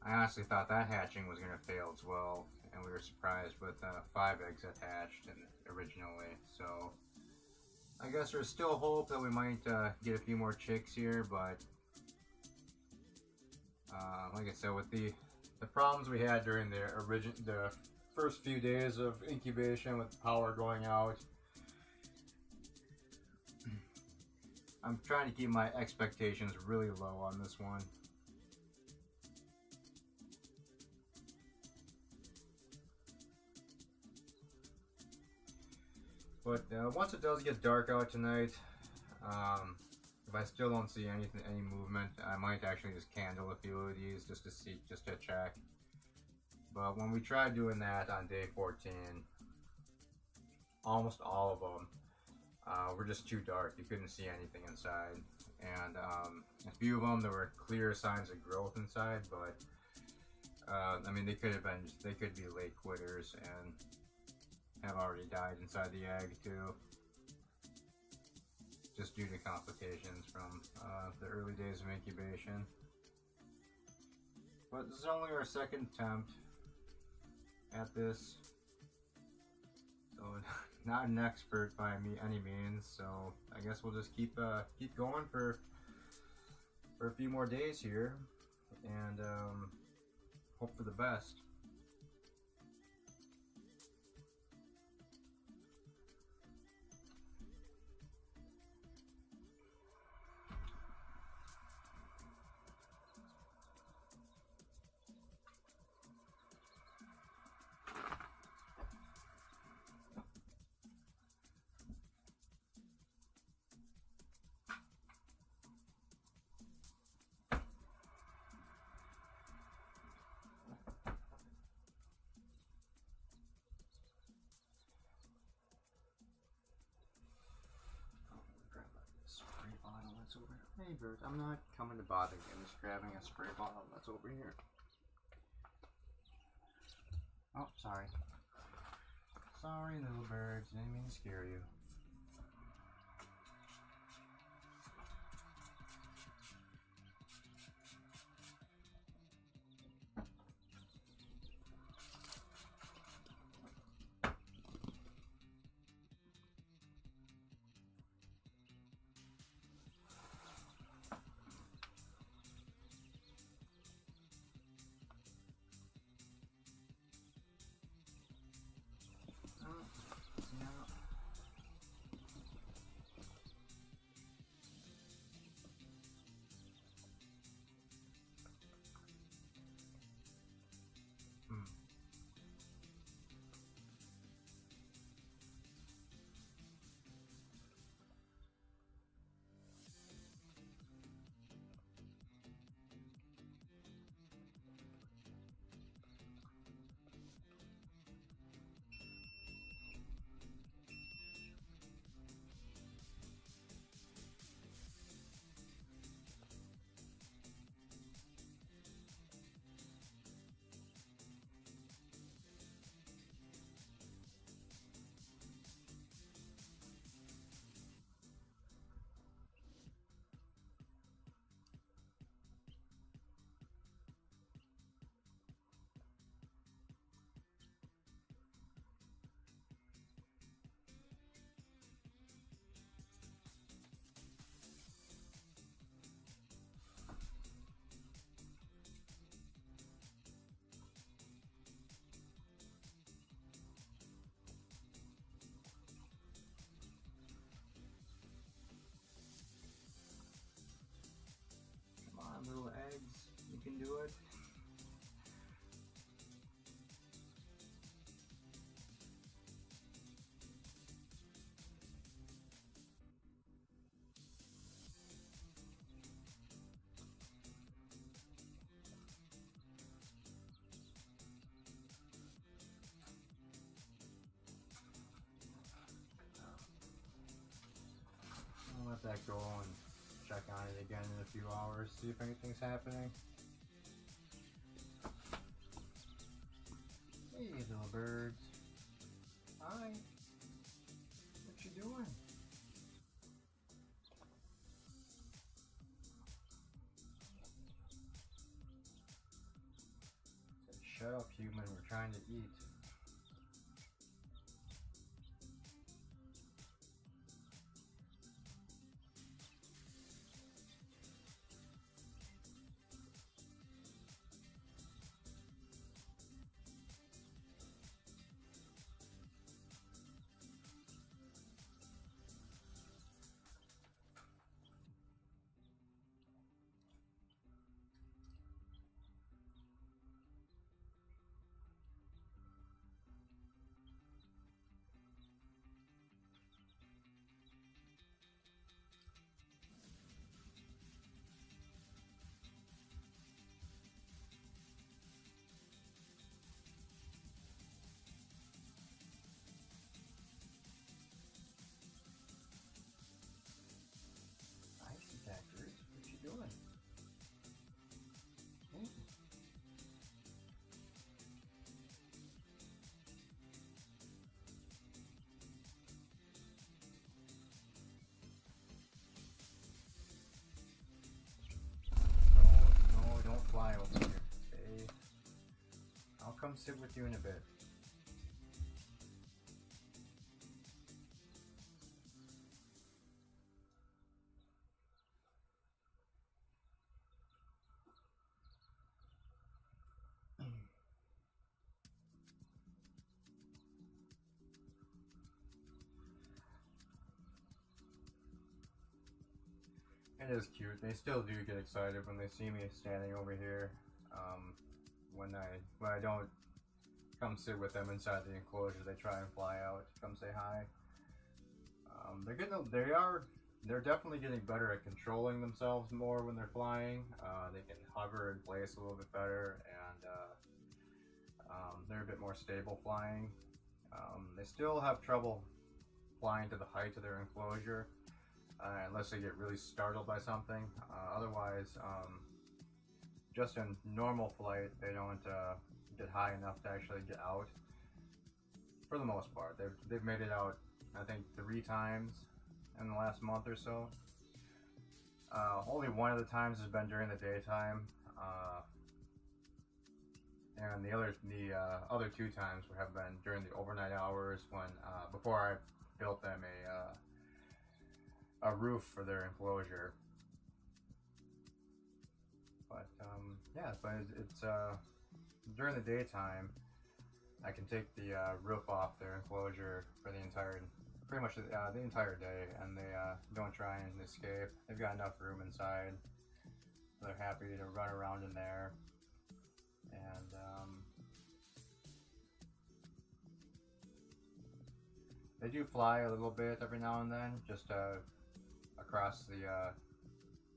honestly thought that hatching was going to fail as well, and we were surprised with 5 eggs that hatched originally. So I guess there's still hope that we might get a few more chicks here, but like I said, with the problems we had during the first few days of incubation with power going out, I'm trying to keep my expectations really low on this one. But once it does get dark out tonight, if I still don't see any movement, I might actually just candle a few of these just to check. But when we tried doing that on day 14, almost all of them were just too dark. You couldn't see anything inside, and a few of them there were clear signs of growth inside. But I mean, they could be late quitters and have already died inside the egg too, just due to complications from the early days of incubation. But this is only our second attempt at this, so not an expert by any means. So I guess we'll just keep going for a few more days here, and hope for the best. Hey bird, I'm not coming to bother you. I'm just grabbing a spray bottle that's over here. Oh, sorry. Sorry, little birds. Didn't mean to scare you. that go and check on it again in a few hours, see if anything's happening. Hey, little birds. Hi. What you doing? Shut up, human. We're trying to eat. What you doing? No, don't fly over here. Okay. I'll come sit with you in a bit. It is cute. They still do get excited when they see me standing over here. When I don't come sit with them inside the enclosure, they try and fly out, come say hi. They're definitely getting better at controlling themselves more when they're flying. They can hover in place a little bit better, and they're a bit more stable flying. They still have trouble flying to the height of their enclosure. Unless they get really startled by something. Otherwise, just in normal flight, they don't get high enough to actually get out. For the most part, they've made it out, I think, 3 times in the last month or so. Only one of the times has been during the daytime, and the other 2 times have been during the overnight hours when before I built them a roof for their enclosure. But yeah, but it's during the daytime I can take the roof off their enclosure for pretty much the entire day, and they don't try and escape. They've got enough room inside. They're happy to run around in there, and they do fly a little bit every now and then, just across the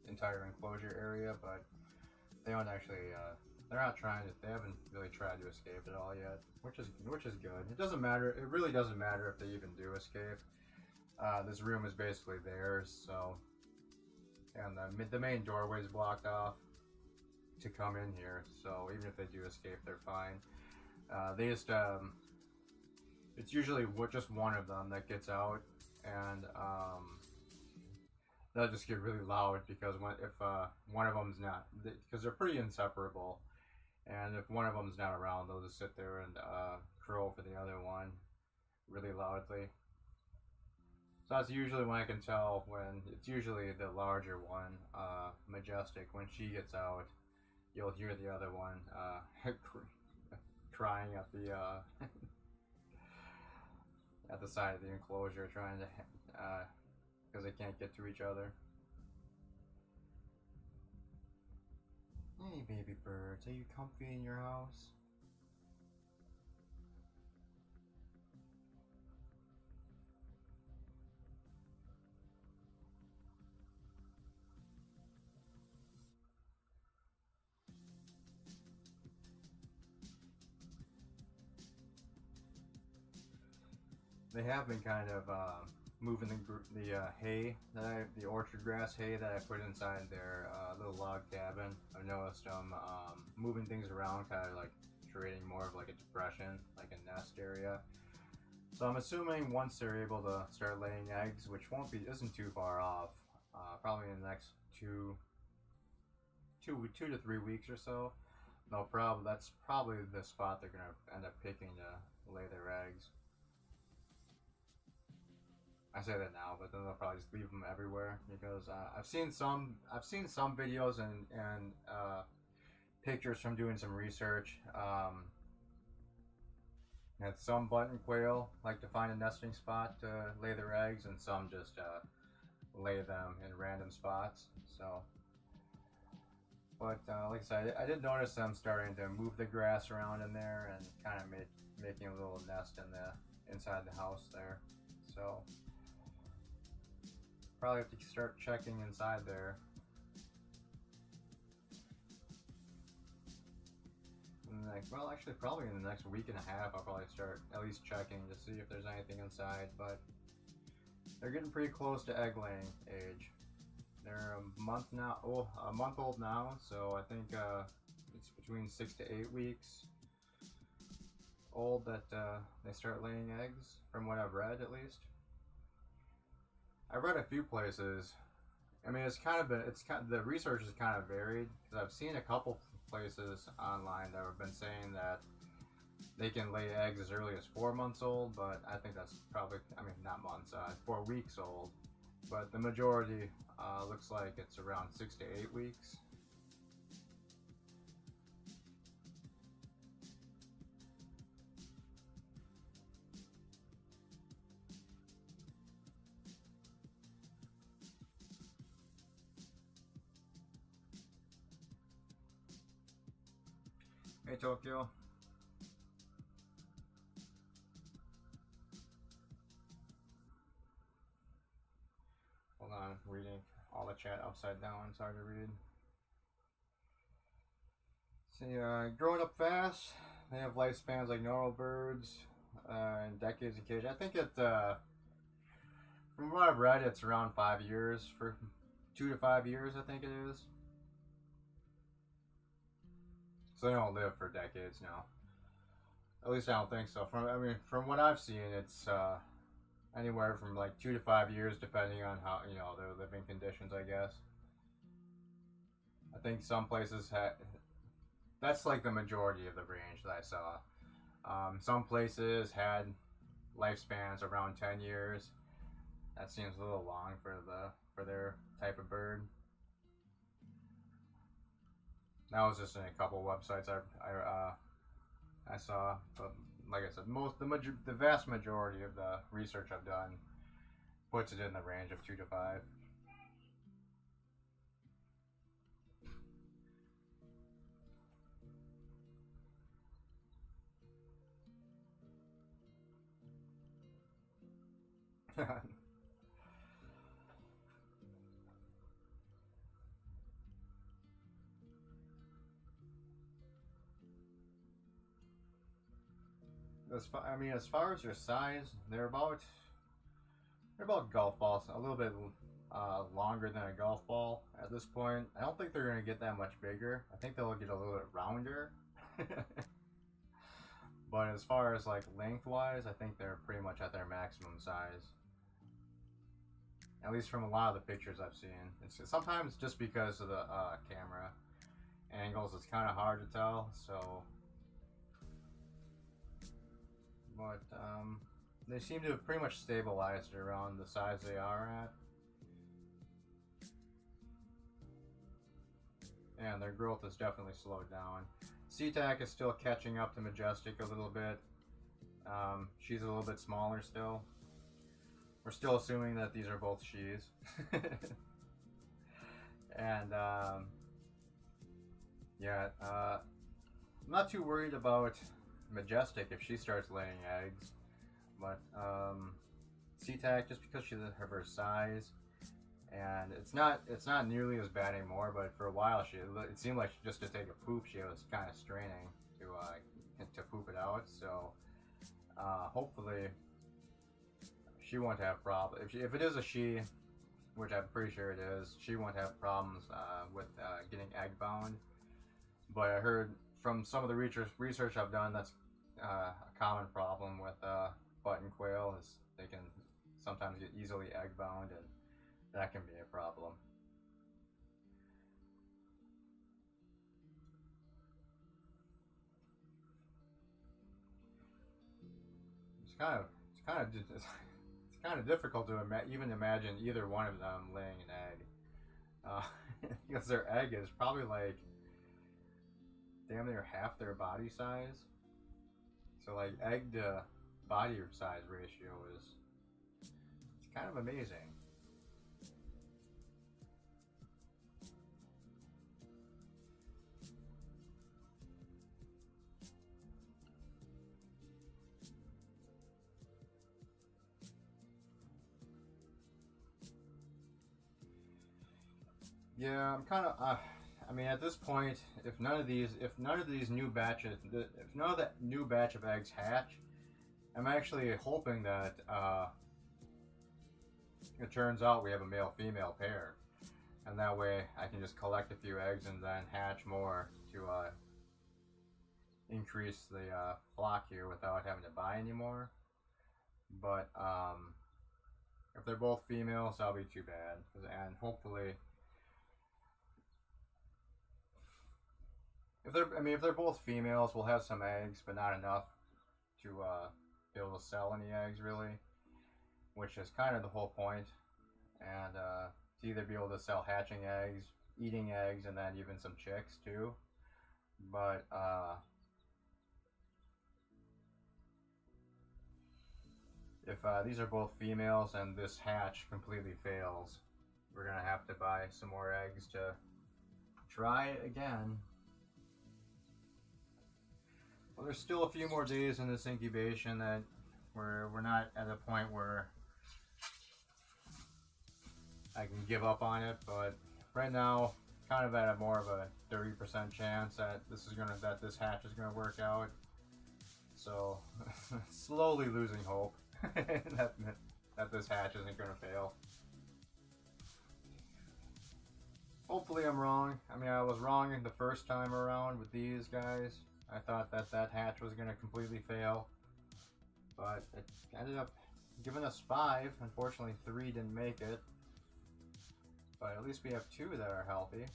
entire enclosure area, but they don't actually. They're not trying to. They haven't really tried to escape at all yet, which is good. It doesn't matter. It really doesn't matter if they even do escape. This room is basically theirs, so, and the main doorway is blocked off to come in here. So even if they do escape, they're fine. They just it's usually just one of them that gets out, and they'll just get really loud because if one of them's not, because they're pretty inseparable, and if one of them's not around, they'll just sit there and crow for the other one really loudly. So that's usually when I can tell when it's usually the larger one, Majestic. When she gets out, you'll hear the other one crying at the at the side of the enclosure, trying to because they can't get to each other. Hey, baby birds, are you comfy in your house? They have been kind of moving the hay the orchard grass hay that I put inside their little log cabin. I've noticed them moving things around, kind of like creating more of like a depression, like a nest area. So I'm assuming once they're able to start laying eggs, which isn't too far off, probably in the next two to 3 weeks or so, that's probably the spot they're gonna end up picking to lay their eggs. I say that now, but then they'll probably just leave them everywhere because I've seen some videos and pictures from doing some research. And some button quail like to find a nesting spot to lay their eggs, and some just lay them in random spots. So, but like I said, I did notice them starting to move the grass around in there and kind of making a little nest inside the house there. So probably have to start checking inside there. Well, actually, probably in the next week and a half, I'll probably start at least checking to see if there's anything inside. But they're getting pretty close to egg laying age. They're a month old now, so I think it's between 6 to 8 weeks old that they start laying eggs, from what I've read at least. I've read a few places. I mean, the research is kind of varied, because I've seen a couple places online that have been saying that they can lay eggs as early as 4 months old, but I think that's probably, I mean, not months, 4 weeks old. But the majority looks like it's around 6 to 8 weeks. Hey Tokyo. Hold on, reading all the chat upside down, it's hard to read. See, growing up fast, they have lifespans like normal birds, and decades in cage. I think from what I've read, it's around 5 years, for 2 to 5 years, I think it is. So they don't live for decades now. At least I don't think so. From what I've seen, it's anywhere from like 2 to 5 years, depending on how their living conditions, I guess. I think some places that's like the majority of the range that I saw. Some places had lifespans around 10 years. That seems a little long for their type of bird. That was just in a couple websites I saw, but like I said, the vast majority of the research I've done puts it in the range of 2 to 5. As far as their size, they're about golf balls, a little bit longer than a golf ball at this point. I don't think they're gonna get that much bigger. I think they'll get a little bit rounder. But as far as like lengthwise, I think they're pretty much at their maximum size. At least from a lot of the pictures I've seen. Sometimes just because of the camera angles, it's kind of hard to tell. So. But they seem to have pretty much stabilized around the size they are at. And their growth has definitely slowed down. SeaTac is still catching up to Majestic a little bit. She's a little bit smaller still. We're still assuming that these are both she's. And yeah, I'm not too worried about Majestic if she starts laying eggs, but SeaTac, just because she's of her size, and it's not nearly as bad anymore. But for a while, it seemed like just to take a poop, she was kind of straining to poop it out. So hopefully she won't have problem. If it is a she, which I'm pretty sure it is, she won't have problems with getting egg bound. But I heard from some of the research I've done, that's a common problem with button quail is they can sometimes get easily egg bound, and that can be a problem. It's kind of difficult to even imagine either one of them laying an egg, because their egg is probably like damn near half their body size. So like egg to body size ratio is it's kind of amazing. Yeah, I'm kind of. I mean, at this point, if none of the new batch of eggs hatch, I'm actually hoping that it turns out we have a male-female pair, and that way I can just collect a few eggs and then hatch more to increase the flock here without having to buy anymore. But if they're both females, that'll be too bad, and hopefully. If they're both females, we'll have some eggs, but not enough to be able to sell any eggs, really, which is kind of the whole point. And to either be able to sell hatching eggs, eating eggs, and then even some chicks too. But if these are both females and this hatch completely fails, we're gonna have to buy some more eggs to try it again. Well, there's still a few more days in this incubation that we're not at a point where I can give up on it, but right now, kind of at a more of a 30% chance that this hatch is gonna work out. So, slowly losing hope that this hatch isn't gonna fail. Hopefully I'm wrong. I mean, I was wrong in the first time around with these guys. I thought that hatch was going to completely fail, but it ended up giving us 5. Unfortunately, 3 didn't make it, but at least we have 2 that are healthy.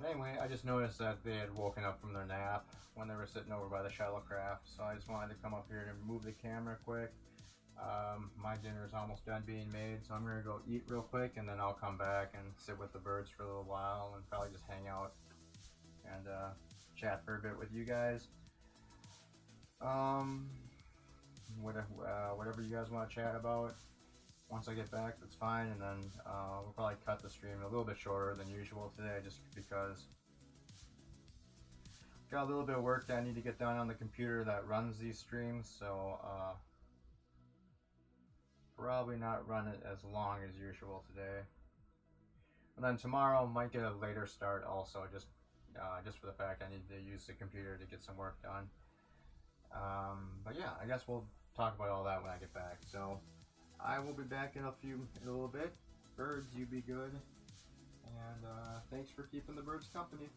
Anyway, I just noticed that they had woken up from their nap when they were sitting over by the shuttlecraft, so I just wanted to come up here to move the camera quick. My dinner is almost done being made, so I'm going to go eat real quick, and then I'll come back and sit with the birds for a little while and probably just hang out and chat for a bit with you guys. Whatever you guys want to chat about. Once I get back, that's fine, and then we'll probably cut the stream a little bit shorter than usual today, just because got a little bit of work that I need to get done on the computer that runs these streams, so probably not run it as long as usual today. And then tomorrow might get a later start also, just for the fact I need to use the computer to get some work done. But yeah, I guess we'll talk about all that when I get back. So I will be back in a little bit. Birds, you be good, and thanks for keeping the birds company.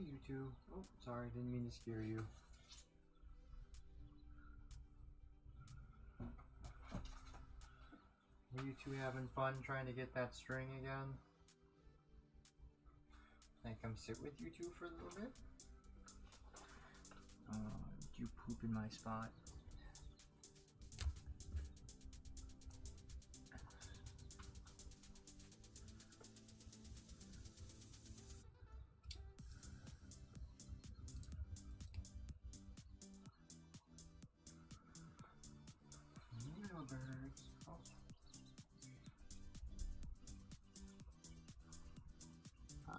you two. Oh, sorry, didn't mean to scare you. Are you two having fun trying to get that string again? Can I come sit with you two for a little bit? Did you poop in my spot? Little birds. Oh. Hi.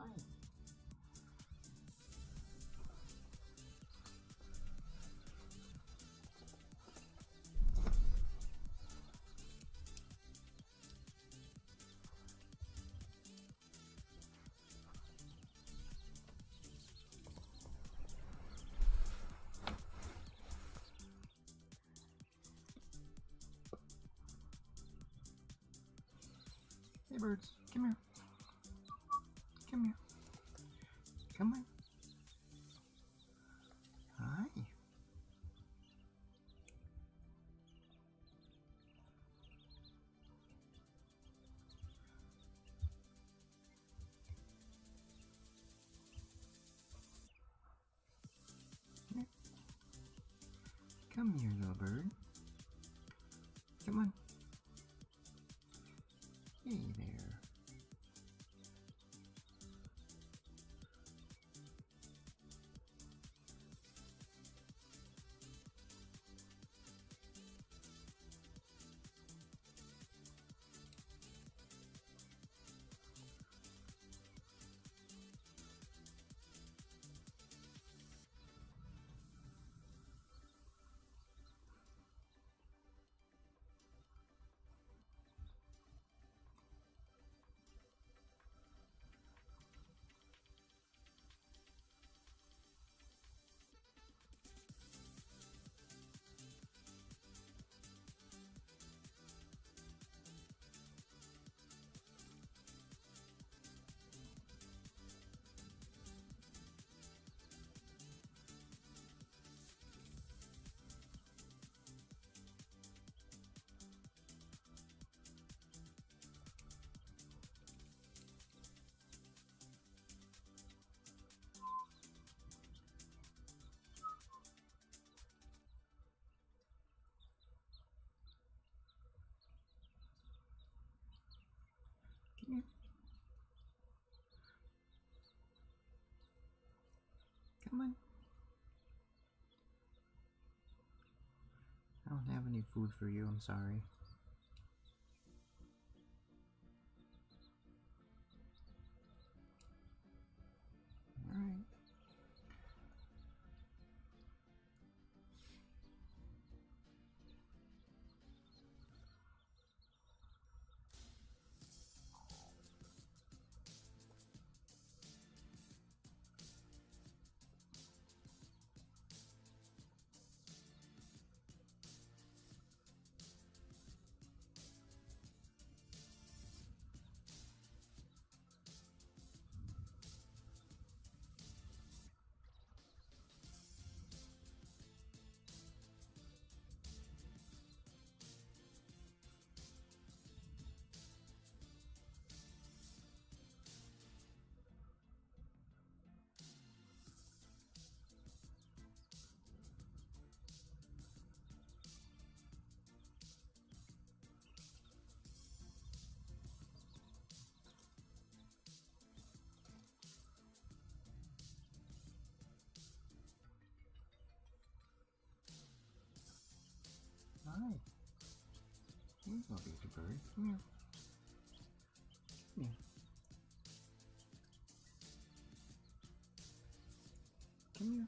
Hey birds, come here. Come here. Come on. Hi. Here. Come here, little bird. Come on. Hey there. Come here. Come on. I don't have any food for you, I'm sorry. Alright. Hi. Here's my baby bird. Come here. Come here. Come here.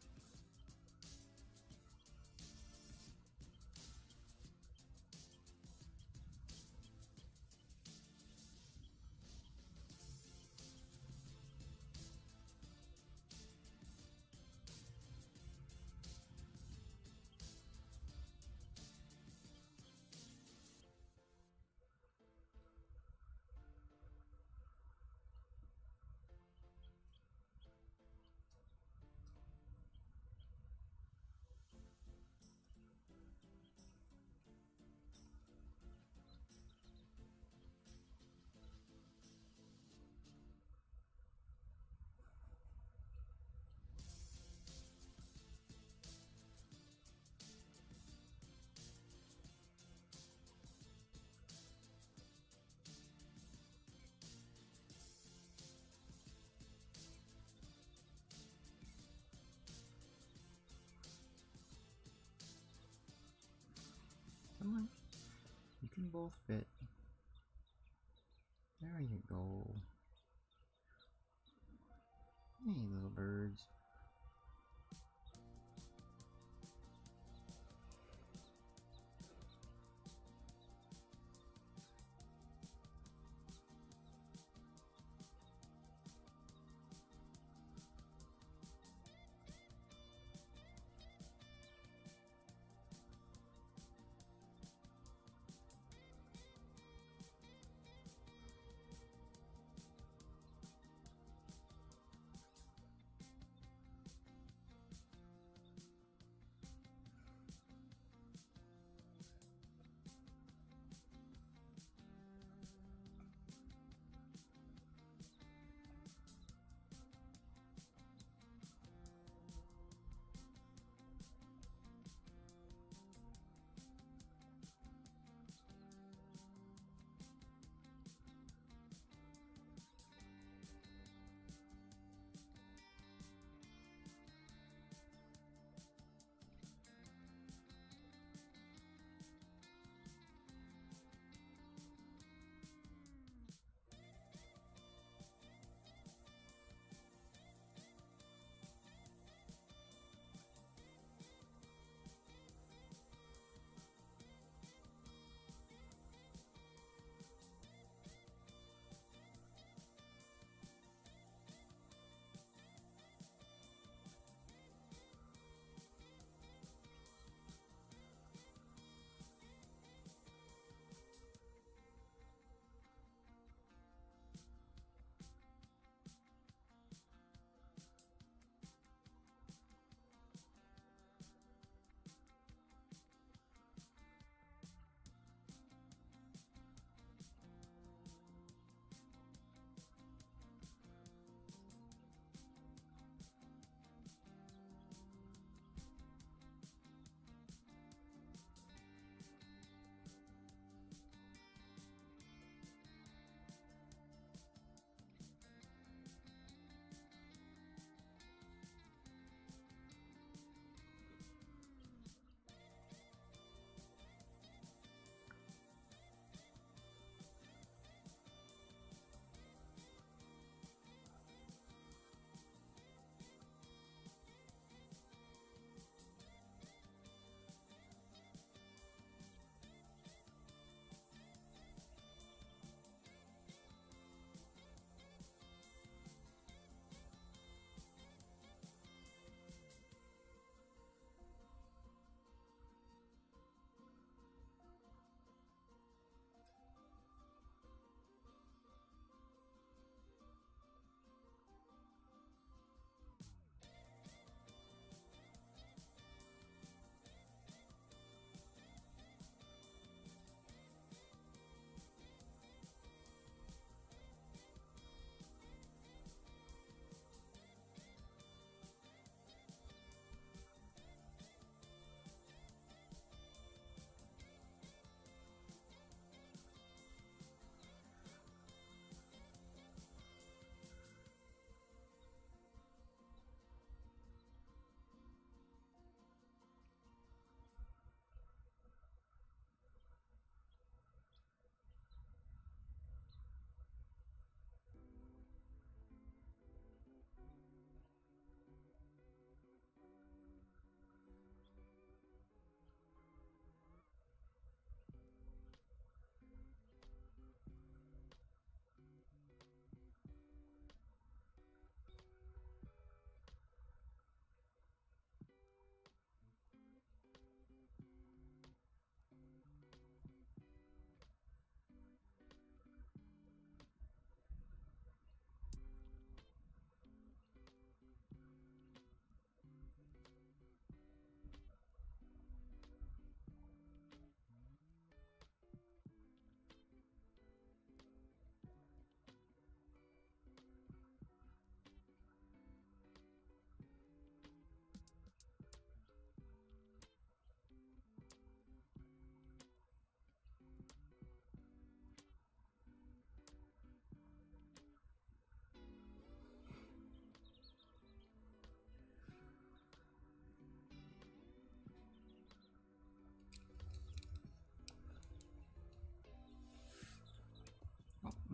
them both fit. There you go. Hey, little birds.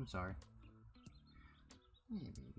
I'm sorry. Yeah, baby.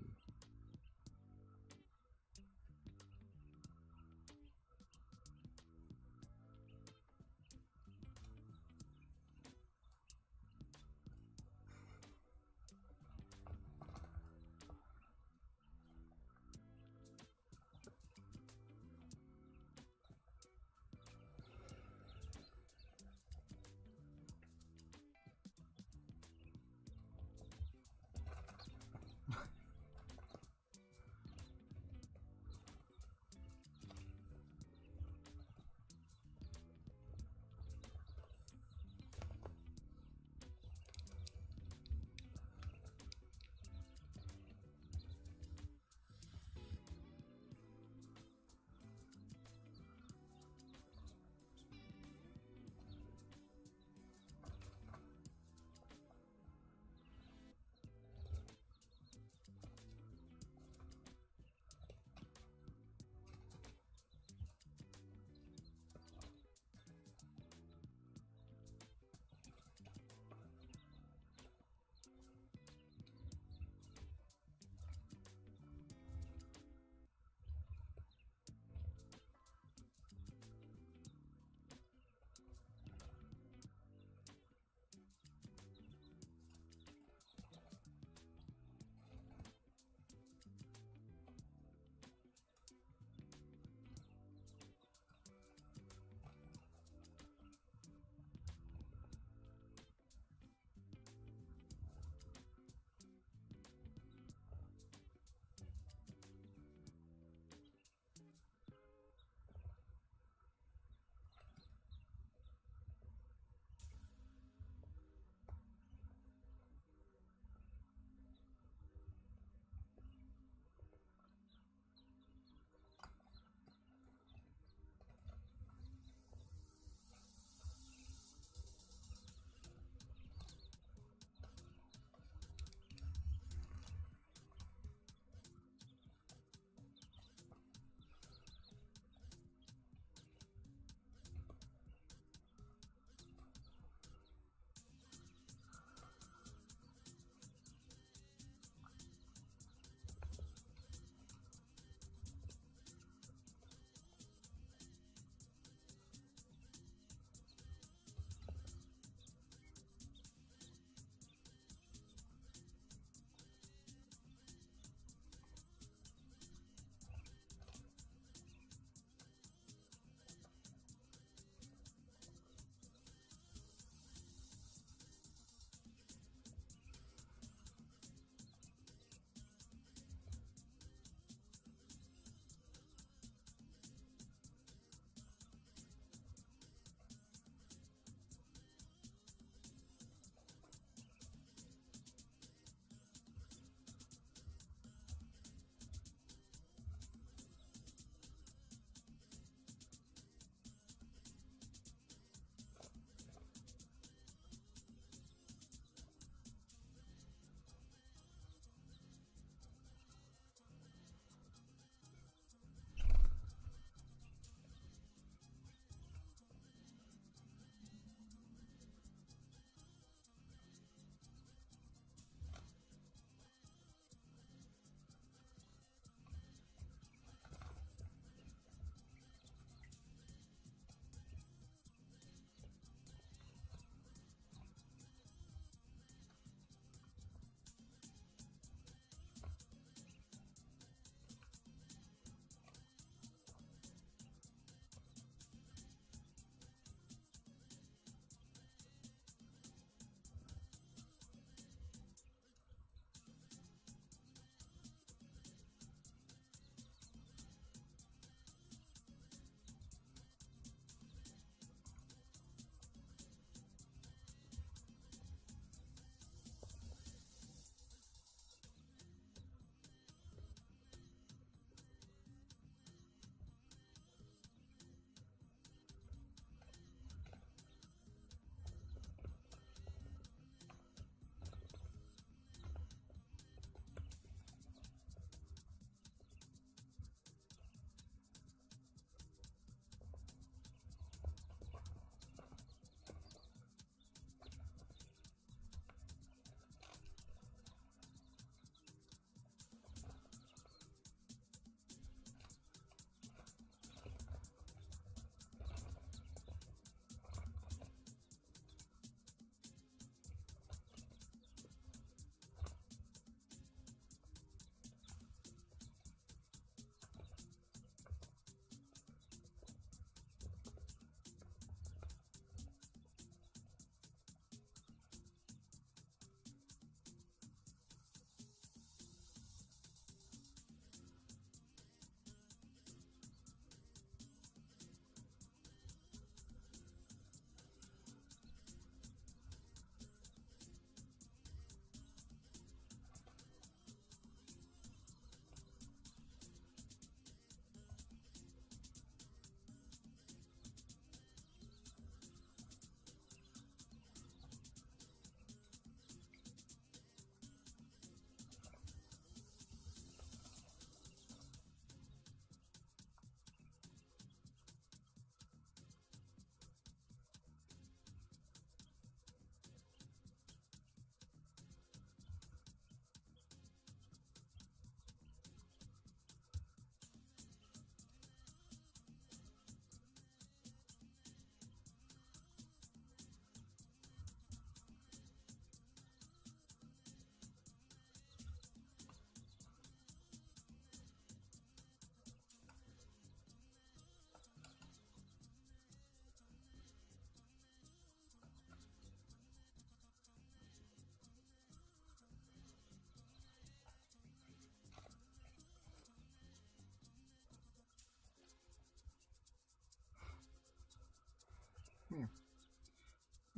Here.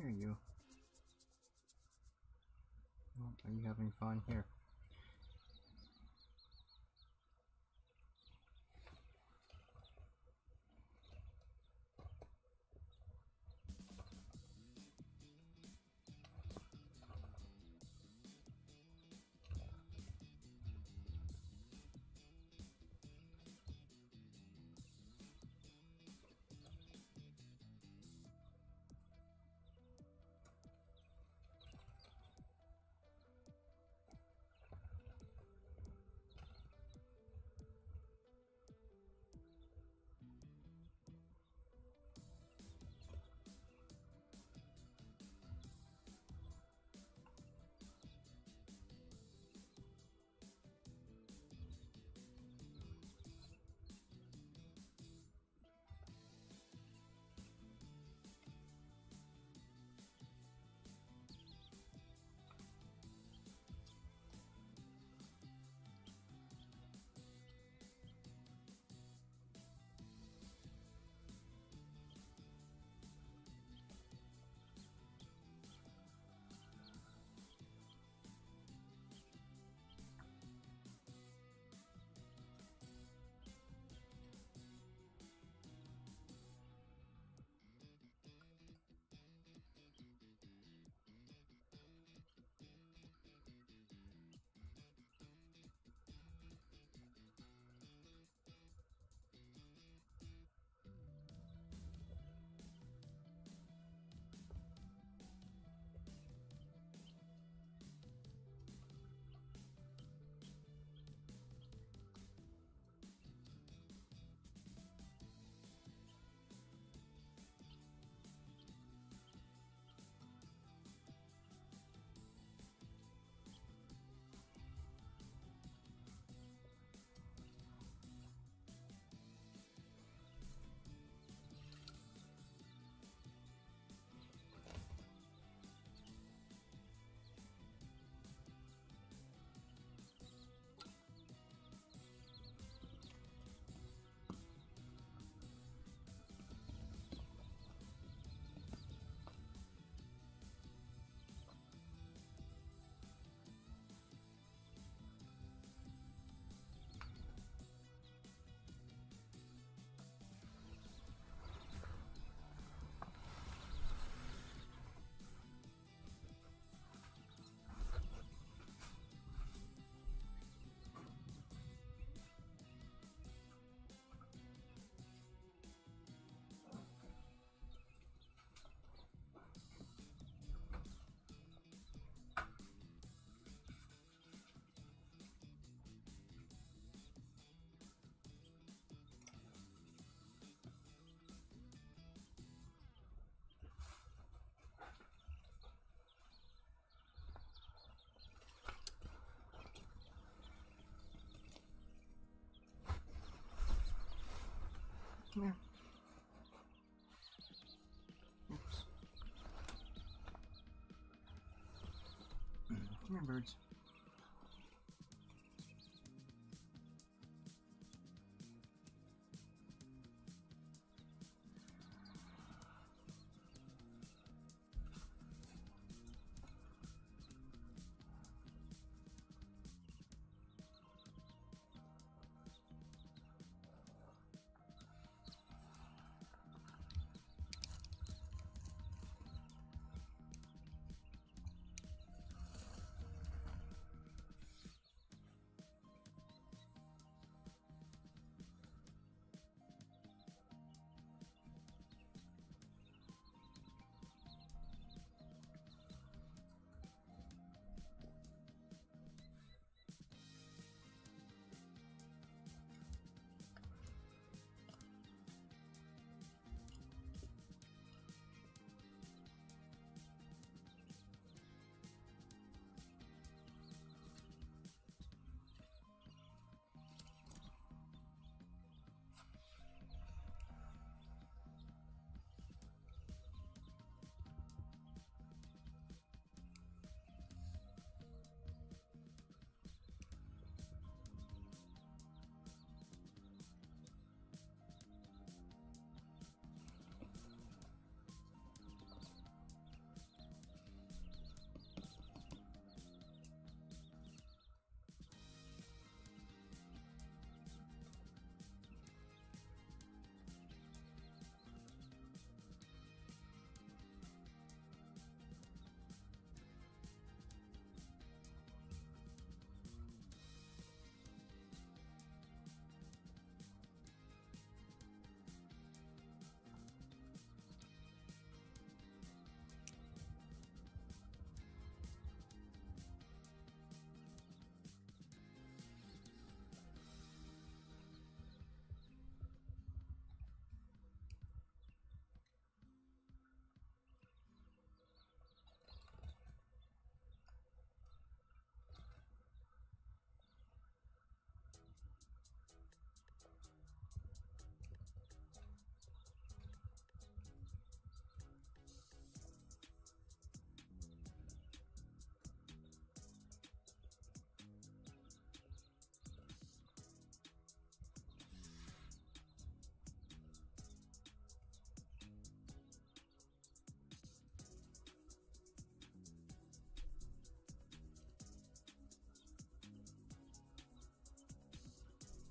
Here you. Oh, are you having fun? Here. Come here. Oops. Come here, birds.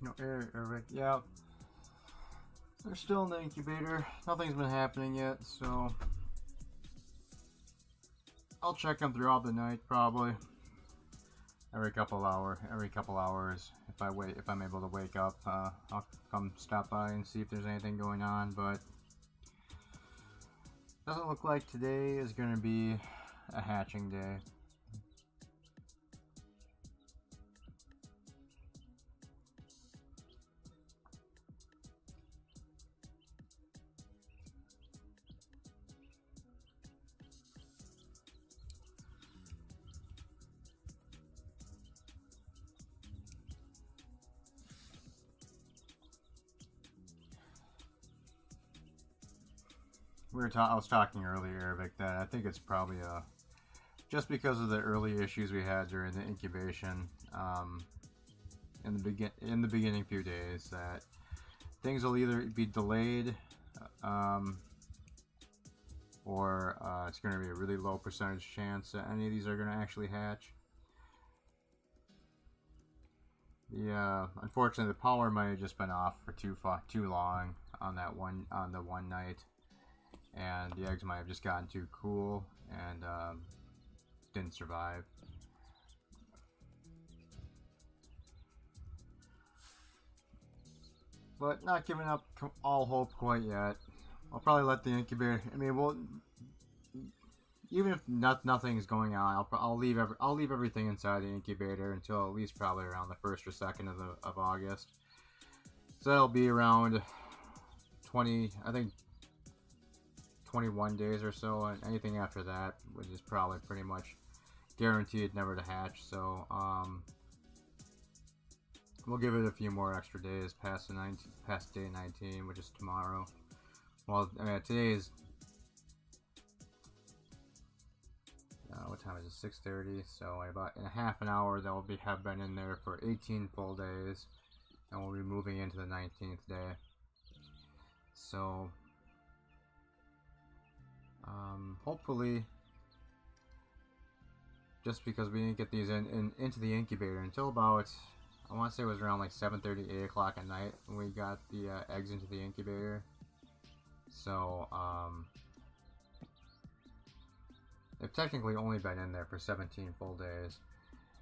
No, Eric, yeah. They're still in the incubator. Nothing's been happening yet, so I'll check them throughout the night, probably every couple hours. If I'm able to wake up, I'll come stop by and see if there's anything going on. But doesn't look like today is going to be a hatching day. I was talking earlier, Vic, that I think it's probably just because of the early issues we had during the incubation in the beginning few days, that things will either be delayed or it's going to be a really low percentage chance that any of these are going to actually hatch. Unfortunately, the power might have just been off for too long on the one night. And the eggs might have just gotten too cool and didn't survive. But not giving up all hope quite yet. I'll probably let the incubator. I mean, well, even if nothing's going on, I'll leave everything inside the incubator until at least probably around the 1st or 2nd of August. So that'll be around 20. I think. 21 days or so, and anything after that, which is probably pretty much guaranteed never to hatch. So we'll give it a few more extra days past day 19, which is tomorrow. Well, today is what time is it? 6:30. So about in a half an hour they'll have been in there for 18 full days, and we'll be moving into the 19th day. So hopefully, just because we didn't get these into the incubator until about, I want to say it was around like 7:30, 8 o'clock at night when we got the eggs into the incubator. So they've technically only been in there for 17 full days.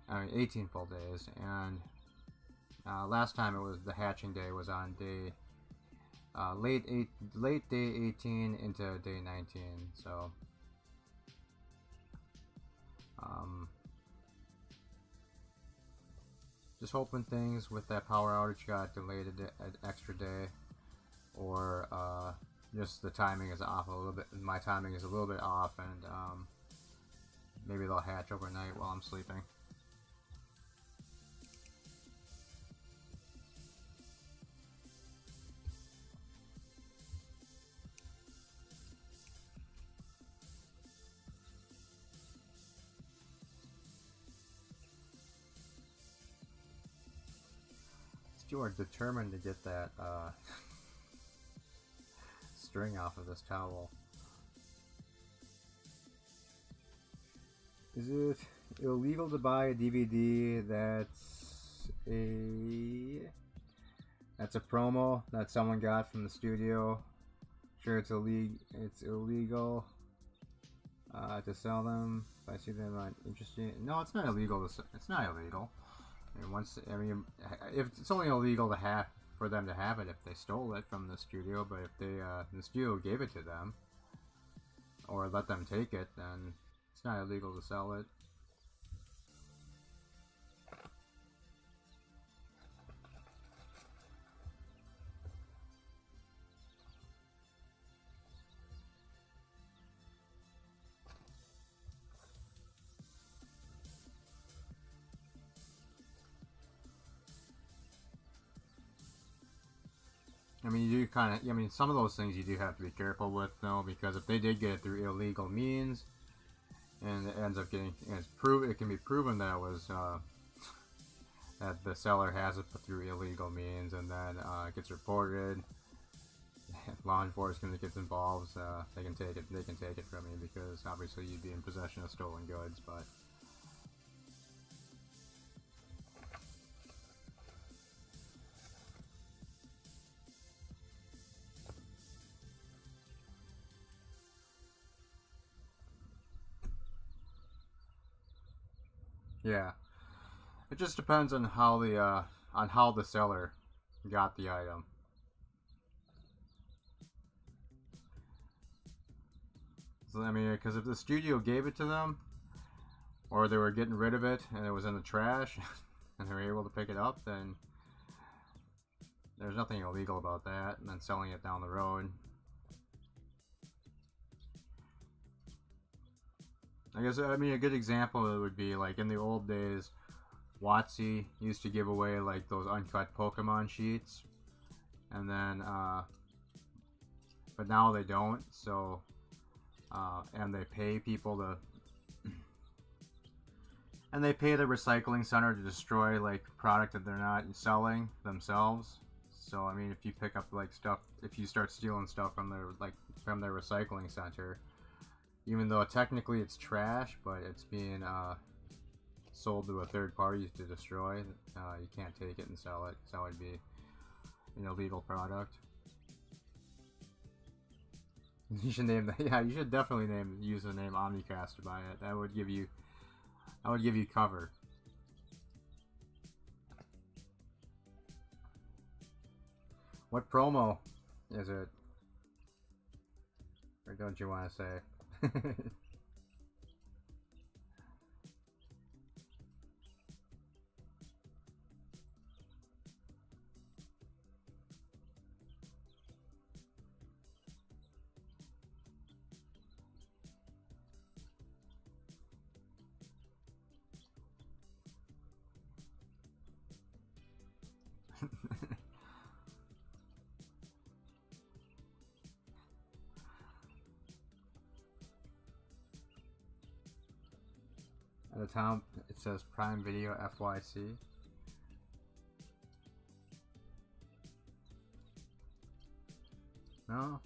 I mean 18 full days, and last time it was the hatching day was on day late day 18 into day 19. So just hoping things with that power outage got delayed an extra day, or just the timing is off a little bit. My timing is a little bit off, and maybe they'll hatch overnight while I'm sleeping. You are determined to get that string off of this towel. Is it illegal to buy a DVD that's a promo that someone got from the studio? Sure, it's illegal to sell them. If I see them on interesting. No, it's not illegal. It's not illegal. If it's only illegal to have for them to have it if they stole it from the studio, but if the studio gave it to them or let them take it, then it's not illegal to sell it. I mean, you do kind of. I mean, some of those things you do have to be careful with, though, because if they did get it through illegal means, and it ends up getting, it can be proven that it was that the seller has it through illegal means, and then it gets reported. Law enforcement gets involved. They can take it. They can take it from you because obviously you'd be in possession of stolen goods, but. Yeah, it just depends on how the seller got the item. So, I mean, because if the studio gave it to them, or they were getting rid of it and it was in the trash, and they were able to pick it up, then there's nothing illegal about that. And then selling it down the road. I guess, I mean, a good example of it would be like in the old days, WotC used to give away like those uncut Pokemon sheets, and then but now they don't. So and they pay people to, and they pay the recycling center to destroy like product that they're not selling themselves. So I mean, if you pick up like stuff, if you start stealing stuff from their recycling center, even though technically it's trash, but it's being sold to a third party to destroy, you can't take it and sell it. So it'd be an illegal product. You should name that. Yeah, you should definitely use the name Omnicast to buy it. That would give you cover. What promo is it? Or don't you want to say? At the top, it says Prime Video FYC. No?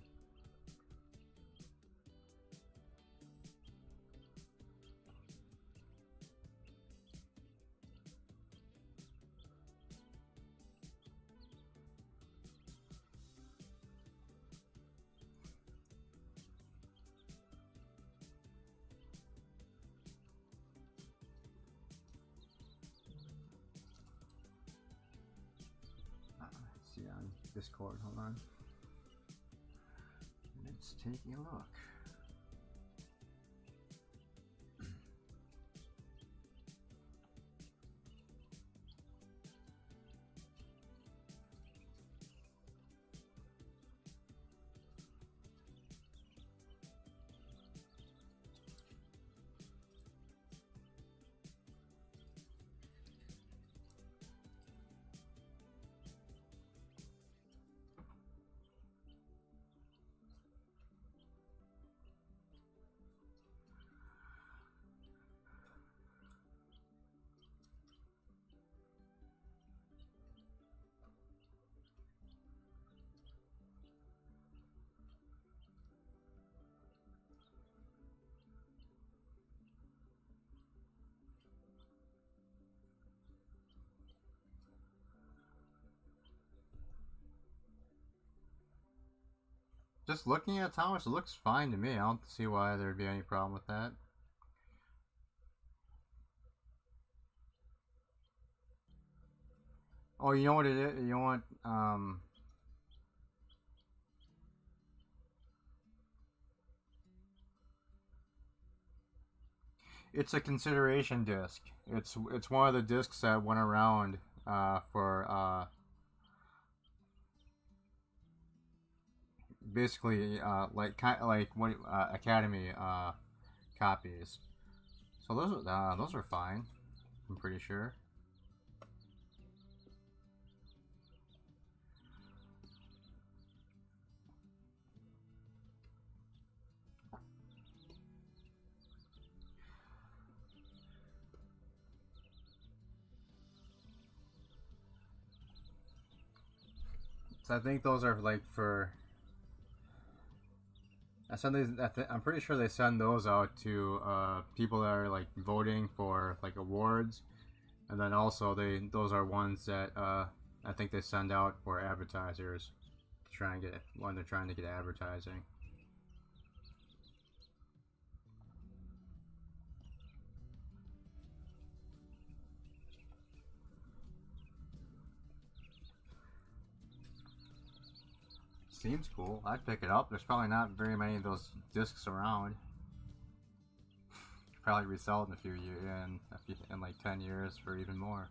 Let's see on Discord, hold on. Let's take a look. Just looking at Thomas, it looks fine to me. I don't see why there'd be any problem with that. Oh, you know what it is? You know what? It's a consideration disc. It's one of the discs that went around for basically like what Academy copies. So those are fine. I'm pretty sure. So I think those are like for. I'm pretty sure they send those out to people that are like voting for like awards, and then also those are ones that I think they send out for advertisers to try and get when they're trying to get advertising. Seems cool. I'd pick it up. There's probably not very many of those discs around. Probably resell it in a few years, in like 10 years for even more.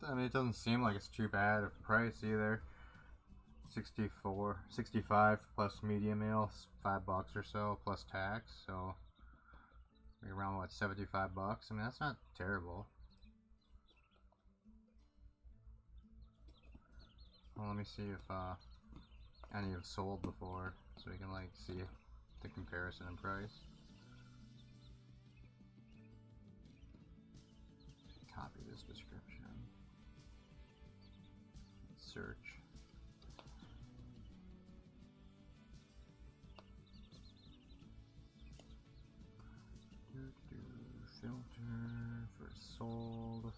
I mean, it doesn't seem like it's too bad of price either. 65 plus media mail, $5 or so plus tax, so around what, 75 bucks. I mean, that's not terrible. Well, let me see if any have sold before, so we can like see the comparison in price. Copy this description. Search. Filter for sold.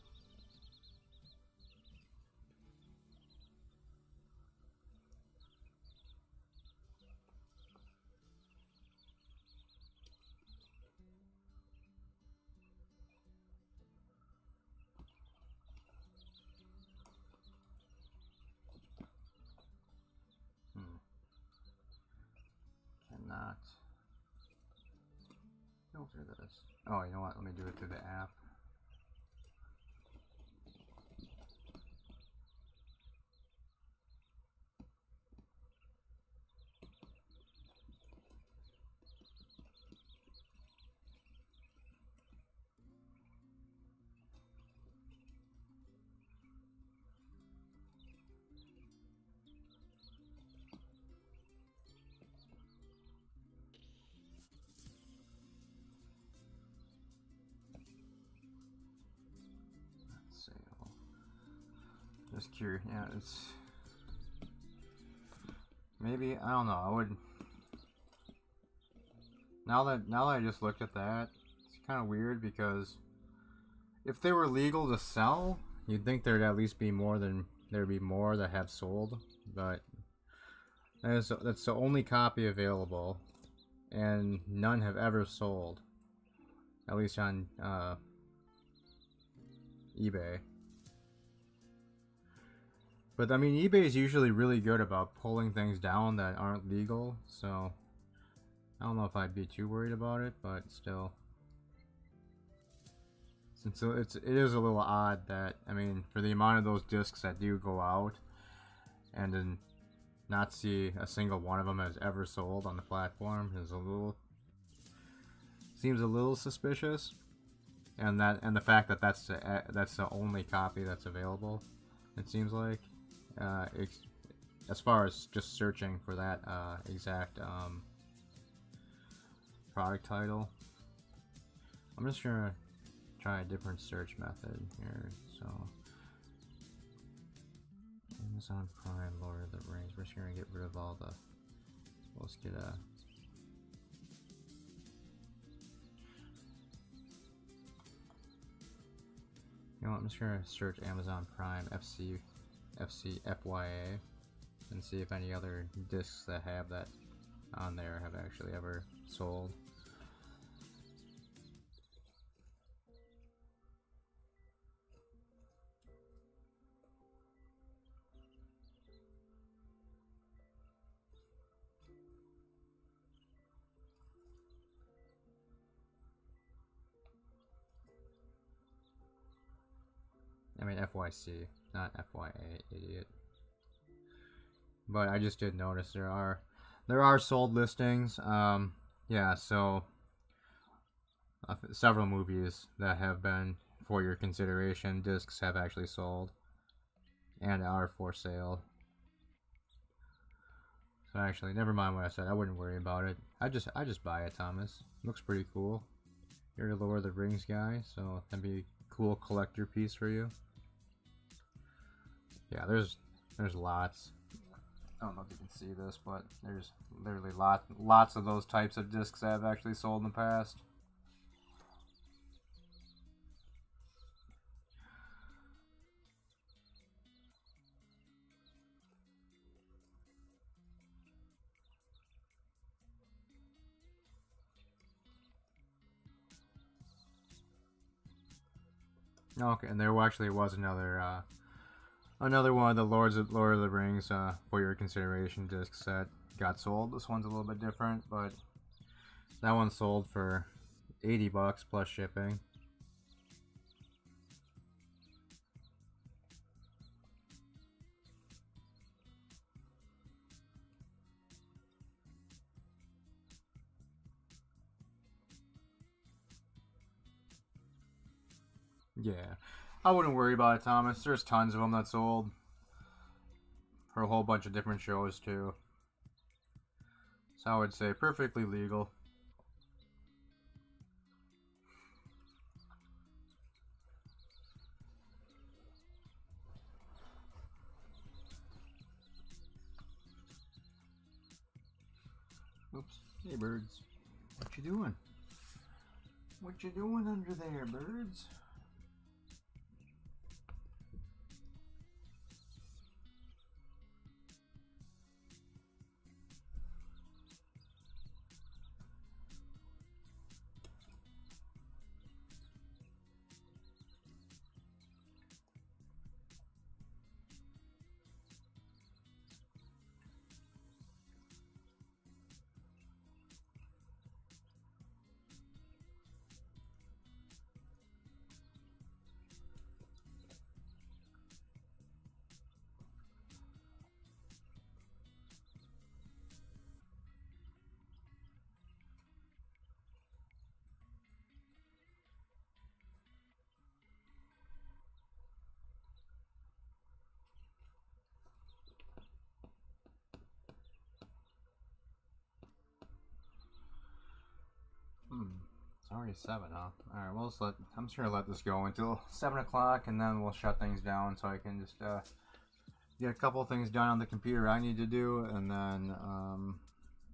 Cannot filter this. Oh, you know what? Let me do it through the app. Sale. Just curious. Yeah, it's maybe, I don't know. I would now that I just looked at that, it's kind of weird because if they were legal to sell, you'd think there'd at least be more that have sold, but that's the only copy available, and none have ever sold, at least on eBay. But I mean, eBay is usually really good about pulling things down that aren't legal, so I don't know if I'd be too worried about it, but still. Since it is a little odd that, I mean, for the amount of those discs that do go out, and then not see a single one of them has ever sold on the platform seems a little suspicious. And the fact that that's the only copy that's available, it seems like, as far as just searching for that exact product title. I'm just gonna try a different search method here. So Amazon Prime, Lord of the Rings. We're just gonna get rid of all the. Let's get a. You know what, I'm just gonna search Amazon Prime FYA and see if any other discs that have that on there have actually ever sold. I mean FYC, not FYA, idiot. But I just did notice there are sold listings. Yeah, so several movies that have been for your consideration discs have actually sold and are for sale. So actually, never mind what I said. I wouldn't worry about it. I just buy it, Thomas. Looks pretty cool. You're a Lord of the Rings guy, so that'd be a cool collector piece for you. Yeah, there's lots. I don't know if you can see this, but there's literally lots of those types of discs that have actually sold in the past. Okay, and there actually was another one of the Lord of the Rings for your consideration discs that got sold. This one's a little bit different, but that one sold for $80 plus shipping. Yeah, I wouldn't worry about it, Thomas. There's tons of them that sold for a whole bunch of different shows too. So I would say perfectly legal. Oops. Hey, birds. What you doing? What you doing under there, birds? It's already 7, huh? Alright, well, I'm just gonna let this go until 7 o'clock, and then we'll shut things down so I can just get a couple of things done on the computer I need to do, and then,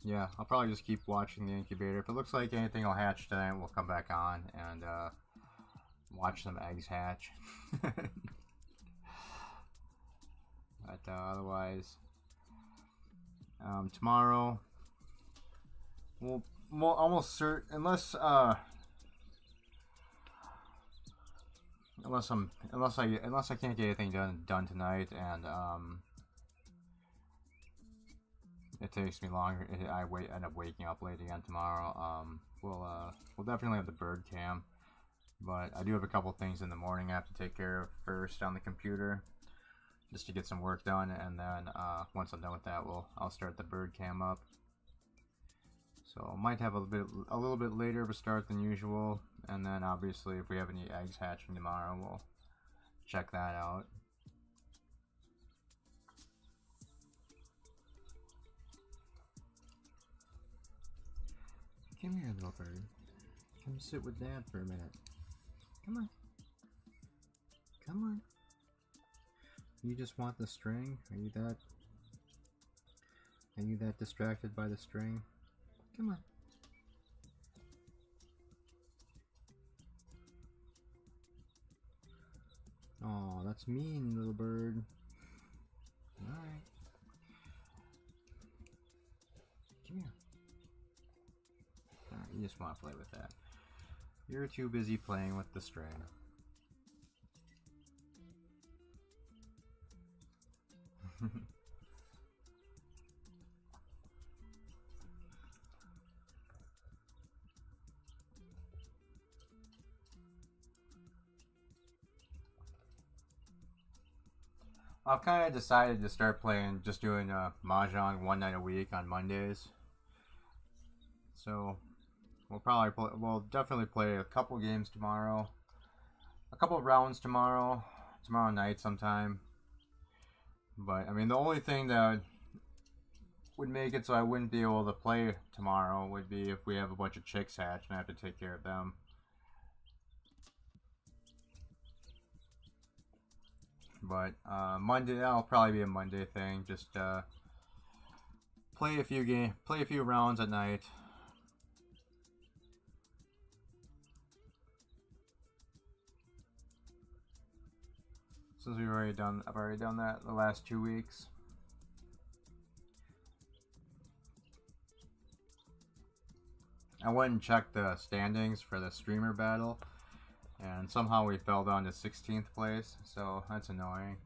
yeah, I'll probably just keep watching the incubator. If it looks like anything will hatch tonight, we'll come back on and watch some eggs hatch. But otherwise, tomorrow, we'll almost certain, unless I can't get anything done tonight, and it takes me longer. I end up waking up late again tomorrow. We'll definitely have the bird cam, but I do have a couple things in the morning I have to take care of first on the computer, just to get some work done, and then once I'm done with that, I'll start the bird cam up. So might have a little bit later of a start than usual, and then obviously if we have any eggs hatching tomorrow, we'll check that out. Come here, little bird. Come sit with Dad for a minute. Come on. Come on. You just want the string? Are you that distracted by the string? Come on. Oh, that's mean, little bird. Alright. Come here. Alright, you just want to play with that. You're too busy playing with the string. I've kind of decided to start playing, just doing Mahjong one night a week on Mondays. So we'll definitely play a couple games tomorrow, a couple of rounds tomorrow night sometime. But I mean, the only thing that would make it so I wouldn't be able to play tomorrow would be if we have a bunch of chicks hatch and I have to take care of them. But Monday, that'll probably be a Monday thing. Just play a few rounds at night. Since I've already done that the last 2 weeks. I went and checked the standings for the streamer battle, and somehow we fell down to 16th place, so that's annoying.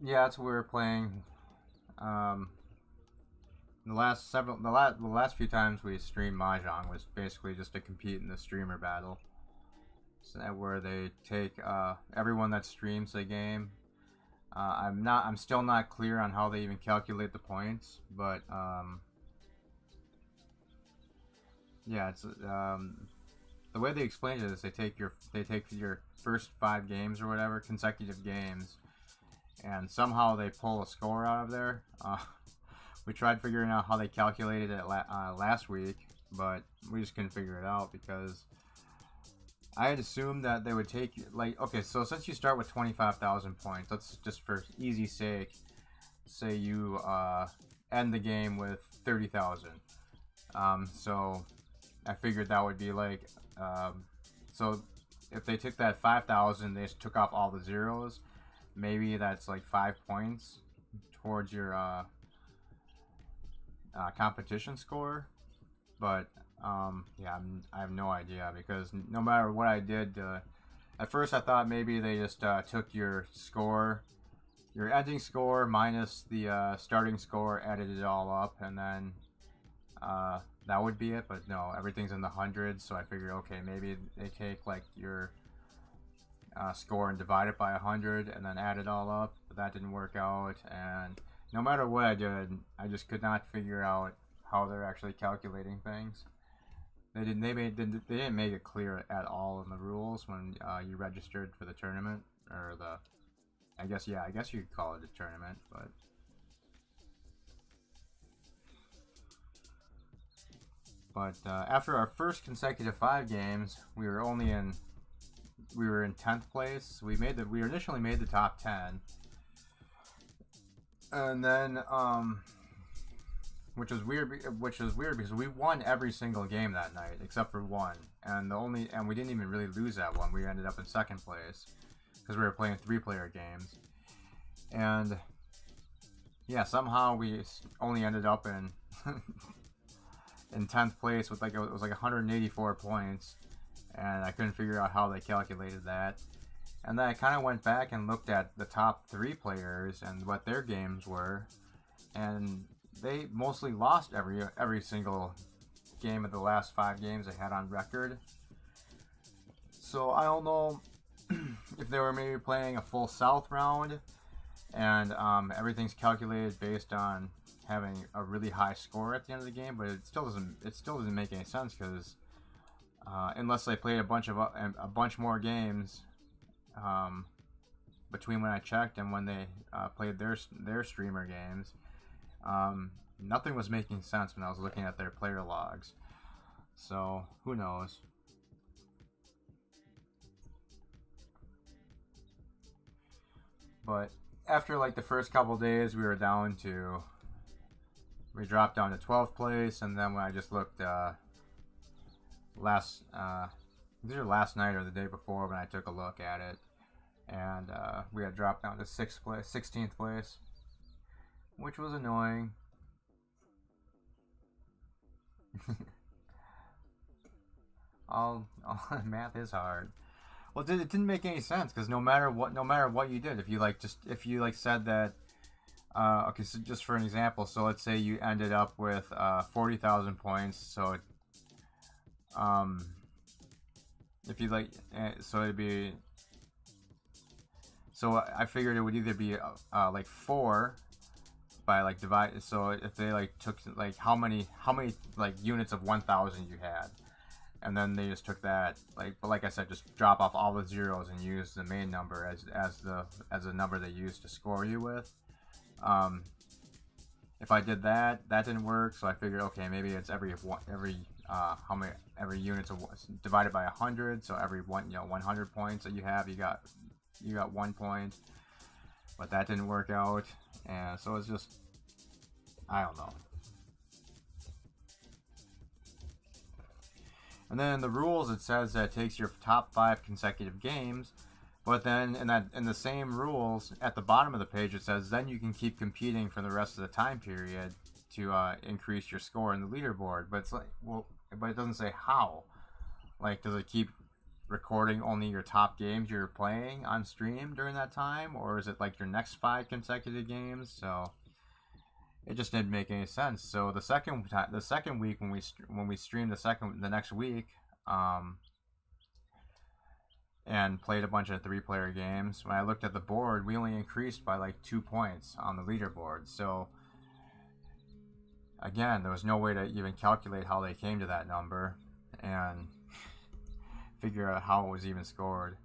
Yeah, that's what we were playing. The last few times we streamed Mahjong was basically just to compete in the streamer battle. So that where they take everyone that streams the game. I'm still not clear on how they even calculate the points, but yeah, it's the way they explain it is they take your first 5 games or whatever, consecutive games, and somehow they pull a score out of there. We tried figuring out how they calculated it last week, but we just couldn't figure it out because I had assumed that they would take, like, okay, so since you start with 25,000 points, let's just for easy sake say you end the game with 30,000. So I figured that would be like, so if they took that 5,000, they just took off all the zeros. Maybe that's like 5 points towards your competition score, but yeah, I have no idea because no matter what I did, at first I thought maybe they just took your score, your ending score minus the starting score, added it all up, and then that would be it. But no, everything's in the hundreds, so I figured, okay, maybe they take like your score and divide it by 100 and then add it all up, but that didn't work out. And no matter what I did, I just could not figure out how they're actually calculating things. They didn't make it clear at all in the rules when you registered for the tournament, or I guess you could call it a tournament, but after our first consecutive 5 games, we were in 10th place. We initially made the top 10, and then which was weird because we won every single game that night except for one, and we didn't even really lose that one. We ended up in 2nd place because we were playing 3-player games, and yeah, somehow we only ended up in in 10th place with it was like 184 points, and I couldn't figure out how they calculated that. And then I kind of went back and looked at the top 3 players and what their games were, and they mostly lost every single game of the last 5 games they had on record. So I don't know if they were maybe playing a full South round, and everything's calculated based on having a really high score at the end of the game, but it still doesn't make any sense because unless they played a bunch more games between when I checked and when they played their streamer games, nothing was making sense when I was looking at their player logs. So who knows? But after like the first couple days, we dropped down to 12th place, and then when I just looked last night or the day before when I took a look at it, and we had dropped down to 16th place, which was annoying. Math is hard. Well, it didn't make any sense because no matter what you did, if you like said that, okay, so just for an example, so let's say you ended up with 40,000 points, so if you like, so it'd be, so I figured it would either be like 4 by like divide. So if they like took like how many like units of 1,000 you had, and then they just took that, but like I said, just drop off all the zeros and use the main number as the number they used to score you with. If I did that didn't work, so I figured, okay, maybe it's every units of divided by 100, so every 100 points that you have, you got 1 point, but that didn't work out, and so it's just, I don't know. And then in the rules, it says that it takes your top 5 consecutive games, but then in the same rules at the bottom of the page, it says then you can keep competing for the rest of the time period to increase your score in the leaderboard. But it's like, well, but it doesn't say how. Like, does it keep recording only your top games you're playing on stream during that time, or is it like your next 5 consecutive games? So it just didn't make any sense. So the second week when we streamed the next week, and played a bunch of 3-player games, when I looked at the board, we only increased by like 2 points on the leaderboard. So again, there was no way to even calculate how they came to that number and figure out how it was even scored.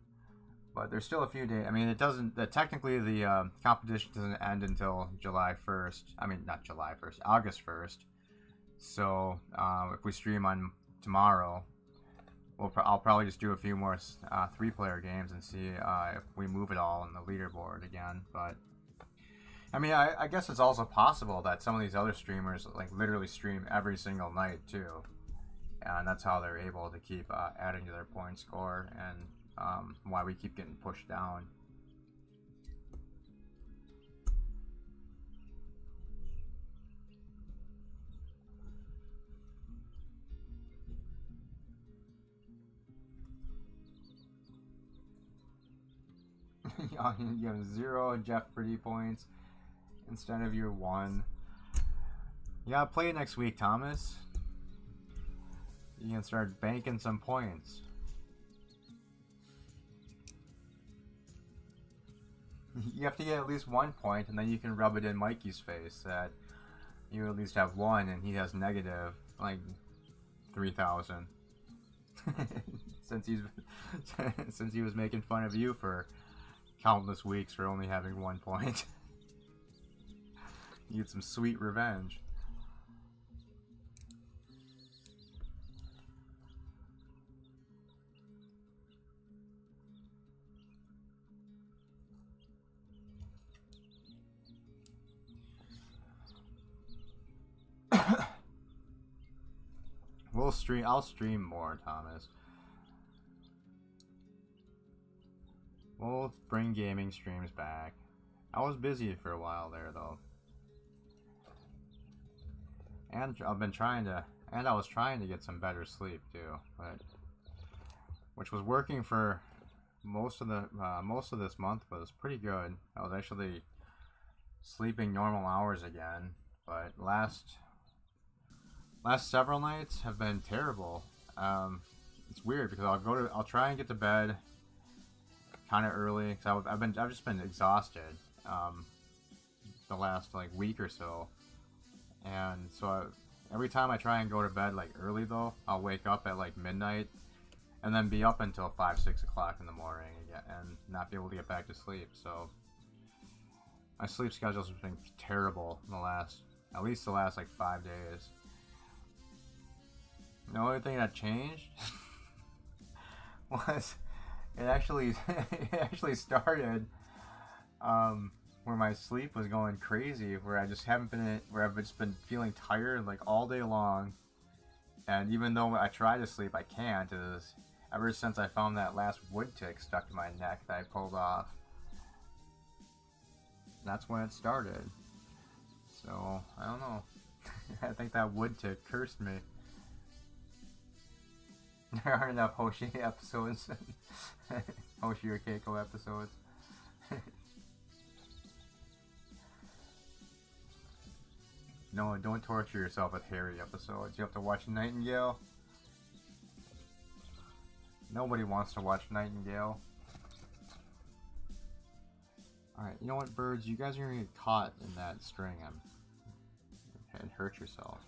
But there's still a few days. I mean, it doesn't. Technically, the competition doesn't end until July 1st. I mean, not July 1st, August 1st. So if we stream on tomorrow, I'll probably just do a few more 3-player games and see if we move it all in the leaderboard again. But I mean, I guess it's also possible that some of these other streamers like literally stream every single night too, and that's how they're able to keep adding to their point score, and why we keep getting pushed down. You have 0 Jeopardy points instead of your 1. You gotta play it next week, Thomas. You can start banking some points. You have to get at least 1 point, and then you can rub it in Mikey's face that you at least have 1 and he has negative like 3,000. since he was making fun of you for countless weeks for only having 1 point. You get some sweet revenge. I'll stream more, Thomas. We'll bring gaming streams back. I was busy for a while there, though. And I was trying to get some better sleep too, which was working for most of this month was pretty good. I was actually sleeping normal hours again, but last several nights have been terrible. It's weird because I'll try and get to bed kind of early because I've just been exhausted the last like week or so, and so every time I try and go to bed like early though, I'll wake up at like midnight and then be up until 5-6 o'clock in the morning again and not be able to get back to sleep. So my sleep schedule's been terrible in at least the last like 5 days. The only thing that changed was it actually started where my sleep was going crazy, where I've just been feeling tired like all day long, and even though I try to sleep, I can't. Ever since I found that last wood tick stuck to my neck that I pulled off. That's when it started. So I don't know. I think that wood tick cursed me. There aren't enough Hoshi episodes. Hoshi or Keiko episodes. No, don't torture yourself with Harry episodes. You have to watch Nightingale. Nobody wants to watch Nightingale. Alright, you know what, birds? You guys are gonna get caught in that string and hurt yourself.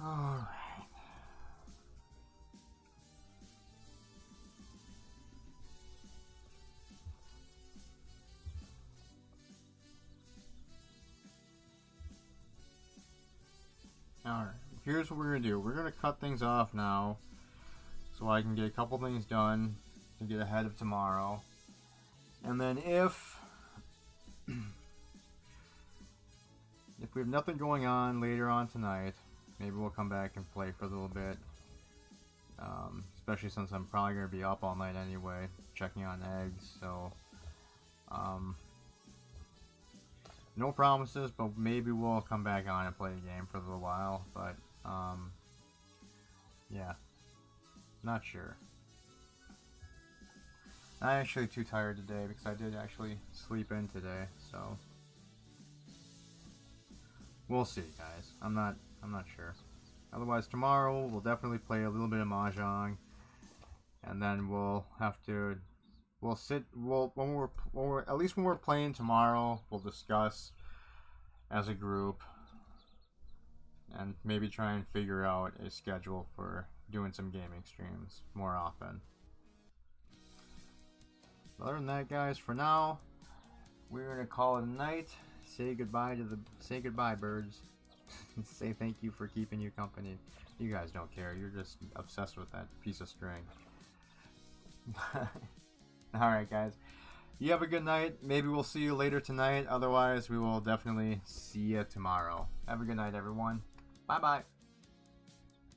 Alright. Alright, here's what we're going to do. We're going to cut things off now so I can get a couple things done to get ahead of tomorrow. And then if we have nothing going on later on tonight, maybe we'll come back and play for a little bit. Especially since I'm probably going to be up all night anyway, checking on eggs, so no promises, but maybe we'll come back on and play a game for a little while, but yeah, not sure. I'm actually too tired today because I did actually sleep in today, so we'll see, guys. I'm not sure. Otherwise, tomorrow we'll definitely play a little bit of Mahjong, and then we'll have to. When we're at least when we're playing tomorrow, we'll discuss as a group, and maybe try and figure out a schedule for doing some gaming streams more often. Other than that, guys, for now, we're gonna call it a night. Say goodbye, birds. Say thank you for keeping you company. You guys don't care. You're just obsessed with that piece of string. Alright, guys. You have a good night. Maybe we'll see you later tonight. Otherwise, we will definitely see you tomorrow. Have a good night, everyone. Bye-bye.